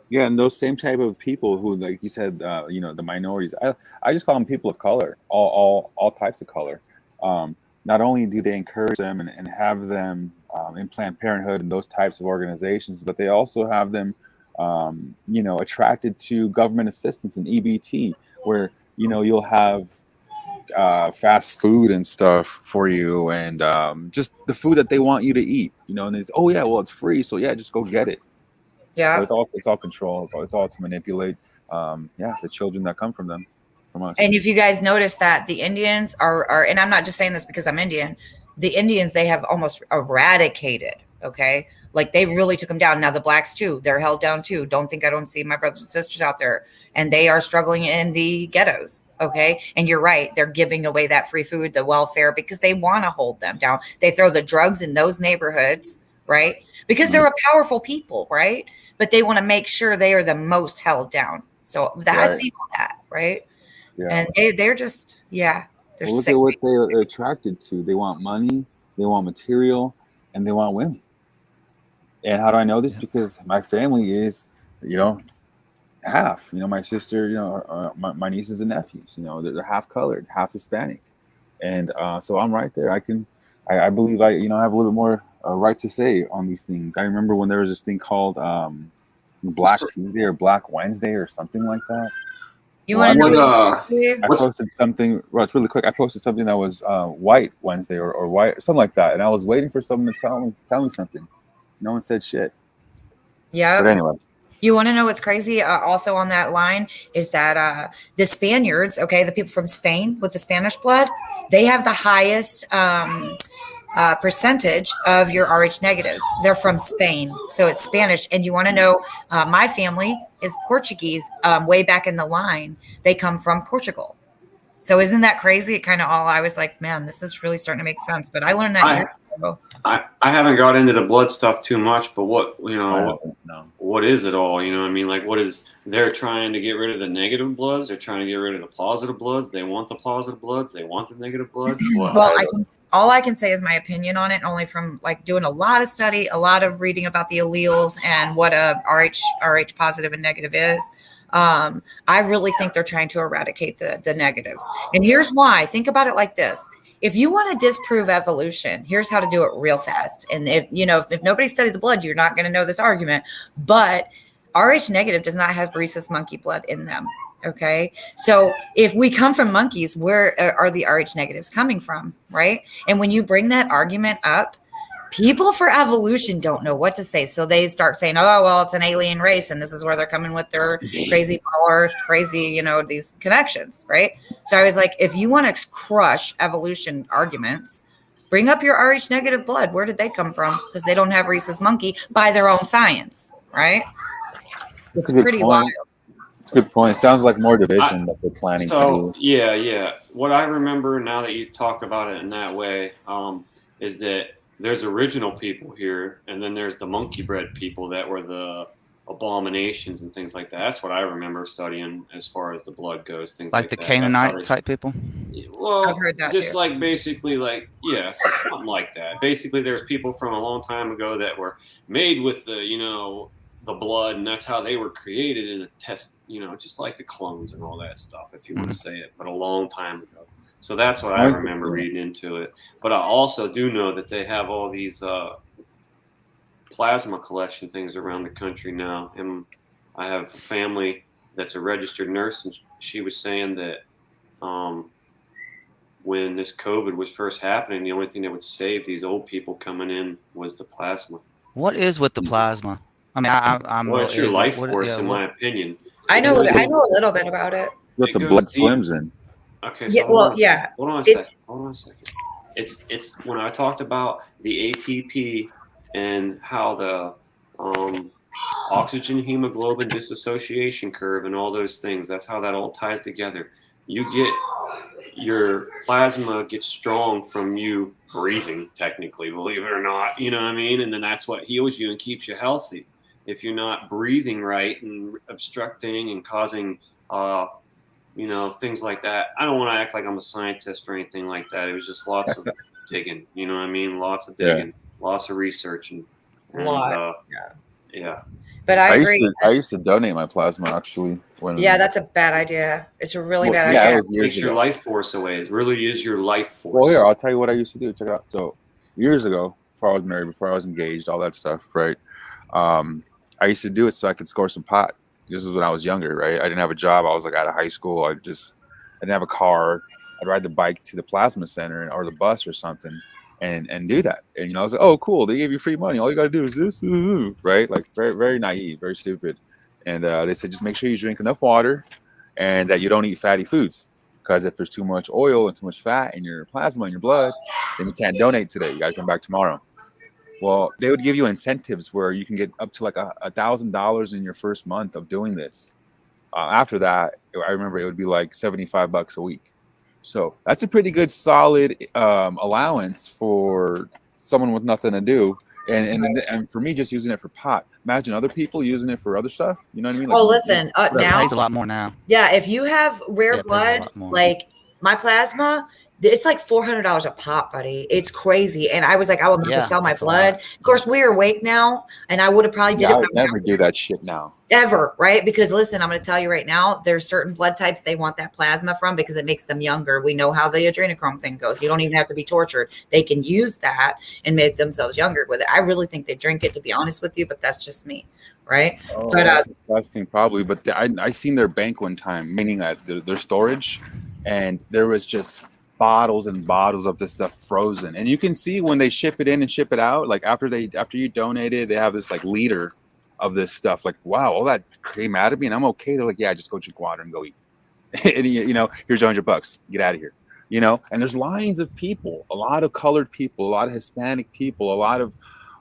Yeah, and those same type of people who, like you said, you know, the minorities. I just call them people of color, all types of color. Not only do they encourage them and have them in Planned Parenthood and those types of organizations, but they also have them, you know, attracted to government assistance and EBT, where you know you'll have fast food and stuff for you, and just the food that they want you to eat. You know, and it's it's free, so yeah, just go get it. Yeah, So it's all control. It's all to manipulate. The children that come from them, from us. And if you guys notice that the Indians are, and I'm not just saying this because I'm Indian, the Indians, they have almost eradicated, Okay. Like they really took them down. Now the blacks too, they're held down too. Don't think I don't see my brothers and sisters out there, and they are struggling in the ghettos. Okay. And you're right. They're giving away that free food, the welfare, because they want to hold them down. They throw the drugs in those neighborhoods, right? Because they're a powerful people, right? But they want to make sure they are the most held down. So that I see all that, right? Yeah. And they're just, yeah. They're Well, look sick. at what they're attracted to. They want money, they want material, and they want women. And how do I know this? Because my family is, half. My sister, my nieces and nephews, they're half colored, half Hispanic, and so I'm right there. I believe I have a little more right to say on these things. I remember when there was this thing called Black Tuesday or Black Wednesday or something like that. You want to know I posted something. Well, it's really quick. I posted something that was White Wednesday or white, something like that, and I was waiting for someone to tell me something. No one said shit. Yeah. But anyway. You want to know what's crazy? Also on that line is that the Spaniards, okay, the people from Spain with the Spanish blood, they have the highest percentage of your Rh negatives. They're from Spain, so it's Spanish. And you want to know, my family is Portuguese. Way back in the line, they come from Portugal. So isn't that crazy? It kind of all, I was like, man, this is really starting to make sense. But I learned that years ago. I haven't got into the blood stuff too much, but what is it all? Like what is, they're trying to get rid of the negative bloods, they're trying to get rid of the positive bloods, they want the positive bloods, they want the negative bloods. Well, all I can say is my opinion on it, only from like doing a lot of study, a lot of reading about the alleles and what a RH positive and negative is. I really think they're trying to eradicate the negatives. And here's why. Think about it like this. If you want to disprove evolution, here's how to do it real fast. And if nobody studied the blood, you're not going to know this argument. But Rh negative does not have rhesus monkey blood in them. Okay. So if we come from monkeys, where are the Rh negatives coming from? Right. And when you bring that argument up, people for evolution don't know what to say. So they start saying, oh, well, it's an alien race. And this is where they're coming with their crazy Earth, crazy, these connections. Right. So I was like, if you want to crush evolution arguments, bring up your Rh negative blood. Where did they come from? Because they don't have rhesus monkey by their own science. Right. It's pretty wild. It's a good point. It sounds like more division that they're planning to do. Yeah. What I remember now that you talk about it in that way, is that there's original people here, and then there's the monkey bred people that were the abominations and things like that. That's what I remember studying as far as the blood goes. Things like the that. Canaanite type people. Well, I've heard that just too. like basically like, yeah, something like that. Basically, there's people from a long time ago that were made with the blood, and that's how they were created in a test, just like the clones and all that stuff, if you want to say it, but a long time ago. So that's what I remember reading into it. But I also do know that they have all these plasma collection things around the country now. And I have a family that's a registered nurse, and she was saying that when this COVID was first happening, the only thing that would save these old people coming in was the plasma. What is with the plasma? I mean, I'm well, it's your life force, in my opinion. I know a little bit about it. What the blood swims in. Okay, Yeah, so well, hold on, yeah, hold on a second. It's when I talked about the ATP and how the oxygen hemoglobin dissociation curve and all those things. That's how that all ties together. Your plasma gets strong from you breathing, technically, believe it or not. You know what I mean? And then that's what heals you and keeps you healthy. If you're not breathing right and obstructing and causing things like that. I don't want to act like I'm a scientist or anything like that. It was just lots of digging, you know what I mean? Lots of digging, lots of research, and yeah. But I agree. I used to donate my plasma actually. That's a bad idea. It's a really bad idea. It takes your life force away. It really is your life force. Well, here, I'll tell you what I used to do. Check it out. So years ago, before I was married, before I was engaged, all that stuff, right? I used to do it so I could score some pot. This was when I was younger, right? I didn't have a job. I was like out of high school. I didn't have a car. I'd ride the bike to the plasma center or the bus or something and do that. And, I was like, oh, cool. They gave you free money. All you got to do is this, right? Like very, very naive, very stupid. And they said, just make sure you drink enough water and that you don't eat fatty foods. Because if there's too much oil and too much fat in your plasma, in your blood, then you can't donate today. You got to come back tomorrow. Well, they would give you incentives where you can get up to like $1,000 in your first month of doing this. After that, I remember it would be like $75 a week. So that's a pretty good, solid allowance for someone with nothing to do. And for me, just using it for pot. Imagine other people using it for other stuff. You know what I mean? Like, Oh, listen, It now, pays a lot more now. yeah, if you have rare Yeah, it pays a blood, lot more. like my plasma, it's like $400 a pop, buddy. It's crazy. And I was like, I would love to Yeah, sell my that's a blood. lot. Of course, we're awake now, and I would have probably did yeah, it I when would I was never do that shit now. ever, right? Because listen, I'm going to tell you right now, there's certain blood types they want that plasma from because it makes them younger. We know how the adrenochrome thing goes. You don't even have to be tortured. They can use that and make themselves younger with it. I really think they drink it, to be honest with you, but that's just me, right? Oh, But that's disgusting, probably. But I seen their bank one time, meaning that their storage, and there was just bottles and bottles of this stuff frozen. And you can see when they ship it in and ship it out, like after you donate it, they have this like liter of this stuff. Like, wow, all that came out of me, and I'm okay. They're like, yeah, just go drink water and go eat. And you know, here's $100. Get out of here. You know, and there's lines of people, a lot of colored people, a lot of Hispanic people, a lot of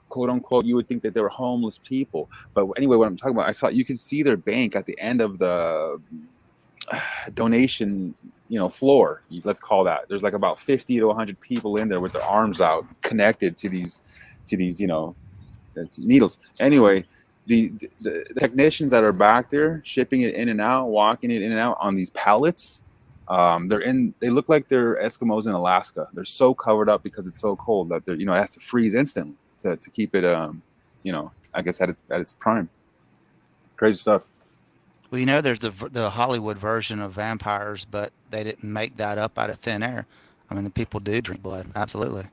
quote unquote, you would think that they were homeless people. But anyway, what I'm talking about, I saw you can see their bank at the end of the donation, you know, floor. Let's call that. There's like about 50 to 100 people in there with their arms out, connected to these, you know, needles. Anyway, the technicians that are back there shipping it in and out, walking it in and out on these pallets. They look like they're Eskimos in Alaska. They're so covered up because it's so cold that they're, you know, it has to freeze instantly to keep it, you know, I guess at its prime. Crazy stuff. Well, you know, there's the Hollywood version of vampires, but they didn't make that up out of thin air. I mean, the people do drink blood. Absolutely.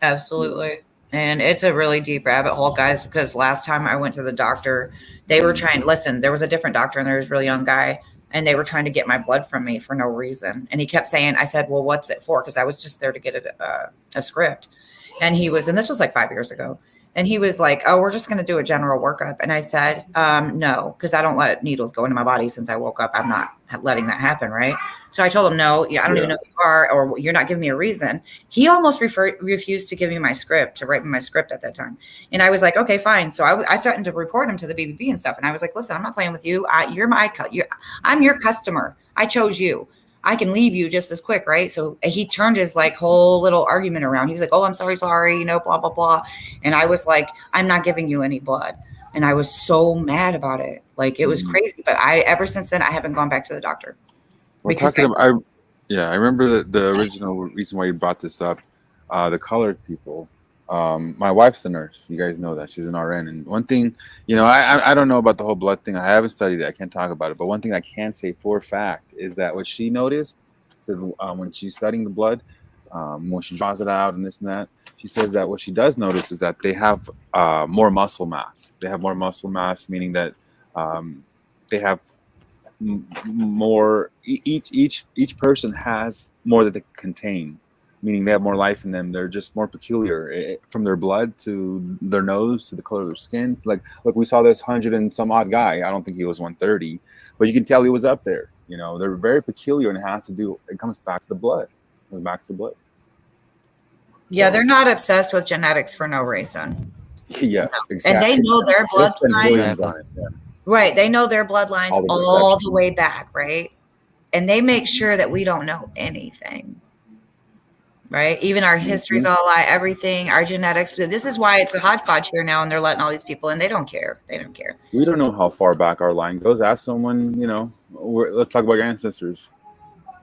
absolutely. And it's a really deep rabbit hole, guys, because last time I went to the doctor, they were trying, listen, there was a different doctor and there was a really young guy, and they were trying to get my blood from me for no reason. And he kept saying, I said, well, what's it for? Because I was just there to get a script. And this was like 5 years ago. And he was like, oh, we're just going to do a general workup. And I said, no, because I don't let needles go into my body since I woke up. I'm not letting that happen, right? So I told him, no, I don't even know who you are, or you're not giving me a reason. He almost refused to give me my script, to write me my script at that time. And I was like, okay, fine. So I threatened to report him to the BBB and stuff. And I was like, listen, I'm not playing with you. I'm your customer. I chose you. I can leave you just as quick, right? So he turned his like whole little argument around. He was like, oh, I'm sorry, you know, blah, blah, blah. And I was like, I'm not giving you any blood. And I was so mad about it. Like, it was crazy. But ever since then, I haven't gone back to the doctor. We're talking about, I remember the original reason why you brought this up, the colored people. My wife's a nurse. You guys know that. She's an RN. And one thing, you know, I don't know about the whole blood thing. I haven't studied it. I can't talk about it. But one thing I can say for a fact is that what she noticed, said when she's studying the blood, when she draws it out and this and that, she says that what she does notice is that they have more muscle mass. They have more muscle mass, meaning that they have more. Each person has more that they contain. Meaning they have more life in them. They're just more peculiar from their blood to their nose to the color of their skin. Like, look, we saw this 100 and some odd guy. I don't think he was 130, but you can tell he was up there. You know, they're very peculiar, and it comes back to the blood. It comes back to the blood. Yeah, they're not obsessed with genetics for no reason. Yeah, exactly. And they know their bloodline. Right. They know their bloodlines all the way back, right? And they make sure that we don't know anything. Right. Even our history's all lie, everything, our genetics. This is why it's a hodgepodge here now, and they're letting all these people in. They don't care. They don't care. We don't know how far back our line goes. Ask someone, you know, let's talk about your ancestors.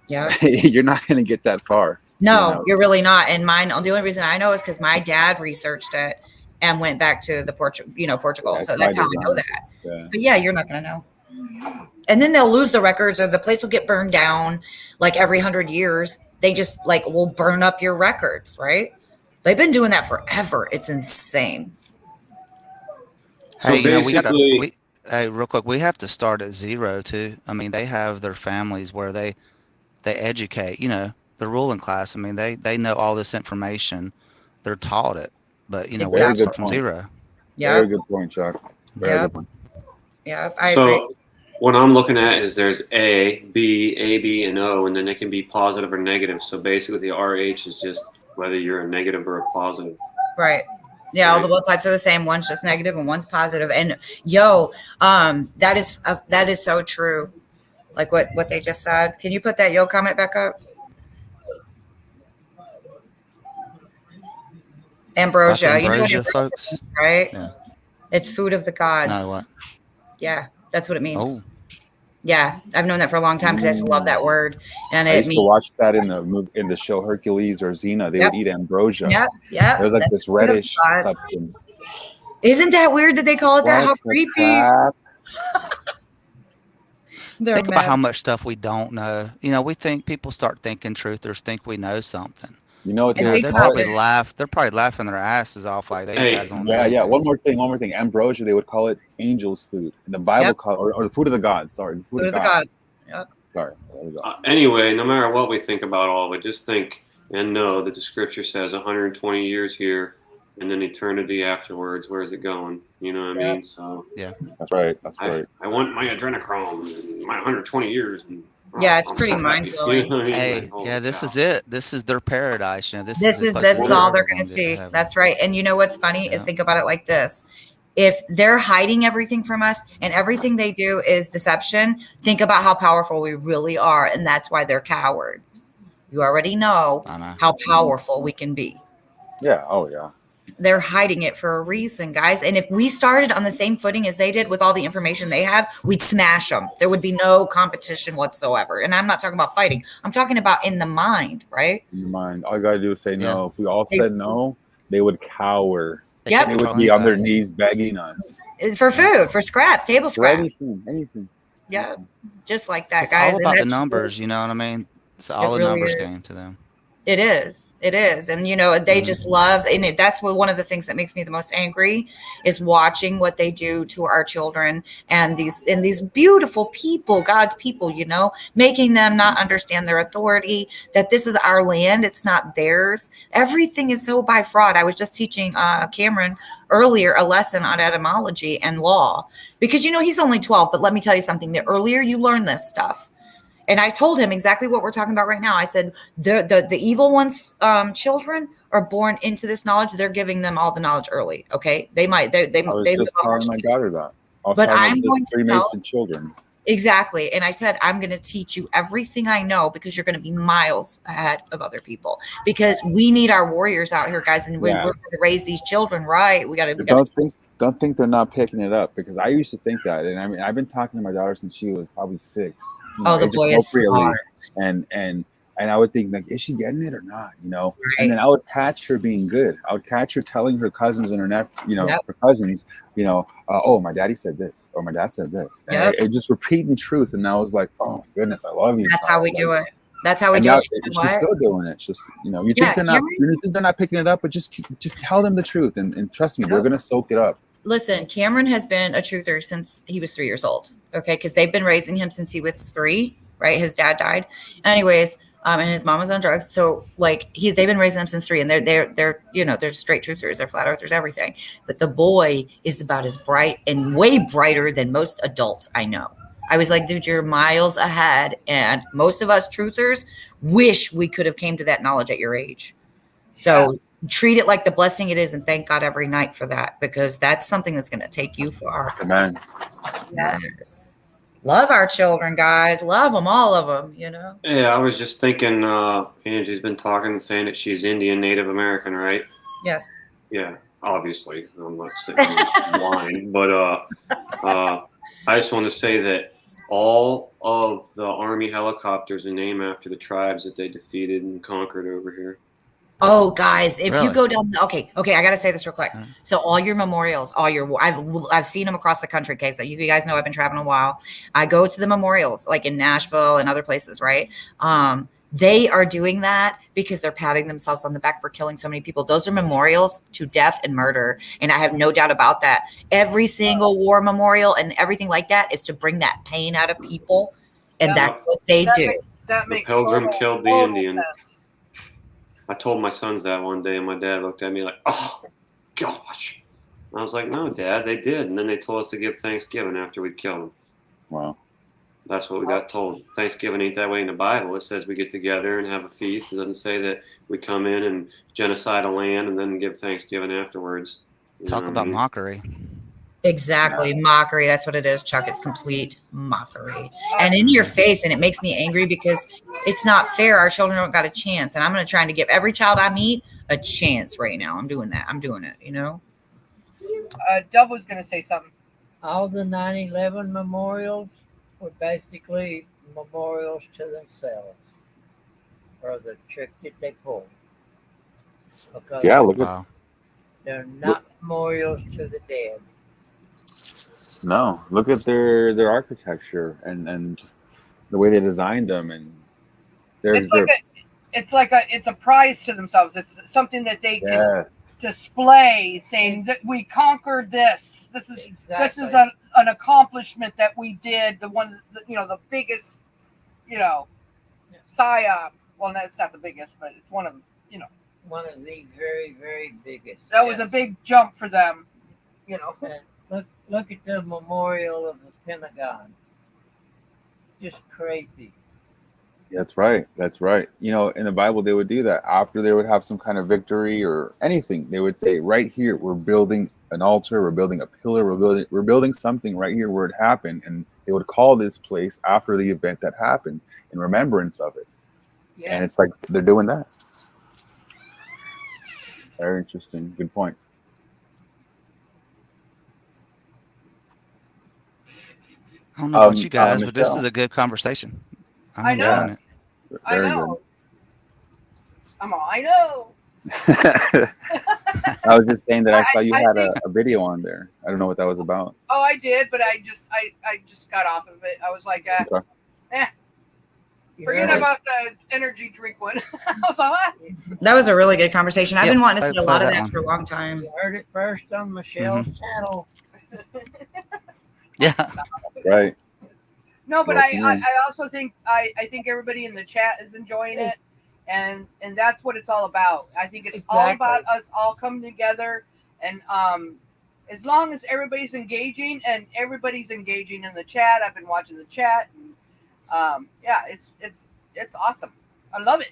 Yeah. You're not going to get that far. No, you know? You're really not. And mine, the only reason I know is because my dad researched it and went back to the Portugal. Yeah, so that's how I know that. Yeah. But yeah, you're not going to know. And then they'll lose the records, or the place will get burned down like every 100 years. They just will burn up your records, right? They've been doing that forever. It's insane. So real quick, we have to start at zero too. I mean, they have their families where they educate, you know, the ruling class. I mean, they know all this information. They're taught it, but you know, we have to start from zero. Yeah. Very good point, Chuck. Very good point. Yeah, I agree. What I'm looking at is there's A, B, and O, and then it can be positive or negative. So basically the RH is just whether you're a negative or a positive. Right. Yeah, all the blood types are the same. One's just negative and one's positive. And that is so true. Like what they just said. Can you put that comment back up? Ambrosia. Like You know what ambrosia, ambrosia folks? means, right? Yeah. It's food of the gods. No, what? Yeah, that's what it means. Oh. Yeah, I've known that for a long time because I used to love that word. And I it used to means watch that in the show Hercules or Xena. They would eat ambrosia. Yep. There's like That's this food of the reddish gods. substance. Isn't that weird that they call it that? How What the creepy. crap? Think about how much stuff we don't know. You know, we think people start thinking truthers think we know something. You know what You know, they they call probably it? laugh. They're probably laughing their asses off like these guys don't know Yeah. anything. One more thing. Ambrosia, they would call it angels' food. In the Bible, or the food of the gods. Sorry, Food of the gods. Yep. Sorry. There we go. Anyway, no matter what we think about all of it, just think and know that the scripture says 120 years here and then eternity afterwards. Where's it going? You know what I mean? So yeah, that's right. That's right. I want my adrenochrome and my 120 years. And, Yeah, it's I'm pretty so happy. mind-blowing. You know what I mean? Hey, Like, holy yeah, this cow. is it. This is their paradise. You know, this That's is the place where all they're ever going to get see. heaven. That's right. And you know what's funny is think about it like this. If they're hiding everything from us and everything they do is deception, think about how powerful we really are. And that's why they're cowards. You already know how powerful we can be. Yeah. Oh, yeah. They're hiding it for a reason, guys. And if we started on the same footing as they did with all the information they have, we'd smash them. There would be no competition whatsoever. And I'm not talking about fighting. I'm talking about in the mind, right? In your mind, all you gotta do is say no. If we all said no, they would cower. Yep. They would be on their knees begging us For food, for scraps, table for scraps. anything. Yeah, just like that, It's guys. all And about the that's- numbers, you know what I mean? It's all a really numbers is. game to them. It is. It is. And, you know, they just love, and that's one of the things that makes me the most angry is watching what they do to our children and these beautiful people, God's people, you know, making them not understand their authority, that this is our land. It's not theirs. Everything is so by fraud. I was just teaching Cameron earlier a lesson on etymology and law because, you know, he's only 12, but let me tell you something. The earlier you learn this stuff, and I told him exactly what we're talking about right now. I said, the evil ones, children are born into this knowledge. They're giving them all the knowledge early. Okay. They I was just telling my daughter that. But I'm going to tell Freemason children. Exactly. And I said, I'm going to teach you everything I know because you're going to be miles ahead of other people because we need our warriors out here, guys. And we're going to raise these children, right? We got to, Don't think they're not picking it up because I used to think that, and I mean I've been talking to my daughter since she was probably 6. The boy is smart. And I would think like, is she getting it or not? You know, and then I would catch her being good. I would catch her telling her cousins and her her cousins, oh, my daddy said this or my dad said this. And it just repeating truth, and I was like, oh goodness, I love you. That's how we do it. That's how we and do now, it. She's still doing it. Just you think they're not. You think they're not picking it up, but just tell them the truth, and trust me, they're gonna soak it up. Listen, Cameron has been a truther since he was 3 years old. Okay, because they've been raising him since he was 3. Right, his dad died. Anyways, and his mom was on drugs. So like they've been raising him since 3, and they're straight truthers. They're flat earthers, everything. But the boy is about as bright and way brighter than most adults I know. I was like, dude, you're miles ahead. And most of us truthers wish we could have came to that knowledge at your age. So treat it like the blessing it is and thank God every night for that, because that's something that's going to take you far. Amen. Yes. Love our children, guys. Love them, all of them, you know? Yeah, I was just thinking, Angie's been talking and saying that she's Indian Native American, right? Yes. Yeah, obviously. I'm not saying blind, but I just want to say that all of the Army helicopters are named after the tribes that they defeated and conquered over here. Oh, guys, if Really? you go down, okay, I got to say this real quick. So all your memorials, I've seen them across the country. Okay, so you guys know I've been traveling a while. I go to the memorials, like in Nashville and other places, right? They are doing that because they're patting themselves on the back for killing so many people. Those are memorials to death and murder, and I have no doubt about that. Every single war memorial and everything like that is to bring that pain out of people, and that's what they do. That The makes Pilgrim total- killed the total Indian. sense. I told my sons that one day, and my dad looked at me like, oh, gosh. I was like, no, Dad, they did. And then they told us to give Thanksgiving after we'd killed them. Wow. That's what we got told. Thanksgiving ain't that way in the Bible. It says we get together and have a feast. It doesn't say that we come in and genocide a land and then give Thanksgiving afterwards. You Talk know what about I mean? mockery. Exactly. Mockery. That's what it is, Chuck. It's complete mockery. And in your face. And it makes me angry because it's not fair. Our children don't got a chance. And I'm going to try to give every child I meet a chance right now. I'm doing that. I'm doing it, you know? Dub was going to say something. All the 9/11 memorials were basically memorials to themselves, or the trick that they pulled. Because Yeah, look at they're not memorials to the dead. no, look at their architecture and just the way they designed them, and It's a prize to themselves. It's something that they can yes. display, saying that we conquered this. This is an accomplishment that we did. The one, the biggest, psyop. Well, no, it's not the biggest, but it's one of One of the very, very biggest. that was a big jump for them. And look at the memorial of the Pentagon. Just crazy. That's right. That's right. In the Bible, they would do that after they would have some kind of victory or anything. They would say, right here, we're building an altar, we're building a pillar, we're building something right here where it happened. And they would call this place after the event that happened in remembrance of it. Yeah. And it's like they're doing that. Very interesting. Good point. I don't know about you guys, but this is a good conversation. I know. enjoying it. I know. I know. I was just saying that I saw you had a video on there. I don't know what that was about. Oh, I did, but I just got off of it. I was like, Okay. forget about the energy drink one. I was like, what? That was a really good conversation. I've been wanting to see a lot of that that one. for a long time. You heard it first on Michelle's channel. Yeah. Right. No, but Welcome I in. also think I think everybody in the chat is enjoying it, and that's what it's all about. I think it's all about us all coming together, and as long as everybody's engaging and everybody's engaging in the chat. I've been watching the chat, and yeah, it's awesome. I love it.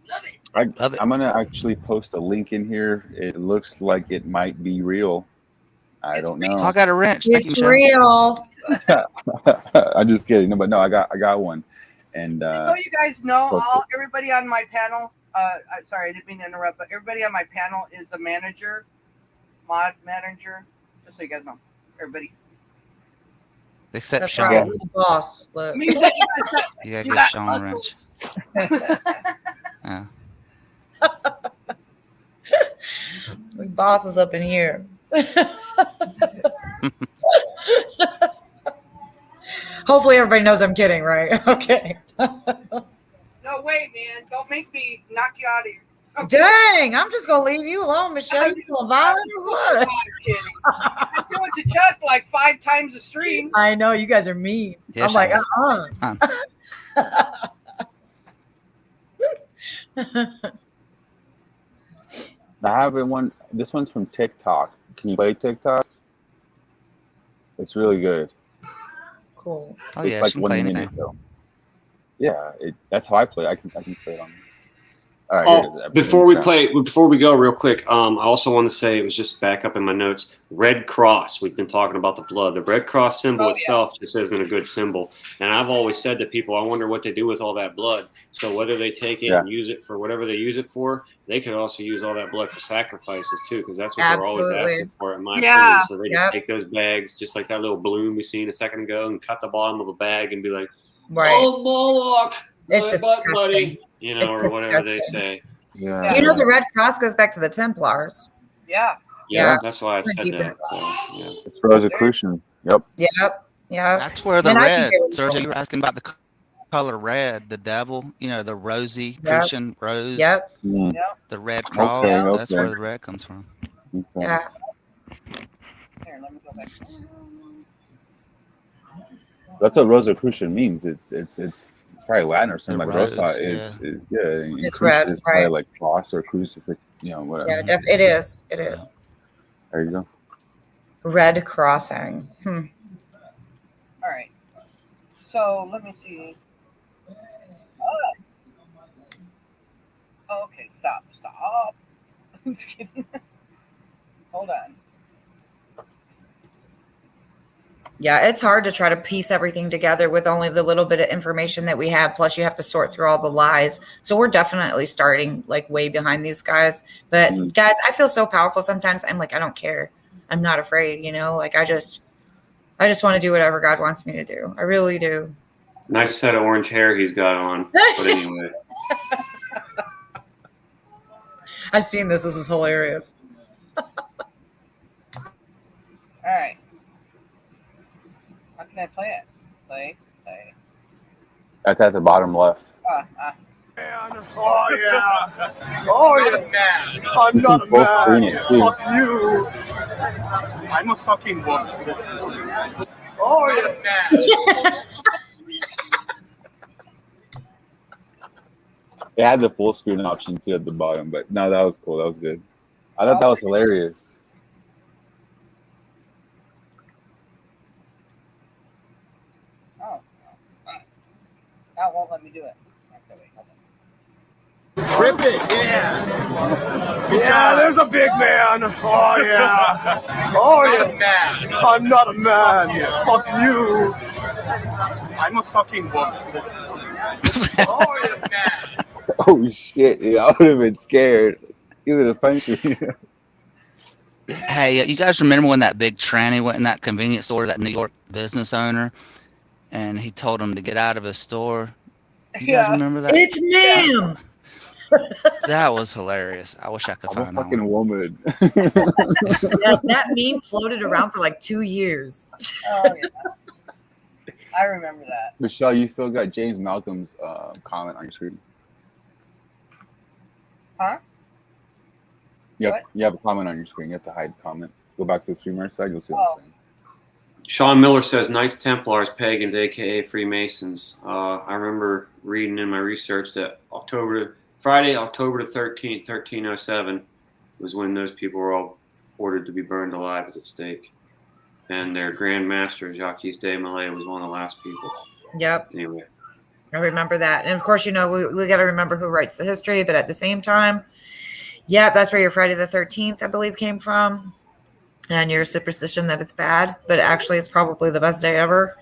Love it. I'm gonna actually post a link in here. It looks like it might be real. I don't know. I got a wrench. Thank you, It's Michelle. real. I'm just kidding. No, but no, I got one. And So you guys know, everybody on my panel. I'm sorry, I didn't mean to interrupt, but everybody on my panel is a mod manager. Just so you guys know, everybody. Except That's Sean. right. We're the boss. Look. Means that You gotta you give got Sean a wrench. Yeah. We bosses up in here. Hopefully everybody knows I'm kidding, right? Okay. No, wait, man. Don't make me knock you out of here. Dang, I'm just gonna leave you alone, Michelle. You feeling violent or what? I'm kidding. I do it to Chuck like 5 times a stream. I know you guys are mean. Yeah, I'm like, I have one. This one's from TikTok. Can you play TikTok? It's really good. Cool. Oh It's yeah, like she can 1 play minute anything. though. Yeah, that's how I play. I can play it on. All right. here it is. Before we go real quick, I also want to say, it was just back up in my notes, Red Cross. We've been talking about the blood. The Red Cross symbol itself just isn't a good symbol. And I've always said to people, I wonder what they do with all that blood. So whether they take it and use it for whatever they use it for, they could also use all that blood for sacrifices too, because that's what they're always asking for, in my opinion. So they just take those bags, just like that little balloon we seen a second ago, and cut the bottom of a bag and be like, oh, Moloch, It's my butt buddy, disgusting. or whatever they say. Yeah. You know the Red Cross goes back to the Templars. Yeah. Yeah, that's why I said Deeper. that. So, yeah. It's Rosicrucian. Yep. Yep. Yeah. That's where the And I red, think it was Sergio, cool. you were asking about the color red, the devil, the rosy Christian rose. Yep. The red cross, that's where the red comes from. Okay. Yeah. Here, let me go back. That's what Rosicrucian means. It's probably Latin or something. The Like rose, Rosa is It's red, It's probably right. like cross or crucifix, whatever. Yeah, it is. It is. There you go. Red crossing. All right. So let me see. Oh, okay, stop. I'm just kidding. Hold on. Yeah, it's hard to try to piece everything together with only the little bit of information that we have. Plus, you have to sort through all the lies. So we're definitely starting like way behind these guys. But guys, I feel so powerful sometimes. I'm like, I don't care. I'm not afraid. You know, like I just want to do whatever God wants me to do. I really do. Nice set of orange hair he's got on. But anyway. I've seen this. This is hilarious. All right. How can I play it? Play. That's at the bottom left. Oh yeah. Oh yeah. I'm not a Both green man. it, too. Fuck you. I'm a fucking woman. Oh yeah. It had the full screen option too at the bottom, but no, that was cool. That was good. I thought that was hilarious. Oh. That won't let me do it. Okay, wait, hold on. Rip it, yeah. Yeah, there's a big man. Oh yeah. Oh yeah. I'm not a man. Fuck you. I'm a fucking woman. Oh yeah. Oh shit, dude, I would have been scared. He would have punched me. Hey, you guys remember when that big tranny went in that convenience store, that New York business owner, and he told him to get out of his store? You guys remember that? It's ma'am. That was hilarious. I wish I could find that fucking one. woman. Yes, that meme floated around for like 2 years. Oh yeah. I remember that. Michelle, you still got James Malcolm's comment on your screen. Huh? Yep, What? you have a comment on your screen. You have to hide the comment. Go back to the streamer side. You'll see what I'm saying. Sean Miller says Knights Templars, pagans, aka Freemasons. I remember reading in my research that Friday, October the 13th, 1307 was when those people were all ordered to be burned alive at the stake. And their Grand Master, Jacques de Molay, was one of the last people. Yep. Anyway. I remember that. And of course, you know, we got to remember who writes the history, but at the same time, yeah, that's where your Friday the 13th, I believe, came from. And your superstition that it's bad, but actually it's probably the best day ever.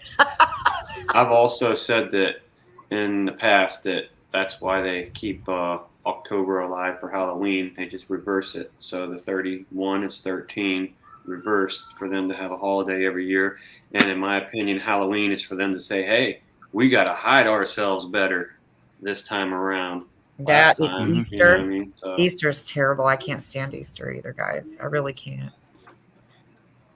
I've also said that in the past that's why they keep October alive for Halloween. They just reverse it. So the 31 is 13 reversed for them to have a holiday every year. And in my opinion, Halloween is for them to say, hey, we got to hide ourselves better this time around. That Time, Easter, you know what I mean? So, Easter's terrible. I can't stand Easter either, guys. I really can't.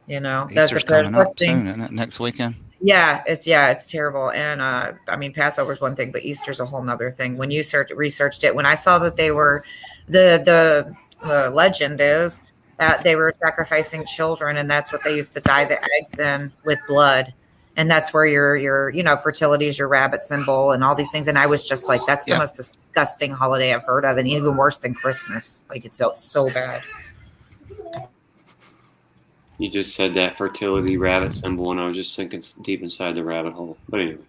You know, Easter's coming first up soon, isn't it? Next weekend. Yeah, it's terrible. And I mean, Passover's one thing, but Easter's a whole nother thing. When you researched it, when I saw that they were the legend is that they were sacrificing children, and that's what they used to dye the eggs in with blood. And that's where your fertility is your rabbit symbol and all these things. And I was just like, that's the most disgusting holiday I've heard of, and even worse than Christmas. Like, it's so bad. you just said that fertility rabbit symbol, and I was just thinking deep inside the rabbit hole. But anyway.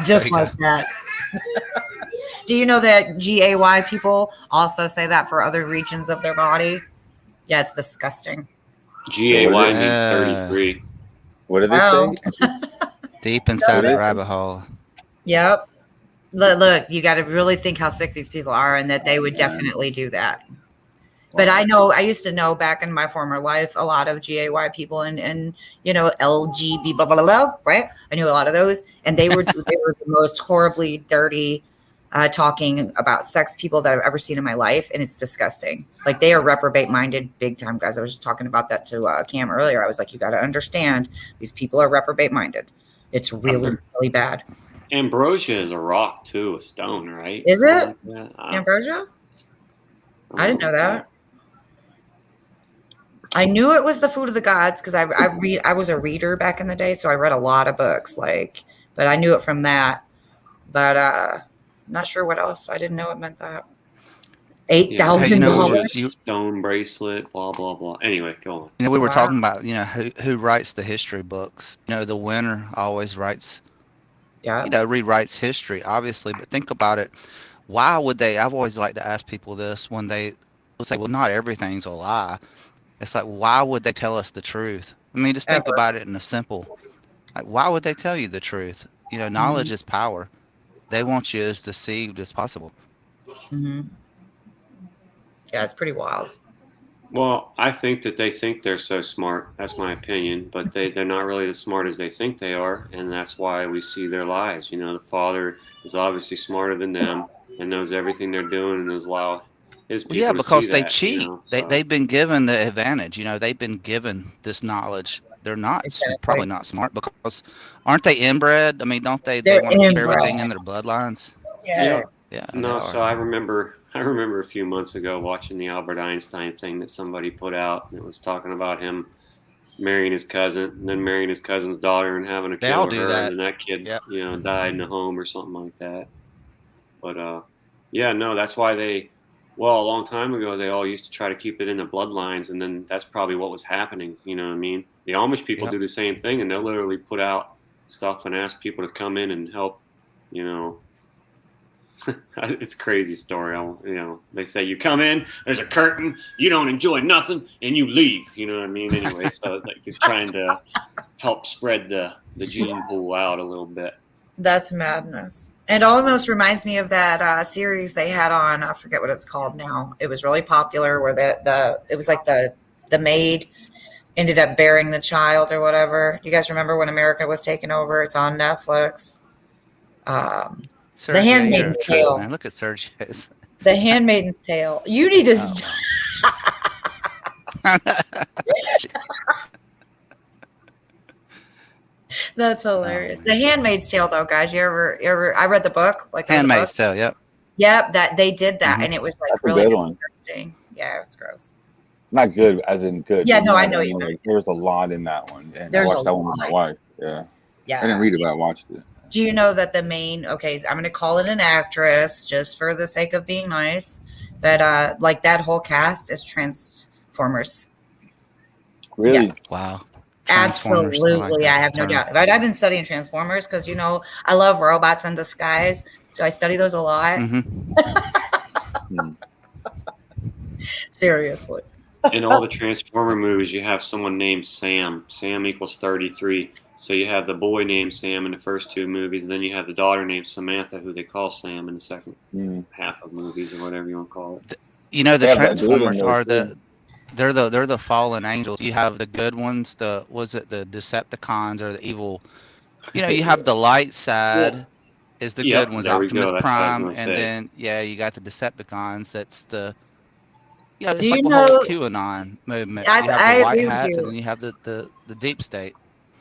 Just like that. Do you know that GAY people also say that for other regions of their body? Yeah, it's disgusting. GAY means 33. What did they say? Deep inside the rabbit hole. Yep. Look, you got to really think how sick these people are, and that they would definitely do that. But I used to know back in my former life a lot of GAY people and LGB blah blah blah, right? I knew a lot of those, and they were the most horribly dirty talking about sex people that I've ever seen in my life, and it's disgusting. Like, they are reprobate minded big time, guys. I was just talking about that to Cam earlier. I was like, you got to understand, these people are reprobate minded. It's really really bad. Ambrosia is a rock too, a stone, right? Is it? Yeah. Ambrosia? I didn't know that. I knew it was the food of the gods because I was a reader back in the day, so I read a lot of books, but I knew it from that. But not sure what else. I didn't know it meant that. $8,000 stone bracelet, blah blah blah. Anyway, go on. We were talking about who writes the history books. The winner always writes rewrites history, obviously. But think about it. Why would they? I've always liked to ask people this when they will say, well, not everything's a lie. It's like, why would they tell us the truth? I mean, just think about it in a simple, like, why would they tell you the truth? Knowledge is power. They want you as deceived as possible. Mm-hmm. Yeah, it's pretty wild. Well, I think that they think they're so smart. That's my opinion. But they're not really as smart as they think they are. And that's why we see their lies. The father is obviously smarter than them and knows everything they're doing and is allow his people to Because see they that, cheat. They've been given the advantage. They've been given this knowledge. They're not probably not smart because aren't they inbred? I mean, don't they want to keep everything in their bloodlines? Yes. Yeah. No, so I remember a few months ago watching the Albert Einstein thing that somebody put out. And it was talking about him marrying his cousin and then marrying his cousin's daughter and having a kid with her. And then that kid, died in a home or something like that. But, that's why a long time ago, they all used to try to keep it in the bloodlines. And then that's probably what was happening. You know what I mean? The Amish people do the same thing, and they'll literally put out stuff and ask people to come in and help, It's a crazy story. They say you come in, there's a curtain, you don't enjoy nothing, and you leave. You know what I mean? Anyway, so they're trying to help spread the gene pool out a little bit. That's madness. It almost reminds me of that series they had on, I forget what it's called now. It was really popular where it was like the maid ended up bearing the child or whatever. Do you guys remember when America was taken over? It's on Netflix. Sergio, The Handmaid's Tale. Man. Look at Sergio's. The Handmaid's Tale. You need to stop. That's hilarious. The Handmaid's Tale, though, guys. You ever? I read the book. Handmaid's Tale. Yep. Yep. That they did that, and it was like That's a really good one. disgusting. Yeah, it's gross. Not good, as in good. Yeah, but no, I what know mean. you meant. Like, there's a lot in that one, and There's I watched a that one with my lot. wife. Yeah. Yeah. I didn't read it, but I watched it. Do you know that the main? Okay, I'm going to call it an actress just for the sake of being nice. That like that whole cast is Transformers. Really? Yeah. Wow. Absolutely, I have no doubt. Right? I've been studying Transformers because I love robots in disguise, so I study those a lot. Seriously. In all the Transformer movies, you have someone named Sam. Sam equals 33. So you have the boy named Sam in the first two movies, and then you have the daughter named Samantha, who they call Sam in the second half of movies, or whatever you want to call it. The Transformers are they're the fallen angels. You have the good ones, the Decepticons or the evil. You have the light side is the good ones, Optimus Prime, and then you got the Decepticons. That's the it's like the whole QAnon movement. You have the white hats, and then you have the deep state.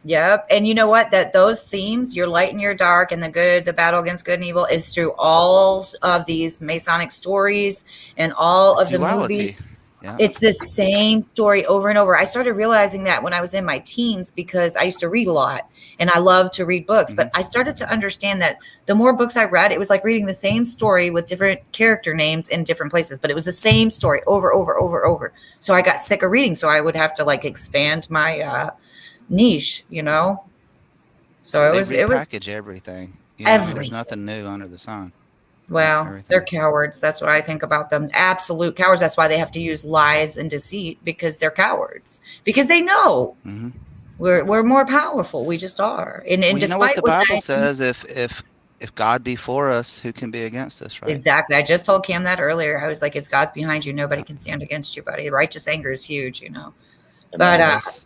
Yep. And you know what? That those themes, your light and your dark, and the battle against good and evil, is through all of these Masonic stories and all of the movies. Yeah. It's the same story over and over. I started realizing that when I was in my teens because I used to read a lot and I love to read books. But I started to understand that the more books I read, it was like reading the same story with different character names in different places. But it was the same story over. So I got sick of reading. So I would have to expand my niche, So it was repackage everything. There's nothing new under the sun. Well, they're cowards. That's what I think about them. Absolute cowards. That's why they have to use lies and deceit, because they're cowards. Because they know we're more powerful. We just are. And despite what the Bible says, if God be for us, who can be against us, right? Exactly. I just told Cam that earlier. I was like, if God's behind you, nobody can stand against you, buddy. Righteous anger is huge, But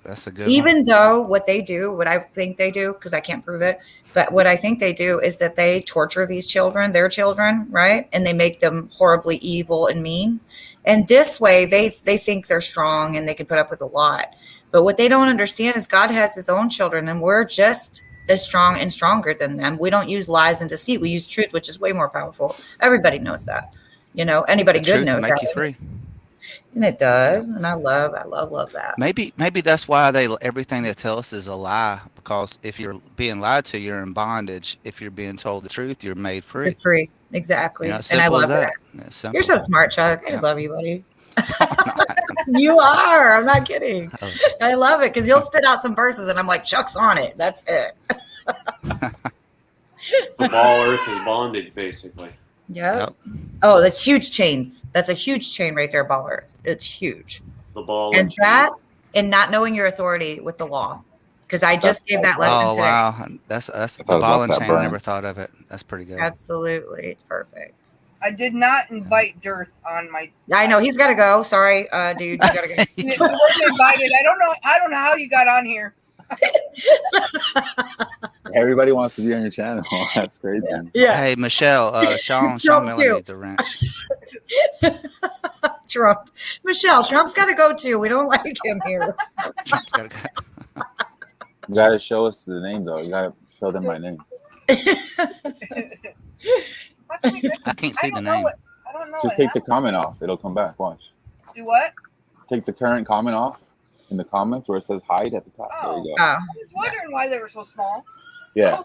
that's a good even though what I think they do, because I can't prove it, but what I think they do is that they torture these children, their children, right? And they make them horribly evil and mean. And this way they think they're strong and they can put up with a lot. But what they don't understand is God has his own children, and we're just as strong and stronger than them. We don't use lies and deceit. We use truth, which is way more powerful. Everybody knows that. Anybody good knows that. Make you free. And it does, and I love that. Maybe that's why everything they tell us is a lie, because if you're being lied to, you're in bondage. If you're being told the truth, you're made free. You're free, exactly. And I love that. You're so smart, Chuck. I just love you, buddy. You are. I'm not kidding. Oh. I love it because you'll spit out some verses, and I'm like, Chuck's on it. That's it. So ball earth is bondage, basically. Yep. Oh, that's huge chains. That's a huge chain right there, ball earth. It's huge. The ball And that, and not knowing your authority with the law. Because I just gave that lesson Oh today. wow, that's the thought ball about and that, chain. I Brian. never thought of it. That's pretty good. Absolutely. It's perfect. I did not invite Dearth on my. I know he's got to go. Sorry, dude. You got to go. He wasn't invited. I don't know how you got on here. Everybody wants to be on your channel. That's crazy. Yeah. Hey, Michelle, Sean Miller too. needs a wrench. Trump. Michelle, Trump's got to go too. We don't like him here. Trump's got to go. You gotta show us the name though. You gotta show them my name. I can't see the name. I don't know. Just take the comment off. It'll come back. Watch. Do what? Take the current comment off in the comments where it says hide at the top. There you go. I was wondering why they were so small. Yeah. I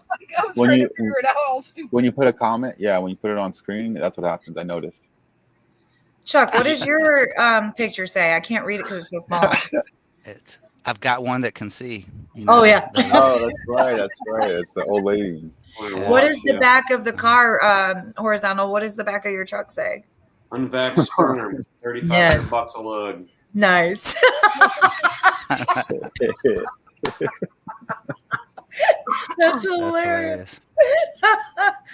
was trying to figure it out all stupid. When you put a comment, when you put it on screen, that's what happens. I noticed. Chuck, what does your picture say? I can't read it because it's so small. I've got one that can see. Oh, yeah. Oh, that's right. That's right. It's the old lady. What is the back of the car horizontal? What does the back of your truck say? Unvaxxed sperm, $3,500 a load. Nice. That's hilarious.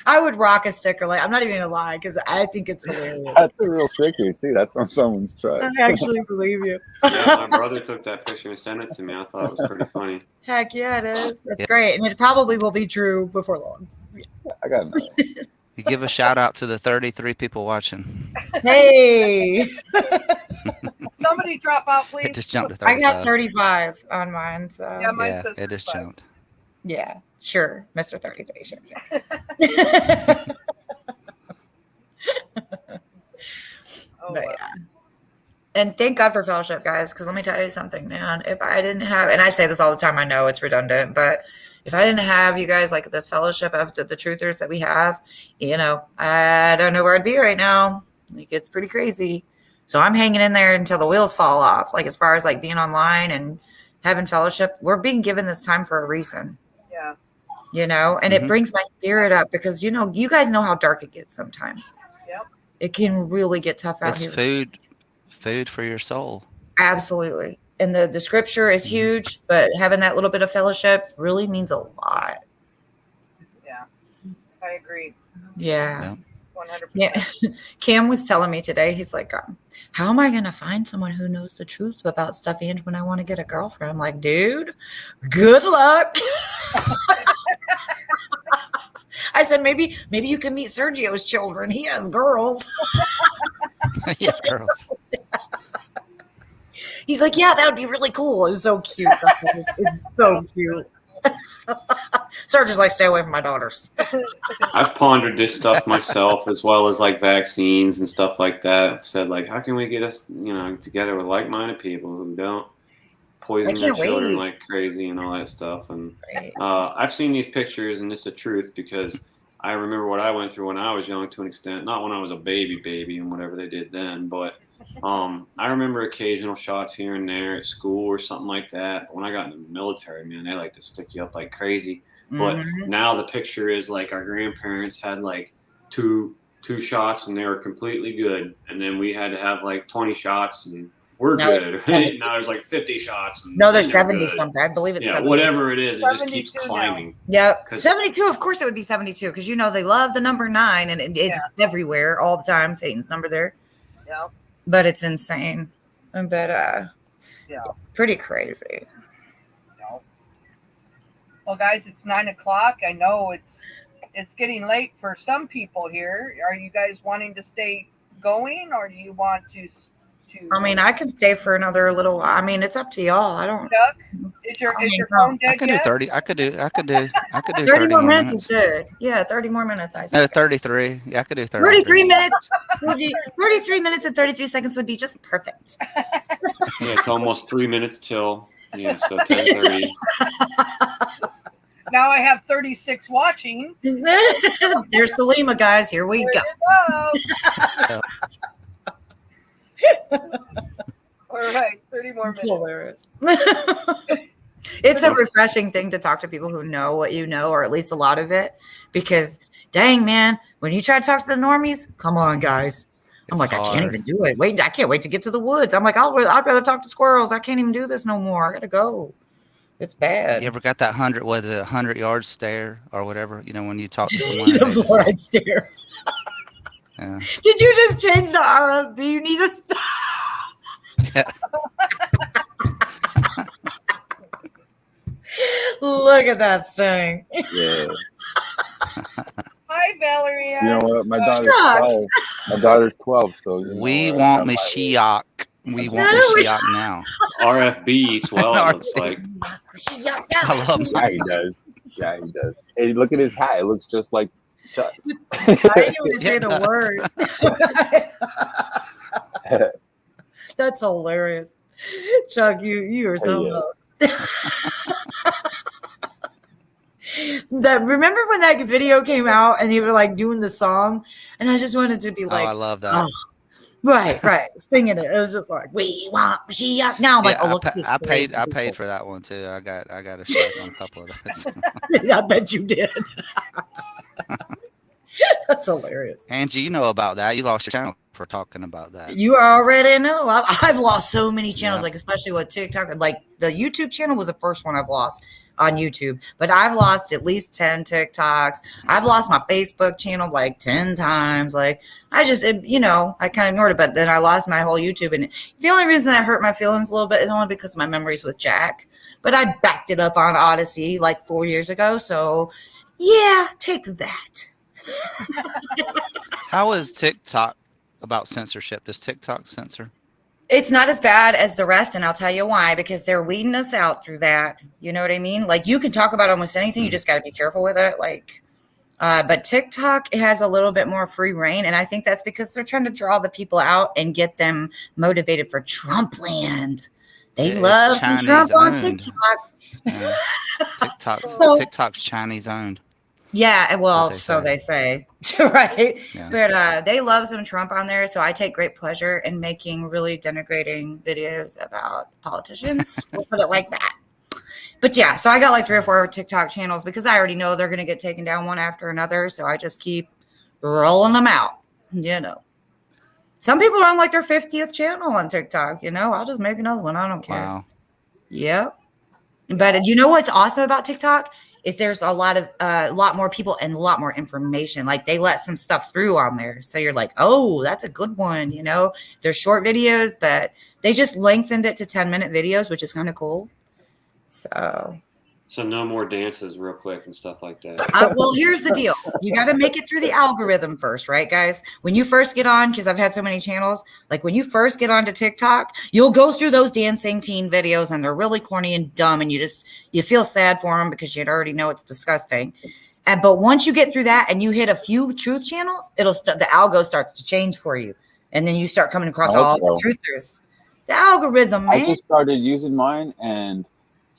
I would rock a sticker like I'm not even gonna lie because I think it's hilarious. That's a real sticker. See, that's on someone's truck. I actually believe you. Yeah, my brother took that picture and sent it to me. I thought it was pretty funny. Heck yeah, it is. That's great, and it probably will be true before long. I got it. You give a shout out to the 33 people watching. Hey. Somebody drop out, please. It just jumped to I 35. got 35 on mine, so Yeah, mine says it just 35. jumped. Yeah, sure, Mr. 33. Sure. But yeah. And thank God for fellowship, guys, because let me tell you something, man. If I didn't have, and I say this all the time, I know it's redundant, but if I didn't have you guys like the fellowship of the truthers that we have, I don't know where I'd be right now. Like, it's pretty crazy. So I'm hanging in there until the wheels fall off. Like, as far as like being online and having fellowship, we're being given this time for a reason. Yeah. And it brings my spirit up because, you guys know how dark it gets sometimes. Yep. It can really get tough out It's here. food for your soul. Absolutely. And the scripture is huge, but having that little bit of fellowship really means a lot. Yeah. I agree. Yeah. 100%. Yeah. Cam was telling me today, he's like, how am I going to find someone who knows the truth about stuff, Ange, when I want to get a girlfriend? I'm like, dude, good luck. I said, maybe you can meet Sergio's children. He has girls. He has girls. He's like, yeah, that would be really cool. It was so cute. It's so cute. Sergio's like, stay away from my daughters. I've pondered this stuff myself, as well as like vaccines and stuff like that. I've said, like, how can we get us, together with like-minded people who don't poison their children like crazy and all that stuff. And I've seen these pictures, and it's the truth, because I remember what I went through when I was young, to an extent. Not when I was a baby and whatever they did then, but I remember occasional shots here and there at school or something like that. But when I got in the military, man, they like to stick you up like crazy. But now the picture is like our grandparents had like two shots and they were completely good, and then we had to have like 20 shots and we're good. Right? Now there's like 50 shots. And no, there's 70 something. I believe it's 70. Whatever it is, it just keeps climbing. Yep. 72, of course it would be 72, because they love the number 9, and it's everywhere all the time. Satan's number there. Yep. But it's insane. But pretty crazy. Well, guys, it's 9:00. I know it's getting late for some people here. Are you guys wanting to stay going, or do you want to? I mean, I could stay for another little while. I mean, it's up to y'all. I don't. Chuck, is your phone dead I could yet? do 30. I could do 30 more minutes is good. Yeah, 30 more minutes. I No, 33. Yeah, I could do 30. 33 minutes. 33 minutes and 33 seconds would be just perfect. Yeah, it's almost 3 minutes till. Yeah, so 10:30. Now I have 36 watching. There's Salima, guys. Here we go. All right, 30 more minutes. Hilarious. It's a refreshing thing to talk to people who know what you know, or at least a lot of it. Because, dang, man, when you try to talk to the normies, come on, guys. I'm like, I can't even do it. Wait, I can't wait to get to the woods. I'm like, I'd rather talk to squirrels. I can't even do this no more. I gotta go. It's bad. You ever got that 100-yard stare or whatever? You know, when you talk to someone. The fluoride stare. Yeah. Did you just change the RFB? You need to stop. Yeah. Look at that thing. Yeah. Hi, Valerie. You know what? My daughter's 12. My daughter's 12, so you know, We want Mashiach. We want Mashiach now. RFB eats well, it looks like. I love Yeah, he does. Yeah, he does. Hey, look at his hat. It looks just like Chuck. I didn't even say the word. That's hilarious. Chuck, you are so remember when that video came out and you were like doing the song, and I just wanted to be like, I love that. Right, singing it. It was just like, we want Mashiach now. I'm like, oh, look, I paid for that one too. I got a strike on a couple of those. I bet you did. That's hilarious. Angie, you know about that. You lost your channel for talking about that. You already know. I've lost so many channels, like especially with TikTok. Like the YouTube channel was the first one I've lost on YouTube, but I've lost at least 10 TikToks. I've lost my Facebook channel like 10 times. Like I just, I kind of ignored it, but then I lost my whole YouTube. And the only reason that hurt my feelings a little bit is only because of my memories with Jack. But I backed it up on Odyssey like 4 years ago. So yeah, take that. How is TikTok about censorship? Does TikTok censor? It's not as bad as the rest, and I'll tell you why, because they're weeding us out through that. You know what I mean? Like you can talk about almost anything. You just got to be careful with it. Like, but TikTok, it has a little bit more free reign. And I think that's because they're trying to draw the people out and get them motivated for Trump land. They love some Trump on TikTok. Yeah. TikTok's Chinese owned. Yeah, well, so they say, right? Yeah. But they love some Trump on there, so I take great pleasure in making really denigrating videos about politicians. We'll put it like that. But yeah, so I got like 3 or 4 TikTok channels because I already know they're going to get taken down one after another, so I just keep rolling them out, Some people don't like their 50th channel on TikTok, I'll just make another one. I don't care. Wow. Yep. But you know what's awesome about TikTok? Is there's a lot more people and a lot more information. Like they let some stuff through on there. So you're like, oh, that's a good one. They're short videos, but they just lengthened it to 10-minute videos, which is kind of cool. So no more dances real quick and stuff like that. Well, here's the deal. You got to make it through the algorithm first, right, guys? When you first get on, because I've had so many channels, like when you first get onto TikTok, you'll go through those dancing teen videos and they're really corny and dumb. And you feel sad for them because you already know it's disgusting. But once you get through that and you hit a few truth channels, the algo starts to change for you. And then you start coming across all the truthers. The algorithm, man. I just started using mine, and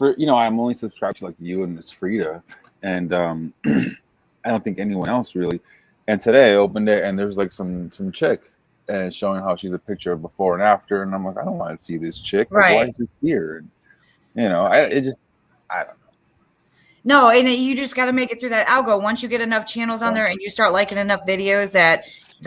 I'm only subscribed to like you and Miss Frida, and I don't think anyone else really. And today I opened it and there's like some chick and showing how she's a picture of before and after, and I'm like, I don't want to see this chick. Like, right? Why is this here? And, I don't know. No, and you just got to make it through that algo. Once you get enough channels on there and you start liking enough videos that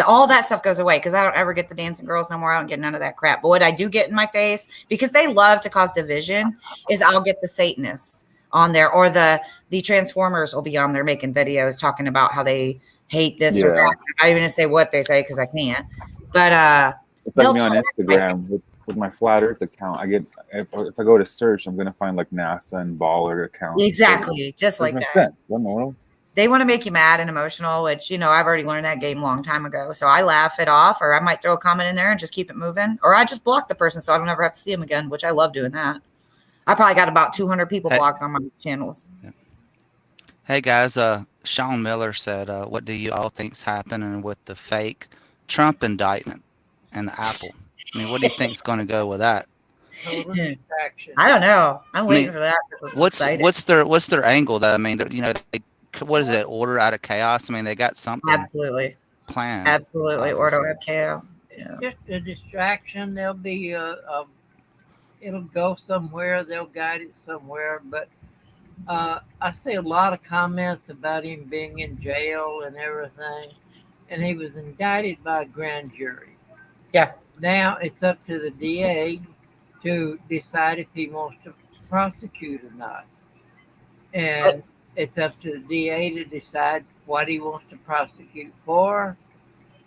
all that stuff goes away, because I don't ever get the dancing girls no more. I don't get none of that crap. But what I do get in my face, because they love to cause division, is I'll get the Satanists on there, or the Transformers will be on there making videos talking about how they hate this or that. I even say what they say because I can't. But it's like me on Instagram with my flat Earth account. I get if I go to search, I'm gonna find like NASA and Baller accounts. Exactly, just like that. What in the world? They want to make you mad and emotional, which, I've already learned that game a long time ago. So I laugh it off, or I might throw a comment in there and just keep it moving. Or I just block the person so I don't ever have to see them again, which I love doing that. I probably got about 200 people blocked on my channels. Yeah. Hey, guys, Sean Miller said, what do you all think's happening with the fake Trump indictment and the Apple? I mean, what do you think's going to go with that? I don't know. I'm waiting for that. What's their angle, though? I mean, what is it? Order out of chaos. I mean, they got something. Absolutely. it'll go somewhere. They'll guide it somewhere. But I see a lot of comments about him being in jail and everything. And he was indicted by a grand jury. Yeah. Now it's up to the DA to decide if he wants to prosecute or not. And it's up to the DA to decide what he wants to prosecute for.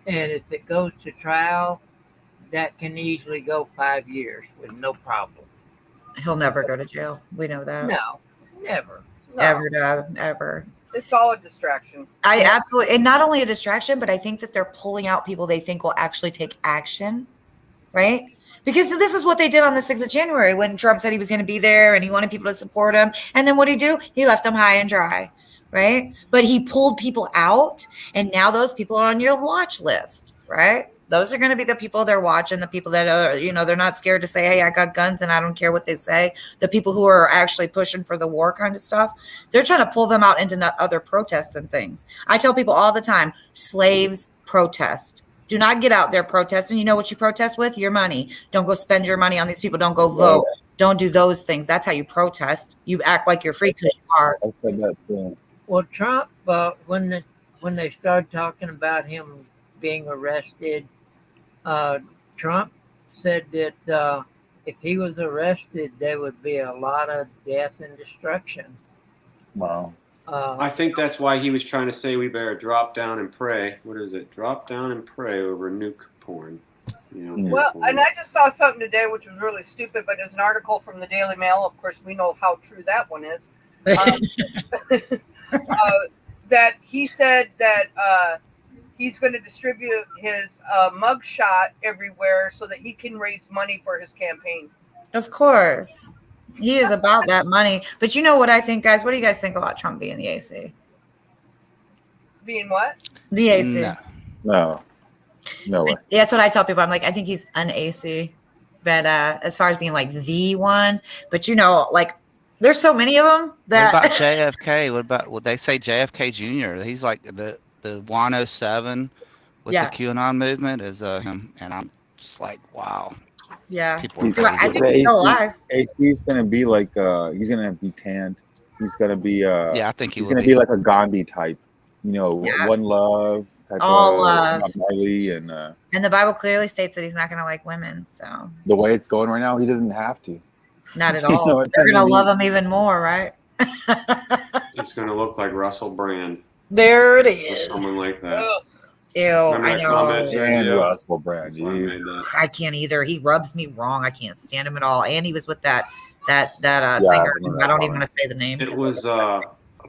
And if it goes to trial, that can easily go 5 years with no problem. He'll never go to jail. We know that. No, never. No. Ever. It's all a distraction. I absolutely, and not only a distraction, but I think that they're pulling out people they think will actually take action, right? Because this is what they did on the 6th of January when Trump said he was going to be there and he wanted people to support him. And then what did he do? He left them high and dry, right? But he pulled people out, and now those people are on your watch list, right? Those are going to be the people they're watching, the people that are, they're not scared to say, hey, I got guns and I don't care what they say. The people who are actually pushing for the war kind of stuff, they're trying to pull them out into other protests and things. I tell people all the time, slaves protest. Do not get out there protesting. You know what you protest with? Your money. Don't go spend your money on these people. Don't go vote. Don't do those things. That's how you protest. You act like you're free because you are. I said that too. Well, Trump, when they started talking about him being arrested, Trump said that if he was arrested, there would be a lot of death and destruction. Wow. I think that's why he was trying to say we better drop down and pray. What is it? Drop down and pray over nuke porn. Well, and I just saw something today which was really stupid, but it's an article from the Daily Mail. Of course, we know how true that one is. That he said that he's going to distribute his mugshot everywhere so that he can raise money for his campaign. Of course. He is about that money. But you know what I think, guys? What do you guys think about Trump being the AC? Being what? The AC. No way. Yeah, that's what I tell people. I'm like, I think he's an AC. But as far as being like the one, but like, there's so many of them that. What about JFK? Would they say JFK Jr.? He's like the 107 with the QAnon movement is him, and I'm just like, wow. Yeah, people are I think he's still alive. AC's gonna be like he's gonna be tanned. He's gonna be I think he's gonna be like a Gandhi type, one love type all of love. Marley and the Bible clearly states that he's not gonna like women, so the way it's going right now, he doesn't have to. not at all. They're gonna love him even more, right? It's going to look like Russell Brand. There it Or is. someone like that. Ew, Remember I that know. comment, And Sergio? Russell Brand. That's why I made that. I can't either. He rubs me wrong. I can't stand him at all. And he was with that Yeah, singer. remember I don't that even want to say the name. It was a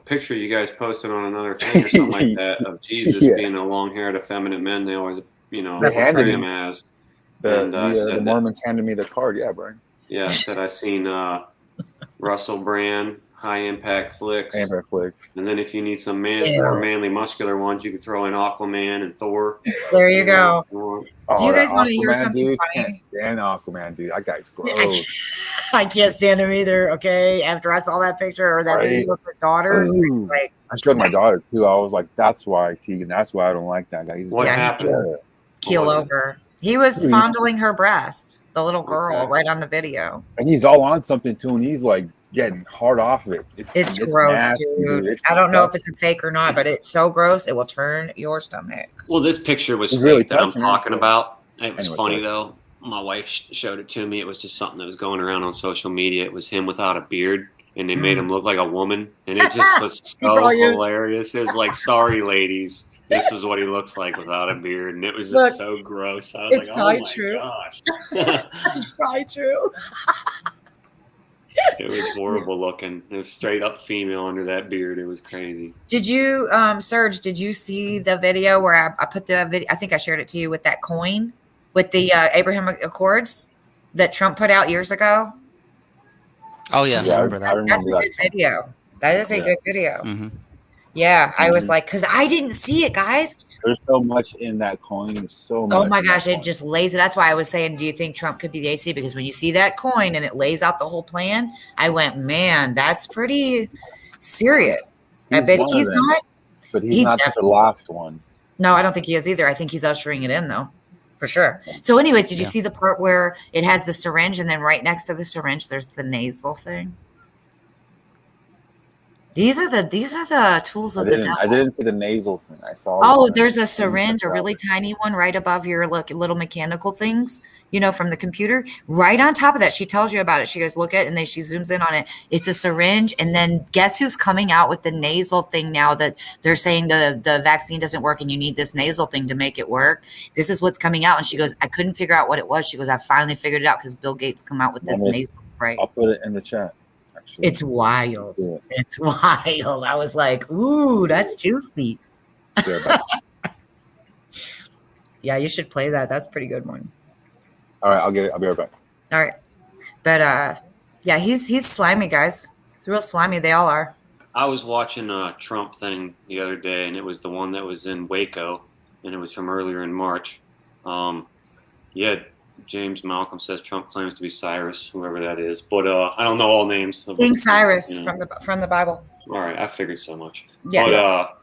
picture you guys posted on another thing or something like that of Jesus Yeah. being a long-haired, effeminate man. They always, They portray handed him me as. the said that, Mormons handed me the card. Yeah, Brian. I said I seen Russell Brand, High Impact Flicks. Amber Flicks. And then if you need some Ew. more manly, muscular ones, you can throw in Aquaman and Thor. There you go. Oh, Do you guys that want to hear Aquaman something dude? funny? Can't stand Aquaman, dude. That guy's gross. I can't stand him either. Okay, after I saw that picture or that Right. video of his daughter, Ooh. like I showed my daughter too. I was like, "That's why, Tegan. That's why I don't like that guy." He's What Yeah, he happened? Yeah. keel was it? over. He was Dude, fondling her breast, the little girl, Okay. right on the video. And he's all on something too, and he's like getting hard off of it. It's gross, nasty, dude. It's I don't know if disgusting. it's a fake or not, but it's so gross it will turn your stomach. Well, this picture was It's really fake that I'm touching, talking actually. about. It was Anyway, funny go though. My wife showed it to me. It was just something that was going around on social media. It was him without a beard, and they made him look like a woman, and it just was so probably is. hilarious. It was like, sorry, ladies, this is what he looks like without a beard, and it was just Look, so gross. I was it's like, oh probably my true. gosh. It's probably true. It was horrible looking. It was straight up female under that beard. It was crazy. Did you, Serge, did you see the video where I put the video, I think I shared it to you with that coin with the Abraham Accords that Trump put out years ago? Oh yeah, Yeah, I remember I that. remember That's a that. good video. That is a Yeah. good video. hmm Yeah, I was Mhm. like, because I didn't see it, guys. There's so much in that coin. There's so much. Oh my in that gosh, it coin. just lays it. That's why I was saying, do you think Trump could be the AC? Because when you see that coin and it lays out the whole plan, I went, man, that's pretty serious. I He's bet one of he's them. not. But he's He's not the definitely- last one. No, I don't think he is either. I think he's ushering it in, though, for sure. So anyways, did you Yeah. see the part where it has the syringe and then right next to the syringe there's the nasal thing? These are the tools of the devil. I didn't see the nasal thing. I saw. Oh, the- there's a syringe, a really tiny one right above your little mechanical things, from the computer. Right on top of that, she tells you about it. She goes, look at it, and then she zooms in on it. It's a syringe. And then guess who's coming out with the nasal thing now that they're saying the vaccine doesn't work and you need this nasal thing to make it work? This is what's coming out. And she goes, I couldn't figure out what it was. She goes, I finally figured it out because Bill Gates come out with this nasal spray. I'll put it in the chat. Actually. It's wild. Yeah. It's wild. I was like, ooh, that's juicy. Yeah, you should play that. That's a pretty good one. All right, I'll be right back. All right. But yeah, he's slimy, guys. He's real slimy. They all are. I was watching a Trump thing the other day, and it was the one that was in Waco, and it was from earlier in March. Yeah, James Malcolm says Trump claims to be Cyrus, whoever that is, but I don't know all names. King Cyrus from the Bible. All right, I figured so much. Yeah. But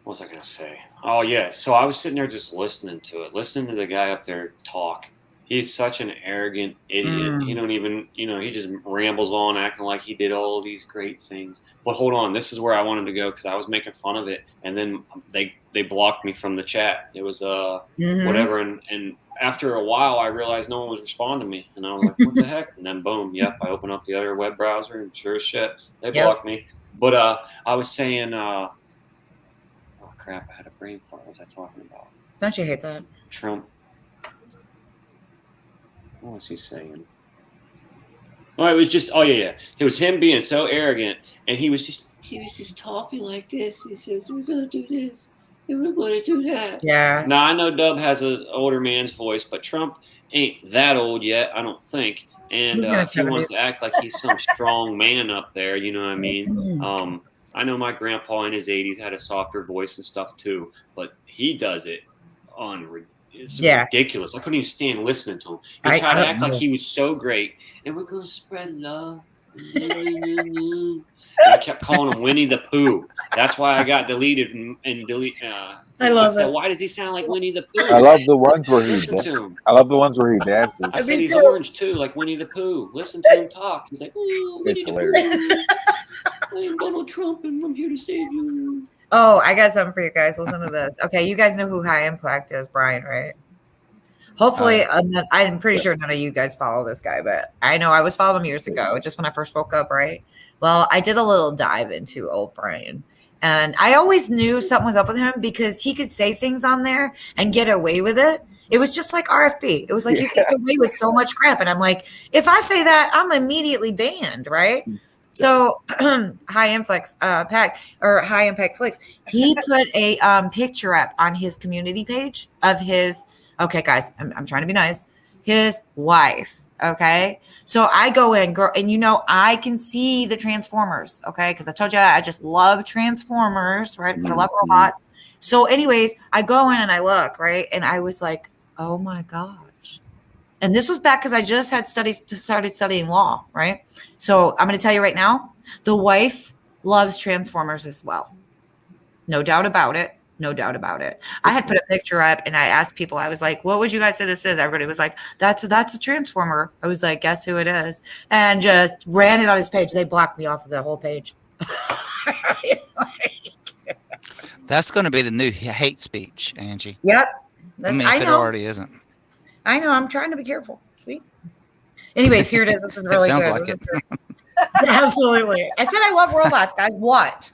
what was I gonna say? Oh yeah, so I was sitting there just listening to the guy up there talk. He's such an arrogant idiot. He don't even, he just rambles on acting like he did all these great things. But hold on, this is where I wanted to go because I was making fun of it, and then they blocked me from the chat. It was whatever, and after a while, I realized no one was responding to me, and I was like, "What the heck?" And then boom, yep, I opened up the other web browser, and sure as shit, they blocked me. But I was saying, oh crap, I had a brain fart. What was I talking about? Don't you hate that? Trump. What was he saying? Oh, it was just. Oh yeah. It was him being so arrogant, and he was just talking like this. He says, "We're gonna do this, and we're gonna do that." Yeah. Now I know Dub has an older man's voice, but Trump ain't that old yet, I don't think. And he wants to act like he's some strong man up there. You know what I mean? I know my grandpa in his 80s had a softer voice and stuff too, but he does it on. It's ridiculous. I couldn't even stand listening to him. He tried to act like he was so great, and we're gonna spread love. And I kept calling him Winnie the Pooh. That's why I got deleted and delete. I love it. Why does he sound like Winnie the Pooh? I love the ones where I love the ones where he dances. I said he's orange too, like Winnie the Pooh. Listen to him talk. He's like, "Oh, Winnie the Pooh. I am Donald Trump, and I'm here to save you." Oh, I got something for you guys. Listen to this. Okay, you guys know who High Impact is, Brian, right? Hopefully, I'm pretty sure none of you guys follow this guy, but I know I was following him years ago, just when I first woke up, right? Well, I did a little dive into old Brian, and I always knew something was up with him because he could say things on there and get away with it. It was just like RFB. It was like you could get away with so much crap, and I'm like, if I say that, I'm immediately banned, right? So High Impact Flicks, he put a picture up on his community page of his, okay guys, I'm trying to be nice, his wife, okay? So I go in, girl, and I can see the Transformers, okay? Because I told you I just love Transformers, right? Because I love robots. So anyways, I go in and I look, right? And I was like, oh my gosh. And this was back because I just had started studying law, right? So I'm going to tell you right now, the wife loves Transformers as well. No doubt about it. No doubt about it. I had put a picture up and I asked people, I was like, what would you guys say this is? Everybody was like, that's a Transformer. I was like, guess who it is? And just ran it on his page. They blocked me off of the whole page. That's going to be the new hate speech, Angie. Yep. If it already isn't. I know. I'm trying to be careful. See? Anyways, here it is. This is really it sounds good. Like it. Yeah, absolutely. I said I love robots, guys. What?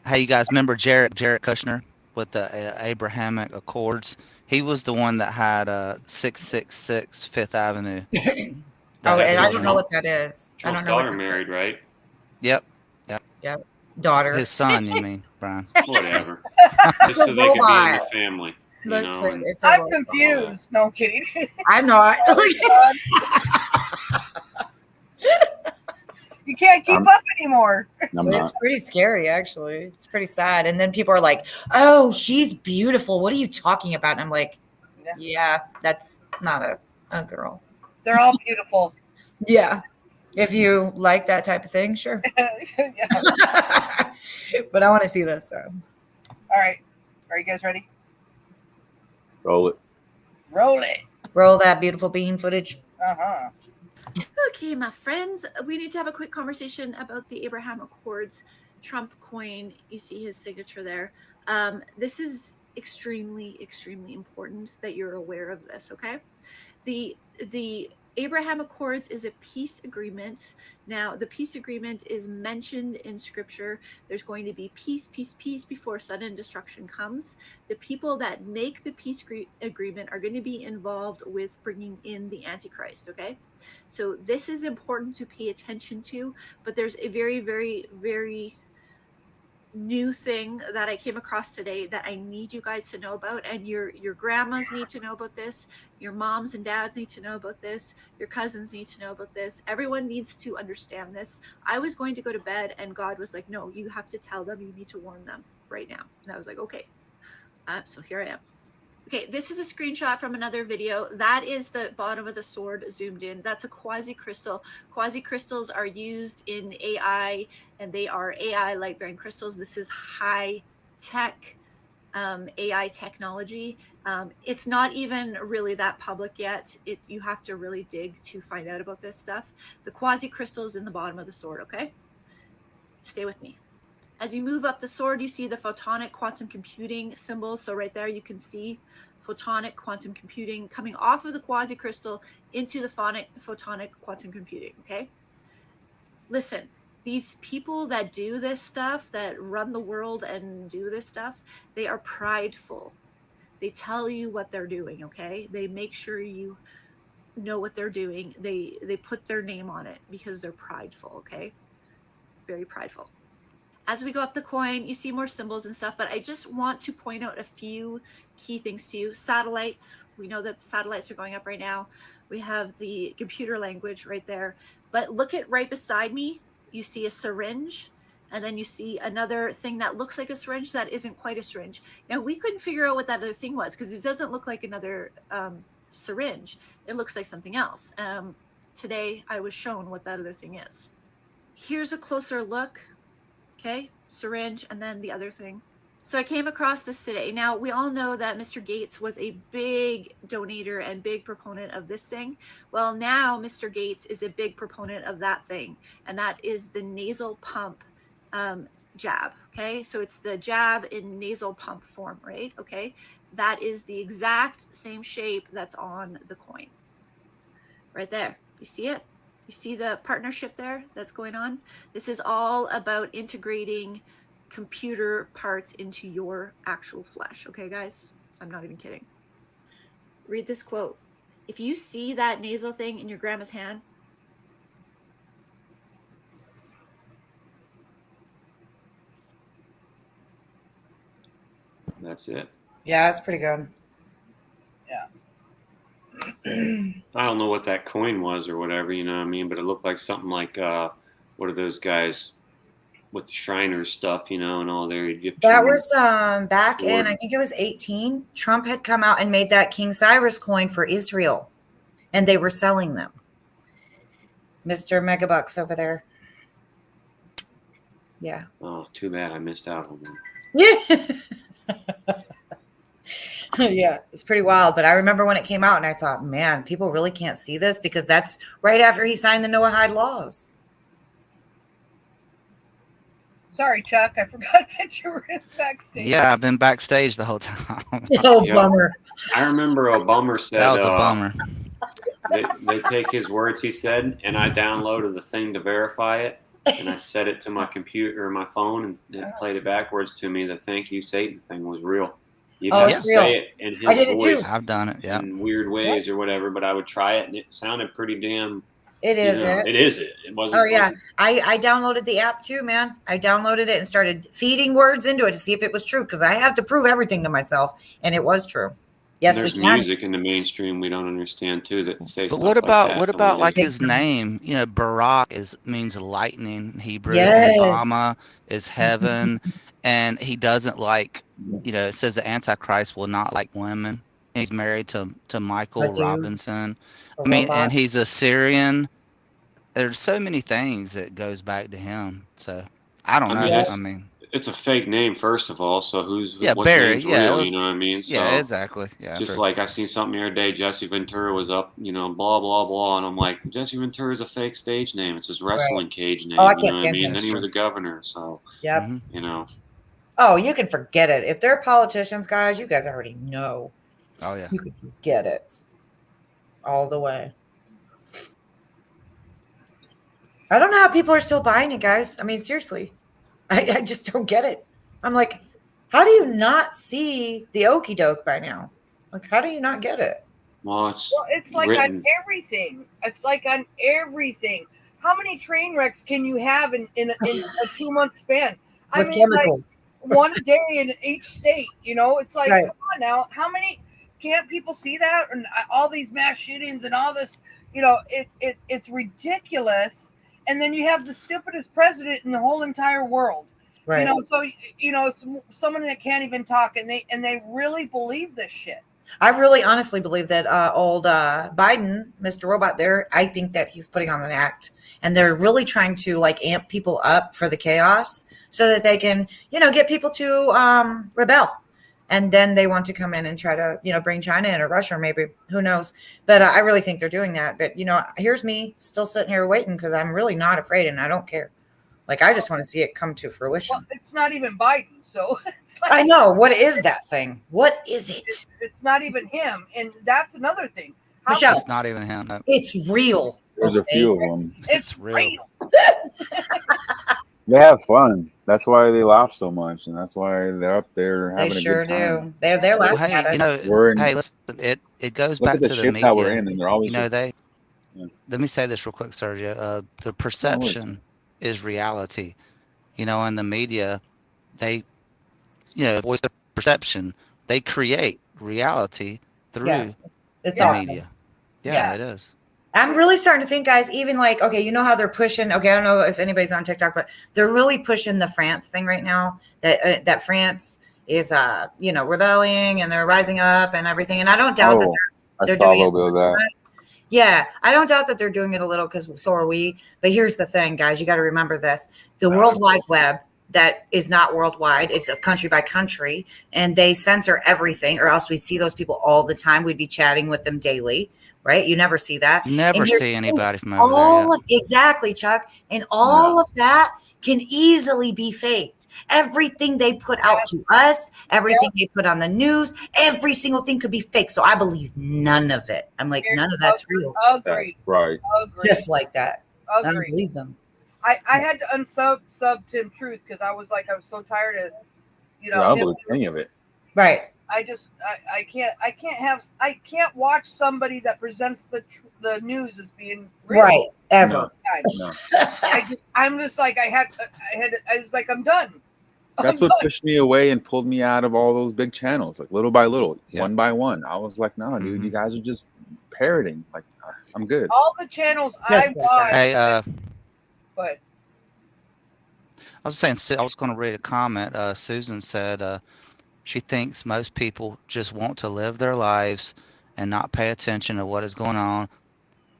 Hey, you guys remember Jared Kushner with the Abrahamic Accords? He was the one that had 666 Fifth Avenue. And I don't know what that is. Trump's I don't know. daughter married, right? Yep. Daughter. His son, you mean, Brian? Whatever. Just so they could be in the family. I'm confused. No, I'm kidding. I'm not. You can't keep up anymore. It's pretty scary, actually. It's pretty sad. And then people are like, oh, she's beautiful. What are you talking about? And I'm like, yeah, that's not a girl. They're all beautiful. Yeah. If you like that type of thing, sure. But I want to see this. So. All right. Are you guys ready? Roll it. Roll it. Roll that beautiful bean footage. Uh-huh. Okay, my friends, we need to have a quick conversation about the Abraham Accords Trump coin. You see his signature there. This is extremely, extremely important that you're aware of this, okay? The Abraham Accords is a peace agreement. Now, the peace agreement is mentioned in scripture. There's going to be peace, peace, peace before sudden destruction comes. The people that make the peace agreement are going to be involved with bringing in the Antichrist, okay? So this is important to pay attention to, but there's a very, very, very new thing that I came across today that I need you guys to know about, and your grandmas need to know about this, your moms and dads need to know about this, your cousins need to know about this. Everyone needs to understand this. I was going to go to bed and God was like, no, you have to tell them, you need to warn them right now. And I was like, okay. So here I am. Okay, this is a screenshot from another video. That is the bottom of the sword zoomed in. That's a quasi-crystal. Quasi-crystals are used in AI, and they are AI light-bearing crystals. This is high-tech AI technology. It's not even really that public yet. You have to really dig to find out about this stuff. The quasi-crystal is in the bottom of the sword, okay? Stay with me. As you move up the sword, you see the photonic quantum computing symbols. So right there, you can see photonic quantum computing coming off of the quasi-crystal into the photonic quantum computing, okay? Listen, these people that do this stuff, that run the world and do this stuff, they are prideful. They tell you what they're doing, okay? They make sure you know what they're doing. They put their name on it because they're prideful, okay? Very prideful. As we go up the coin, you see more symbols and stuff, but I just want to point out a few key things to you. Satellites, we know that satellites are going up right now. We have the computer language right there, but look at right beside me, you see a syringe, and then you see another thing that looks like a syringe that isn't quite a syringe. Now, we couldn't figure out what that other thing was because it doesn't look like another syringe. It looks like something else. Today, I was shown what that other thing is. Here's a closer look. Okay, syringe, and then the other thing. So I came across this today. Now, we all know that Mr. Gates was a big donator and big proponent of this thing. Well, now Mr. Gates is a big proponent of that thing, and that is the nasal pump jab. Okay, so it's the jab in nasal pump form, right? Okay, that is the exact same shape that's on the coin. Right there. You see it? You see the partnership there that's going on? This is all about integrating computer parts into your actual flesh. Okay, guys? I'm not even kidding. Read this quote. If you see that nasal thing in your grandma's hand, that's it. Yeah, that's pretty good. Yeah. I don't know what that coin was or whatever, you know what I mean? But it looked like something like, what are those guys with the Shriners stuff, you know, and all their Egyptian. That was back in, I think it was 18. Trump had come out and made that King Cyrus coin for Israel, and they were selling them. Mr. Megabucks over there. Yeah. Oh, too bad I missed out on that. Yeah. Yeah, it's pretty wild. But I remember when it came out and I thought, man, people really can't see this because that's right after he signed the Noahide laws. Sorry, Chuck. I forgot that you were in backstage. Yeah, I've been backstage the whole time. Oh, bummer. I remember Obama said that was a bummer. They take his words, he said, and I downloaded the thing to verify it, and I set it to my computer or my phone, and it played it backwards to me. The "Thank You, Satan" thing was real. You'd have to say it in his voice. I've done it, yeah. In weird ways or whatever, but I would try it, and it sounded pretty damn. It is It is it. It wasn't. Oh yeah, I downloaded the app too, man. I downloaded it and started feeding words into it to see if it was true because I have to prove everything to myself, and it was true. Yes, there's we can. music in the mainstream we don't understand too that say. But stuff what about like that. like his name? You know, Barak means lightning in Hebrew. Yes. And Obama is heaven, and he doesn't like. You know, it says the Antichrist will not like women. He's married to Michael Robinson. I mean, and he's a Syrian. there's so many things that goes back to him. So I don't I know. mean, I mean, it's a fake name, first of all. So yeah, what Barry. name's Yeah, it real? was. You know what I mean? So Yeah, exactly. Yeah, just like I seen something the other day, Jesse Ventura was up, blah blah blah, and I'm like, Jesse Ventura is a fake stage name. It's his wrestling cage name. Oh, I You know can't what I stand mean? him. Then he was a governor, so Yep. you know. Oh, you can forget it. If they're politicians, guys, you guys already know. Oh yeah. You can forget it all the way. I don't know how people are still buying it, guys. I mean, seriously, I just don't get it. I'm like, how do you not see the okie doke by now? Like, how do you not get it? Well, it's like written. on everything. It's like on everything. How many train wrecks can you have in a 2-month span? With chemicals. Like one day in each state. It's like, Right. come on now. How many? Can't people see that? And all these mass shootings and all this. It's ridiculous. And then you have the stupidest president in the whole entire world. Right. So it's someone that can't even talk, and they really believe this shit. I really honestly believe that old Biden, Mr. Robot there, I think that he's putting on an act, and they're really trying to like amp people up for the chaos so that they can, get people to rebel. And then they want to come in and try to, bring China in or Russia, or maybe, who knows. But I really think they're doing that. But, here's me still sitting here waiting because I'm really not afraid and I don't care. Like, I just want to see it come to fruition. Well, it's not even Biden, so it's like, I know. What is that thing? What is it? It's not even him, and that's another thing. Michelle, It's not even him. No. it's real. There's a few of them. It's real. They have fun. That's why they laugh so much, and that's why they're up there They having sure a good time. do. They're laughing Well, hey, at us. hey, listen. It goes Look back at the to the shit media. that we're in, and they're always just- Let me say this real quick, Sergio. The perception is reality. In the media, they, voice the perception. They create reality through It's the awesome. media. Yeah. Yeah, it is. I'm really starting to think, guys, even like, okay, you know how they're pushing, okay, I don't know if anybody's on TikTok, but they're really pushing the France thing right now, that France is, rebelling and they're rising up and everything. And I don't doubt that they're saw a doing it. little bit of that. Yeah, I don't doubt that they're doing it a little because so are we. But here's the thing, guys, you got to remember this. The World Wide Web, that is not worldwide. It's a country by country, and they censor everything, or else we see those people all the time. We'd be chatting with them daily, right? You never see that. You never And here's see the thing, anybody from over there. exactly, Chuck. And all of that can easily be faked. Everything they put out to us, everything they put on the news, every single thing could be fake. So I believe none of it. I'm like, none of that's real. Agree. Right. Agree. Just like that. I don't Agree. believe them. I had to unsub Tim Truth because I was so tired of, I don't believe any of it. Right. I can't watch somebody that presents the news as being real. Right. Ever. No. I'm just like I was like, I'm done. That's what pushed me away and pulled me out of all those big channels, like little by little, one by one. I was like, no, dude, you guys are just parroting. Like, I'm good. All the channels I watch. Hey, But I was saying, I was going to read a comment. Susan said she thinks most people just want to live their lives and not pay attention to what is going on.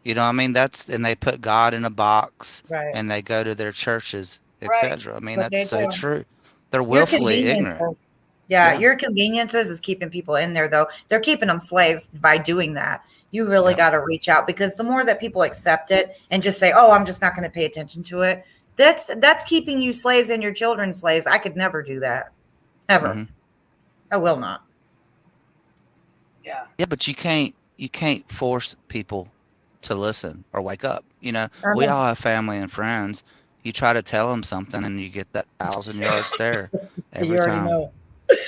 I mean, and they put God in a box, Right. and they go to their churches, Right. etc. I mean, But that's they so do. true. They're Your willfully conveniences. ignorant. Yeah, your conveniences is keeping people in there, though. They're keeping them slaves by doing that. You really got to reach out, because the more that people accept it and just say, "Oh, I'm just not going to pay attention to it," that's keeping you slaves and your children slaves. I could never do that, ever. Mm-hmm. I will not. Yeah. Yeah, but you can't force people to listen or wake up. We Uh-huh. all have family and friends. You try to tell them something, and you get that 1,000-yard stare every You already time. know.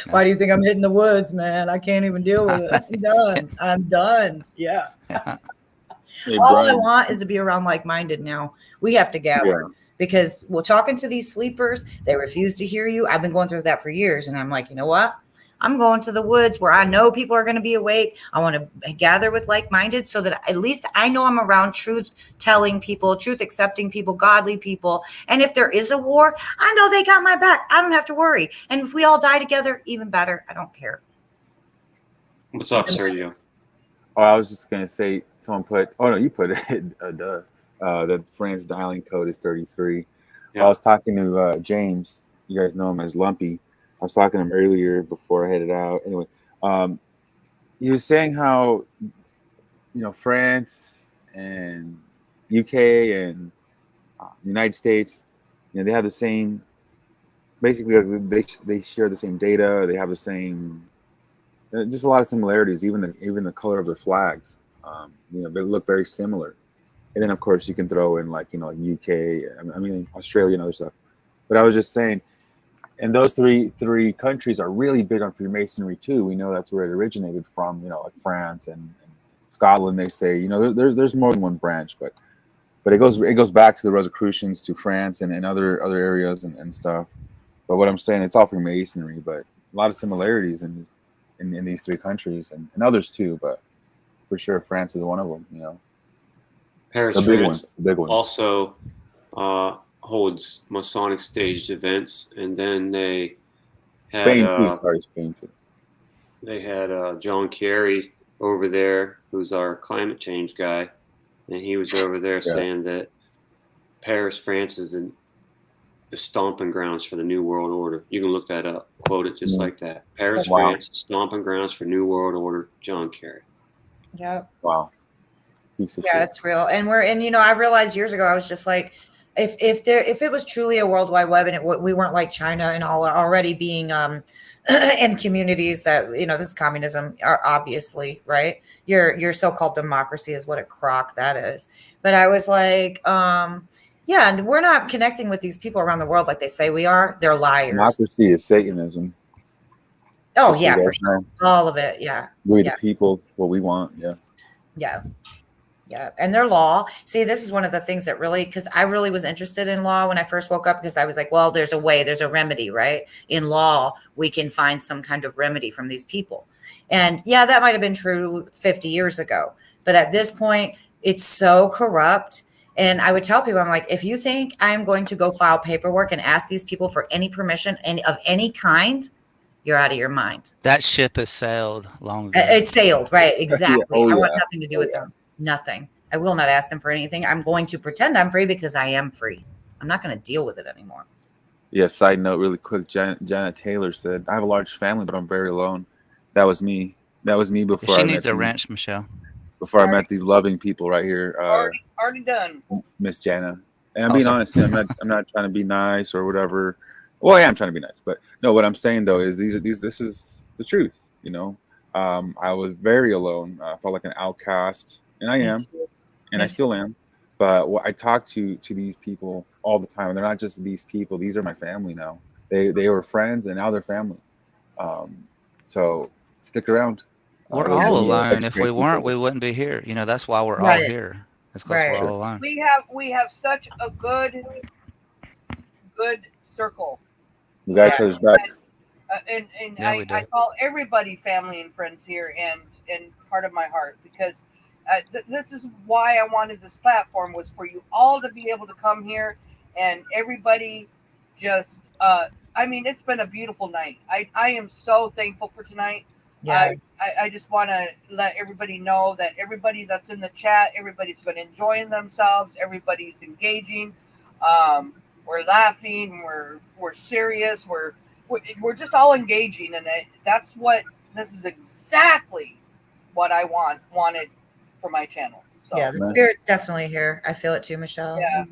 Why do you think I'm hitting the woods, man? I can't even deal with it. I'm done. I'm done. Yeah. Hey, All I Brian. want is to be around like-minded now. We have to gather because we're talking to these sleepers. They refuse to hear you. I've been going through that for years. And I'm like, you know what? I'm going to the woods where I know people are going to be awake. I want to gather with like-minded so that at least I know I'm around truth-telling people, truth-accepting people, godly people. And if there is a war, I know they got my back. I don't have to worry. And if we all die together, even better. I don't care. What's up, Sergio? Oh, I was just gonna say, someone put. Oh no, you put it. Duh. The France dialing code is 33. Yeah. I was talking to James. You guys know him as Lumpy. I was talking to him earlier before I headed out. Anyway, he was saying how, France and UK and United States, they have the same. Basically, they share the same data. They have the same. Just a lot of similarities. Even the color of their flags. They look very similar. And then, of course, you can throw in like UK, Australia and other stuff. But I was just saying, and those three countries are really big on Freemasonry too. We know that's where it originated from. Like France and Scotland. They say there's more than one branch, but it goes back to the Rosicrucians, to France and other areas and stuff. But what I'm saying, it's all Freemasonry, but a lot of similarities in these three countries and others too. But for sure, France is one of them. Paris, the big France ones, the big ones. Also holds Masonic staged events, and then they had, Spain too. Spain too. They had John Kerry over there, who's our climate change guy, and he was over there saying that Paris, France is the stomping grounds for the New World Order. You can look that up. Quote it just like that. Paris, France, stomping grounds for New World Order. John Kerry. Yep. Wow. Yeah, it's real. And I realized years ago, I was just like, if it was truly a world wide web and we weren't like China and all already being in communities that, this is communism, obviously, right? Your so-called democracy is what a crock that is. But I was like, yeah, and we're not connecting with these people around the world like they say we are. They're liars. Democracy is Satanism. Oh, yeah, for sure. All of it, yeah. We the people, what we want, yeah. Yeah. Yeah. And their law. See, this is one of the things that really, because I really was interested in law when I first woke up, because I was like, well, there's a way, there's a remedy, right? In law, we can find some kind of remedy from these people. And yeah, that might have been true 50 years ago. But at this point, it's so corrupt. And I would tell people, I'm like, if you think I'm going to go file paperwork and ask these people for any permission of any kind, you're out of your mind. That ship has sailed long ago. It sailed, right? Exactly. Oh, I yeah. want nothing to do with them. Nothing. I will not ask them for anything. I'm going to pretend I'm free because I am free. I'm not going to deal with it anymore. Yeah, side note really quick. Janet Taylor said, I have a large family, but I'm very alone. That was me. That was me before She I needs met a wrench, Michelle. Before I met these loving people right here. Already done. Miss Jana. And I'm being honest, I'm not trying to be nice or whatever. Well, I am trying to be nice, but no, what I'm saying though is this is the truth, I was very alone. I felt like an outcast, and I am, and I still am. But I talk to these people all the time, and they're not just these people. These are my family now. They were friends, and now they're family. So stick around. We're all alone. If we weren't, we wouldn't be here. That's why we're all here. It's because we're all alone. We have such a good circle. We got each other's back. And I call everybody family and friends here, and part of my heart, because this is why I wanted this platform, was for you all to be able to come here, and everybody just it's been a beautiful night. I am so thankful for tonight. Yeah. I just want to let everybody know that everybody that's in the chat, everybody's been enjoying themselves, everybody's engaging. We're laughing, we're serious, we're just all engaging, and this is exactly what I wanted for my channel. So yeah, the spirit's definitely here. I feel it too, Michelle. Yeah.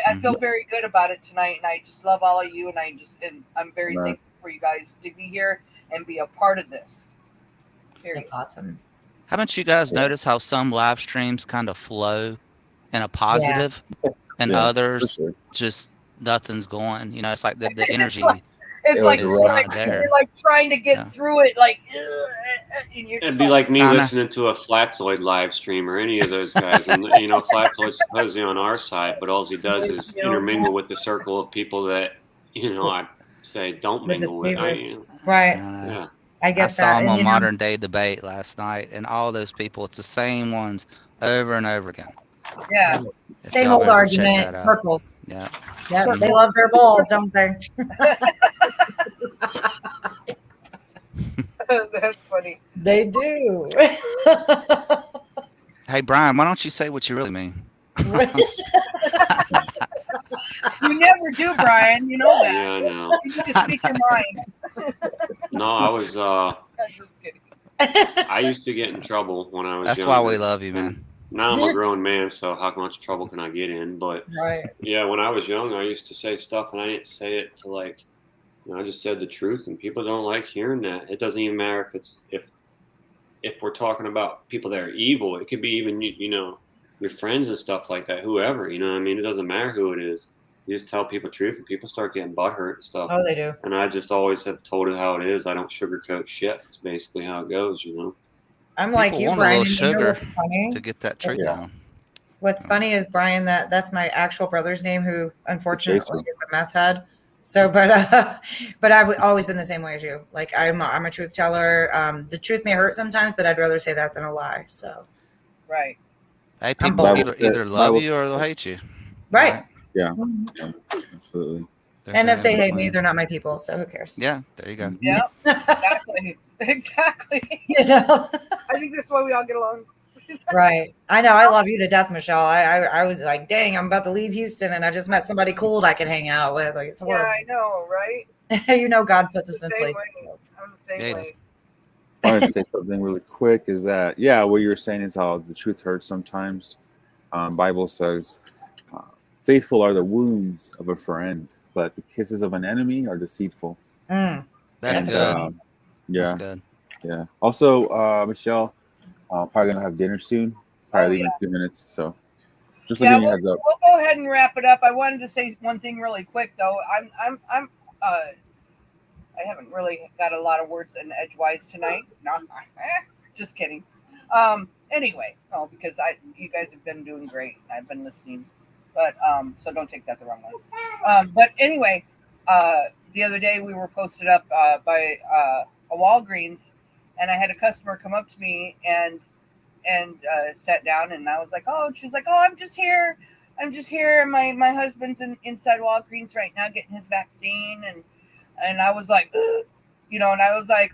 I feel very good about it tonight, and I just love all of you, and I'm very thankful for you guys to be here and be a part of this. Period. That's awesome. Haven't you guys noticed how some live streams kind of flow in a positive, and others just nothing's going? It's like the energy. It's like you're like trying to get through it, like. It'd be like me listening to a Flatzoid live stream or any of those guys, and Flatzoid's supposedly on our side, but all he does is intermingle with the circle of people that I say don't mingle with. Right. Yeah. I get that. I saw them on Modern Day Debate last night, and all those people, it's the same ones over and over again. Yeah. Same old argument, circles. Yeah. Yeah, they love their balls, don't they? That's funny. They do. Hey, Brian, why don't you say what you really mean? You never do, Brian. You know that. Yeah, I know. You need to speak your mind. No, I was. I'm just kidding. I used to get in trouble when I was That's younger. why we love you, man. Now I'm a grown man, so how much trouble can I get in? But Right. yeah, when I was young, I used to say stuff, and I didn't say it to like, I just said the truth, and people don't like hearing that. It doesn't even matter if it's if we're talking about people that are evil. It could be even your friends and stuff like that. Whoever, you know what I mean? It doesn't matter who it is. You just tell people the truth, and people start getting butthurt and stuff. Oh, they do. And I just always have told it how it is. I don't sugarcoat shit. It's basically how it goes, I'm like People you, want Brian. a little And you know sugar what's funny? to get that truth down. What's funny is Brian. That's my actual brother's name, who unfortunately Jason. is a meth head. So, but I've always been the same way as you. Like I'm a truth teller. The truth may hurt sometimes, but I'd rather say that than a lie. So, Right. Hey, I'm people bold. either love you or they'll hate you. Right. Yeah, absolutely. And if they hate me, they're not my people. So who cares? Yeah, there you go. Yeah, exactly. Exactly. You know? I think that's why we all get along. Right. I know. I love you to death, Michelle. I was like, dang, I'm about to leave Houston, and I just met somebody cool I can hang out with. Like, it's Yeah, horrible. I know, right? You know, God puts us in Same place. way. I'm the same Yeah, he way. does. I want to say something really quick. Is that what you were saying is how the truth hurts sometimes. Bible says, "Faithful are the wounds of a friend, but the kisses of an enemy are deceitful." Mm. That's And, good. yeah, That's good. yeah. Also, Michelle, probably gonna have dinner soon. Probably leaving in a few minutes. So, just Yeah, giving you a we'll heads up. go ahead and wrap it up. I wanted to say one thing really quick though. I haven't really got a lot of words in edgewise tonight. No, just kidding. Anyway, because you guys have been doing great. I've been listening, but so don't take that the wrong way. But anyway, the other day we were posted up by a Walgreens, and I had a customer come up to me and sat down, and I was like, oh, she's like, oh, I'm just here. My husband's inside Walgreens right now getting his vaccine, and I was like, and I was like,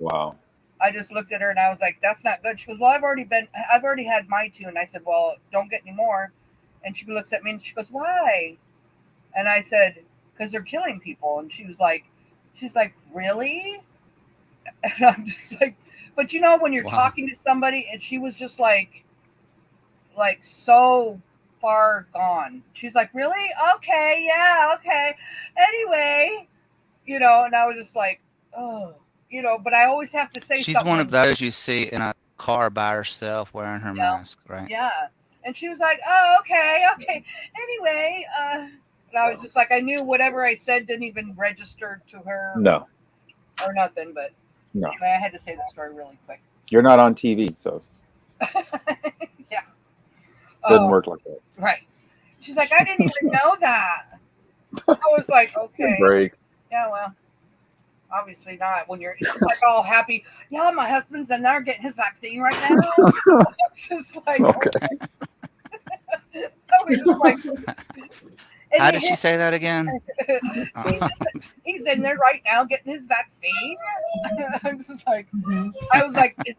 Wow. I just looked at her and I was like, that's not good. She goes, well, I've already had my 2. And I said, well, don't get any more. And she looks at me and she goes, why? And I said, because they're killing people. And she's like, really? And I'm just like, but when you're talking to somebody, and she was just like so far gone. She's like, really? Okay. Yeah. Okay. Anyway, and I was just like, oh, but I always have to say She's something. one of those you see in a car by herself wearing her mask, right? Yeah. And she was like, oh, okay. Anyway, and I was just like, I knew whatever I said didn't even register to her. No. Or nothing, but No. anyway, I had to say that story really quick. You're not on TV, so Yeah. doesn't work like that. Right. She's like, I didn't even know that. I was like, okay. Break. Yeah, well, obviously not. When you're like all happy, yeah, my husband's in there getting his vaccine right now. It's just like, Okay. I was just like, How did she say that again? he's in there right now getting his vaccine. I'm just like, I was like, is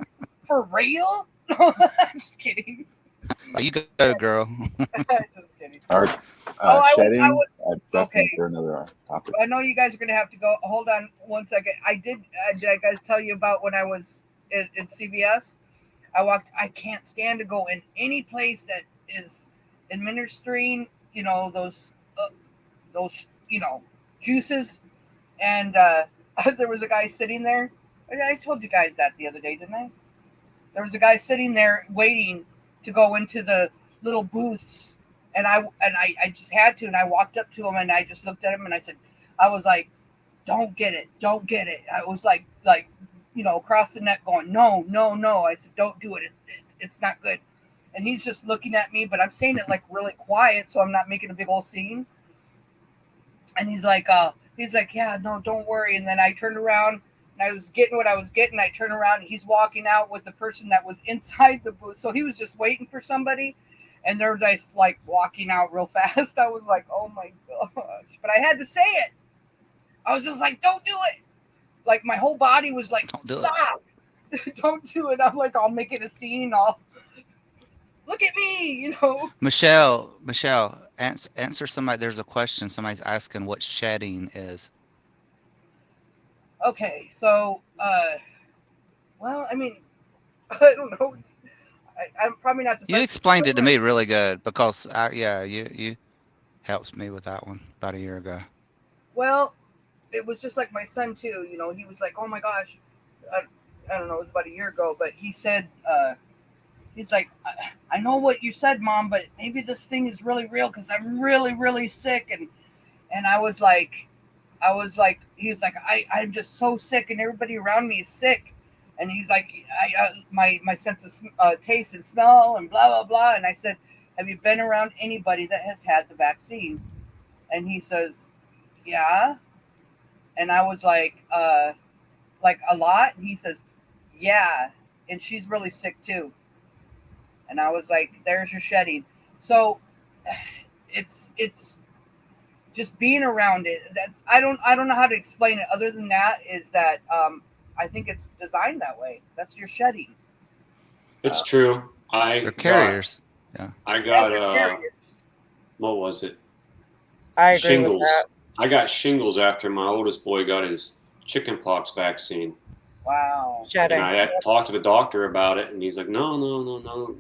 for real? I'm just kidding. Oh, you go, girl. Just kidding. Shedding. That's okay. for another topic. I know you guys are going to have to go. Hold on one second. Did I guys tell you about when I was at CVS? I can't stand to go in any place that is administering, those juices. And there was a guy sitting there. I told you guys that the other day, didn't I? There was a guy sitting there waiting to go into the little booths. And I just had to, and I walked up to him and I just looked at him and I was like, don't get it. I was like, across the neck going, no. I said, don't do it. It's not good. And he's just looking at me, but I'm saying it like really quiet, so I'm not making a big old scene. And he's like, yeah, no, don't worry. And then I turned around and I was getting what I was getting. I turned around and he's walking out with the person that was inside the booth. So he was just waiting for somebody. And they're just like walking out real fast. I was like, oh my gosh. But I had to say it. I was just like, don't do it. Like my whole body was like, stop. Don't do it. I'm like, I'll make it a scene. look at me, you know. Michelle, answer somebody. There's a question. Somebody's asking what shedding is. Okay, so, well, I mean, I don't know. I'm probably not the You best explained it to me explainer. really good because you helped me with that one about a year ago. Well, it was just like my son too. You know, he was like, "Oh my gosh," I don't know. It was about a year ago, but he said, he's like, I know what you said, Mom, but maybe this thing is really real because I'm really, really sick." And I was like, he was like, I'm just so sick, and everybody around me is sick. And he's like, my sense of taste and smell and blah blah blah. And I said, "Have you been around anybody that has had the vaccine?" And he says, "Yeah." And I was like a lot. And he says, "Yeah, and she's really sick too." And I was like, "There's your shedding." So it's just being around it. That's I don't know how to explain it. Other than that, is that I think it's designed that way. That's your shedding. It's true. They're carriers. I got they're carriers. what was it? I agree Shingles. with that. I got shingles after my oldest boy got his chickenpox vaccine. Wow. And I had talked to the doctor about it, and he's like, no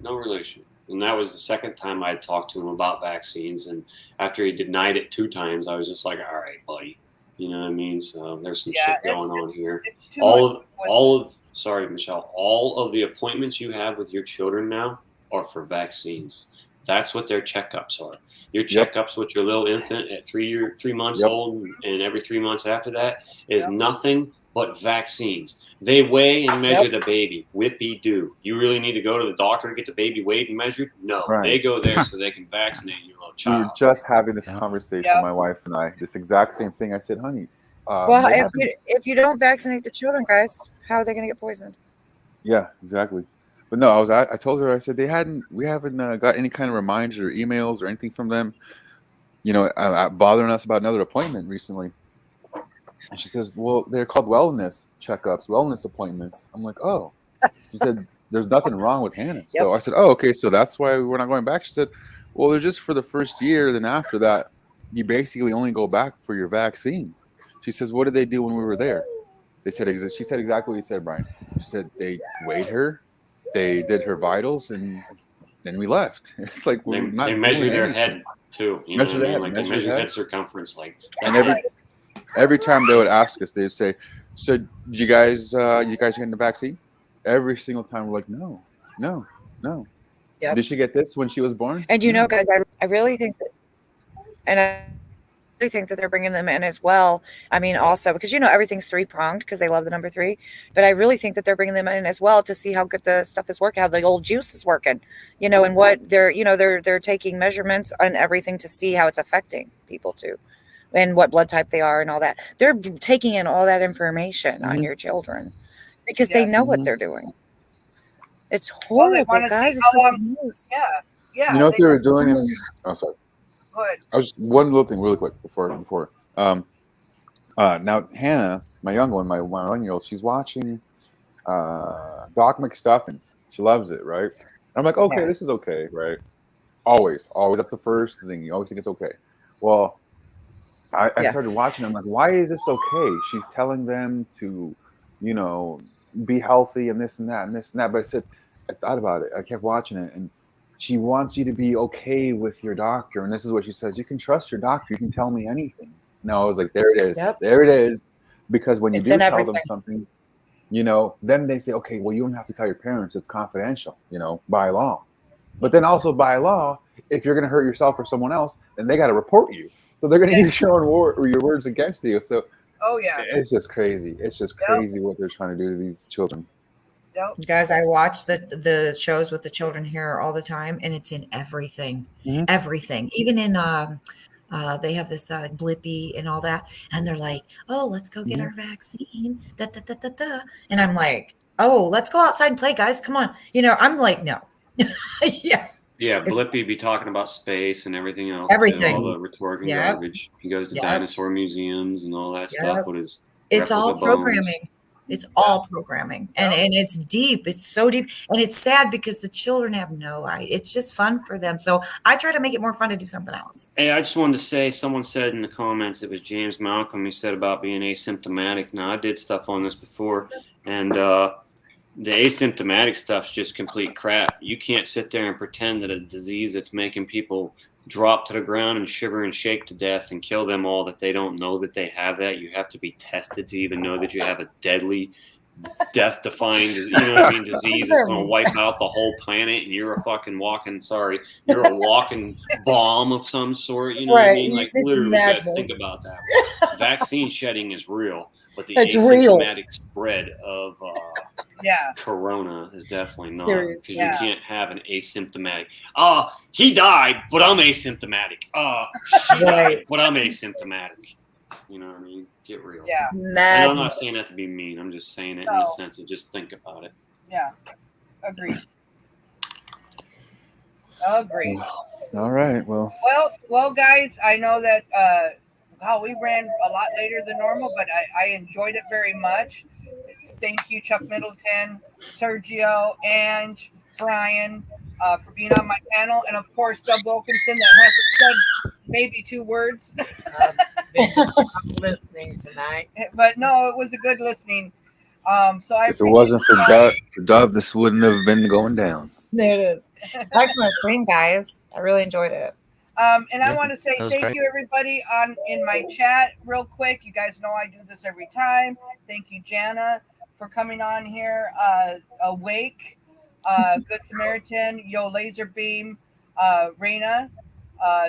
relation. And that was the second time I had talked to him about vaccines. And after he denied it 2 times, I was just like, all right, buddy. You know what I mean? So there's some shit going on here. Sorry, Michelle, all of the appointments you have with your children now are for vaccines. That's what their checkups are. Your checkups with your little infant at 3 months old and every 3 months after that is nothing but vaccines. They weigh and measure the baby. Whippy-doo. You really need to go to the doctor to get the baby weighed and measured? No. Right. They go there so they can vaccinate your little We were child. just having this conversation, my wife and I. This exact same thing. I said, honey. Well, if you don't vaccinate the children, guys, how are they going to get poisoned? Yeah, exactly. But no, I told her, I said we haven't got any kind of reminders or emails or anything from them, you know, bothering us about another appointment recently. And she says, well, they're called wellness checkups, wellness appointments. I'm like, oh. She said, there's nothing wrong with Hannah. So I said, oh, okay, so that's why we're not going back. She said, well, they're just for the first year. Then after that, you basically only go back for your vaccine. She says, what did they do when we were there? She said exactly what you said, Brian. She said they weighed her, they did her vitals, and then we left. It's like they measure their head too. You know what I mean? Like they measure head circumference. Like and every time they would ask us, they would say, "So, did you guys getting the vaccine?" Every single time we're like, "No." Yep. Did she get this when she was born? And you know, guys, I really think that, and I really think that they're bringing them in as well. I mean, also because you know everything's 3-pronged because they love the number 3. But I really think that they're bringing them in as well to see how good the stuff is working, how the old juice is working, you know, and what they're taking measurements on everything to see how it's affecting people too, and what blood type they are and all that. They're taking in all that information on your children because they know what they're doing. It's horrible, guys. Yeah. You know what they were doing? Oh, sorry. Go ahead. I was one little thing really quick before. Now Hannah, my young one, my 1-year-old, she's watching Doc McStuffins. She loves it, right? I'm like, okay, this is okay, right? Always. That's the first thing. You always think it's okay. Well, I started watching. I'm like, why is this okay? She's telling them to, you know, be healthy and this and that and this and that. But I thought about it. I kept watching it, and she wants you to be okay with your doctor. And this is what she says: you can trust your doctor. You can tell me anything. No, I was like, there it is. Yep. There it is. Because when you It's do in tell everything. them something, you know, then they say, okay, well, you don't have to tell your parents. It's confidential, you know, by law. But then also by law, if you're going to hurt yourself or someone else, then they got to report you. So they're going to use your words against you. So it's just crazy. It's just crazy what they're trying to do to these children. Guys, I watch the shows with the children here all the time, and it's in everything. Everything. Even in they have this Blippi and all that, and they're like, oh, let's go get our vaccine. And I'm like, oh, let's go outside and play, guys. Come on. You know, I'm like, no. Yeah, Blippi be talking about space and everything else. Everything. All the rhetoric and garbage. He goes to dinosaur museums and all that stuff with his It's all replica bones. programming. It's all programming, and it's deep. It's so deep, and it's sad because the children have no idea. It's just fun for them. So I try to make it more fun to do something else. Hey, I just wanted to say, someone said in the comments, it was James Malcolm, he said about being asymptomatic. Now, I did stuff on this before, and the asymptomatic stuff's just complete crap. You can't sit there and pretend that a disease that's making people drop to the ground and shiver and shake to death and kill them all, that they don't know that they have that. You have to be tested to even know that you have a deadly, death-defying, disease that's going to wipe out the whole planet, and you're a fucking you're a walking bomb of some sort. You know what I mean? Like, It's literally, you got to madness. think about that. Vaccine shedding is real, but the It's asymptomatic spread of corona is definitely not, because Seriously. you can't have an asymptomatic. He died, but I'm asymptomatic. She died, but I'm asymptomatic. You know what I mean? Get real. Yeah. It's And mad. I'm not saying that to be mean. I'm just saying it in No. the sense of just think about it. Yeah. Agreed. Agreed. All right. Well, Well, guys, I know that we ran a lot later than normal, but I enjoyed it very much. Thank you, Chuck Middleton, Sergio, Angie, Brian, for being on my panel, and of course, Doug Wilkinson, that hasn't said maybe 2 words. I'm listening tonight. But no, it was a good listening. So I if it wasn't for Dove, this wouldn't have been going down. There it is. Excellent stream, guys. I really enjoyed it. And I want to say that was thank great. you, everybody, in my chat real quick. You guys know I do this every time. Thank you, Jana, for coming on here. Awake, Good Samaritan, Yo Laserbeam, Raina,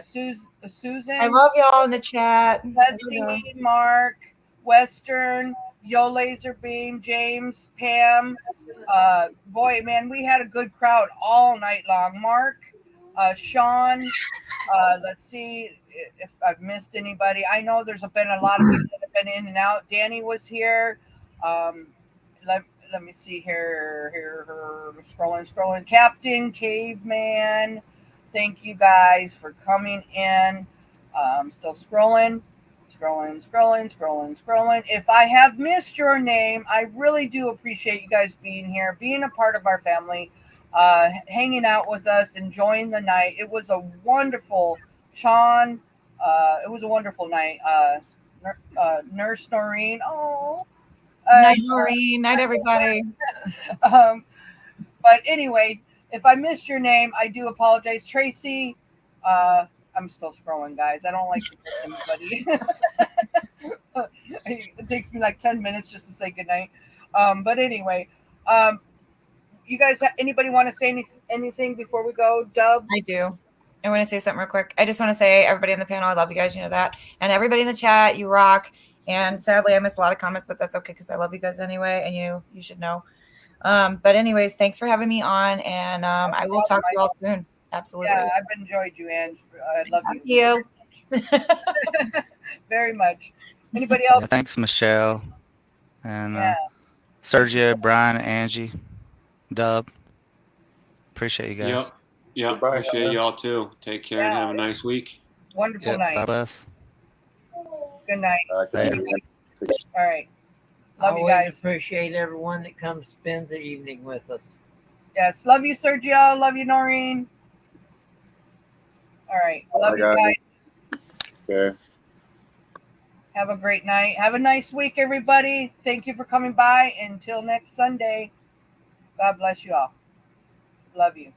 Susan. I love y'all in the chat. Betsy, Mark, Western, Yo Laserbeam, James, Pam. Boy, man, we had a good crowd all night long. Mark, Sean, let's see if I've missed anybody. I know there's been a lot of people that have been in and out. Danny was here. Let me see here. Scrolling. Captain, Caveman. Thank you guys for coming in. Still scrolling. If I have missed your name, I really do appreciate you guys being here, being a part of our family, hanging out with us, enjoying the night. It was a wonderful, Sean. It was a wonderful night. Nurse Noreen. Oh. Night, Noreen. Night, everybody. But anyway, if I missed your name, I do apologize. Tracy, I'm still scrolling, guys. I don't like to miss anybody. It takes me like 10 minutes just to say goodnight. But anyway, you guys, anybody want to say anything before we go? Dub? I do. I want to say something real quick. I just want to say, everybody on the panel, I love you guys. You know that. And everybody in the chat, you rock. And sadly, I missed a lot of comments, but that's okay because I love you guys anyway, and you should know. But anyways, thanks for having me on, and I will talk to you all soon. Absolutely. Yeah, I've enjoyed you, Ange. I love Thank you. Very much. Anybody else? Yeah, thanks, Michelle, and Sergio, Brian, Angie, Dub. Appreciate you guys. Yep. Appreciate y'all too. Take care and have a nice week. Wonderful night. God bless. Good night. Later. All right. Love you Always guys. appreciate everyone that comes spend the evening with us. Yes. Love you, Sergio. Love you, Noreen. All right. Love you guys. Okay. Have a great night. Have a nice week, everybody. Thank you for coming by. Until next Sunday. God bless you all. Love you.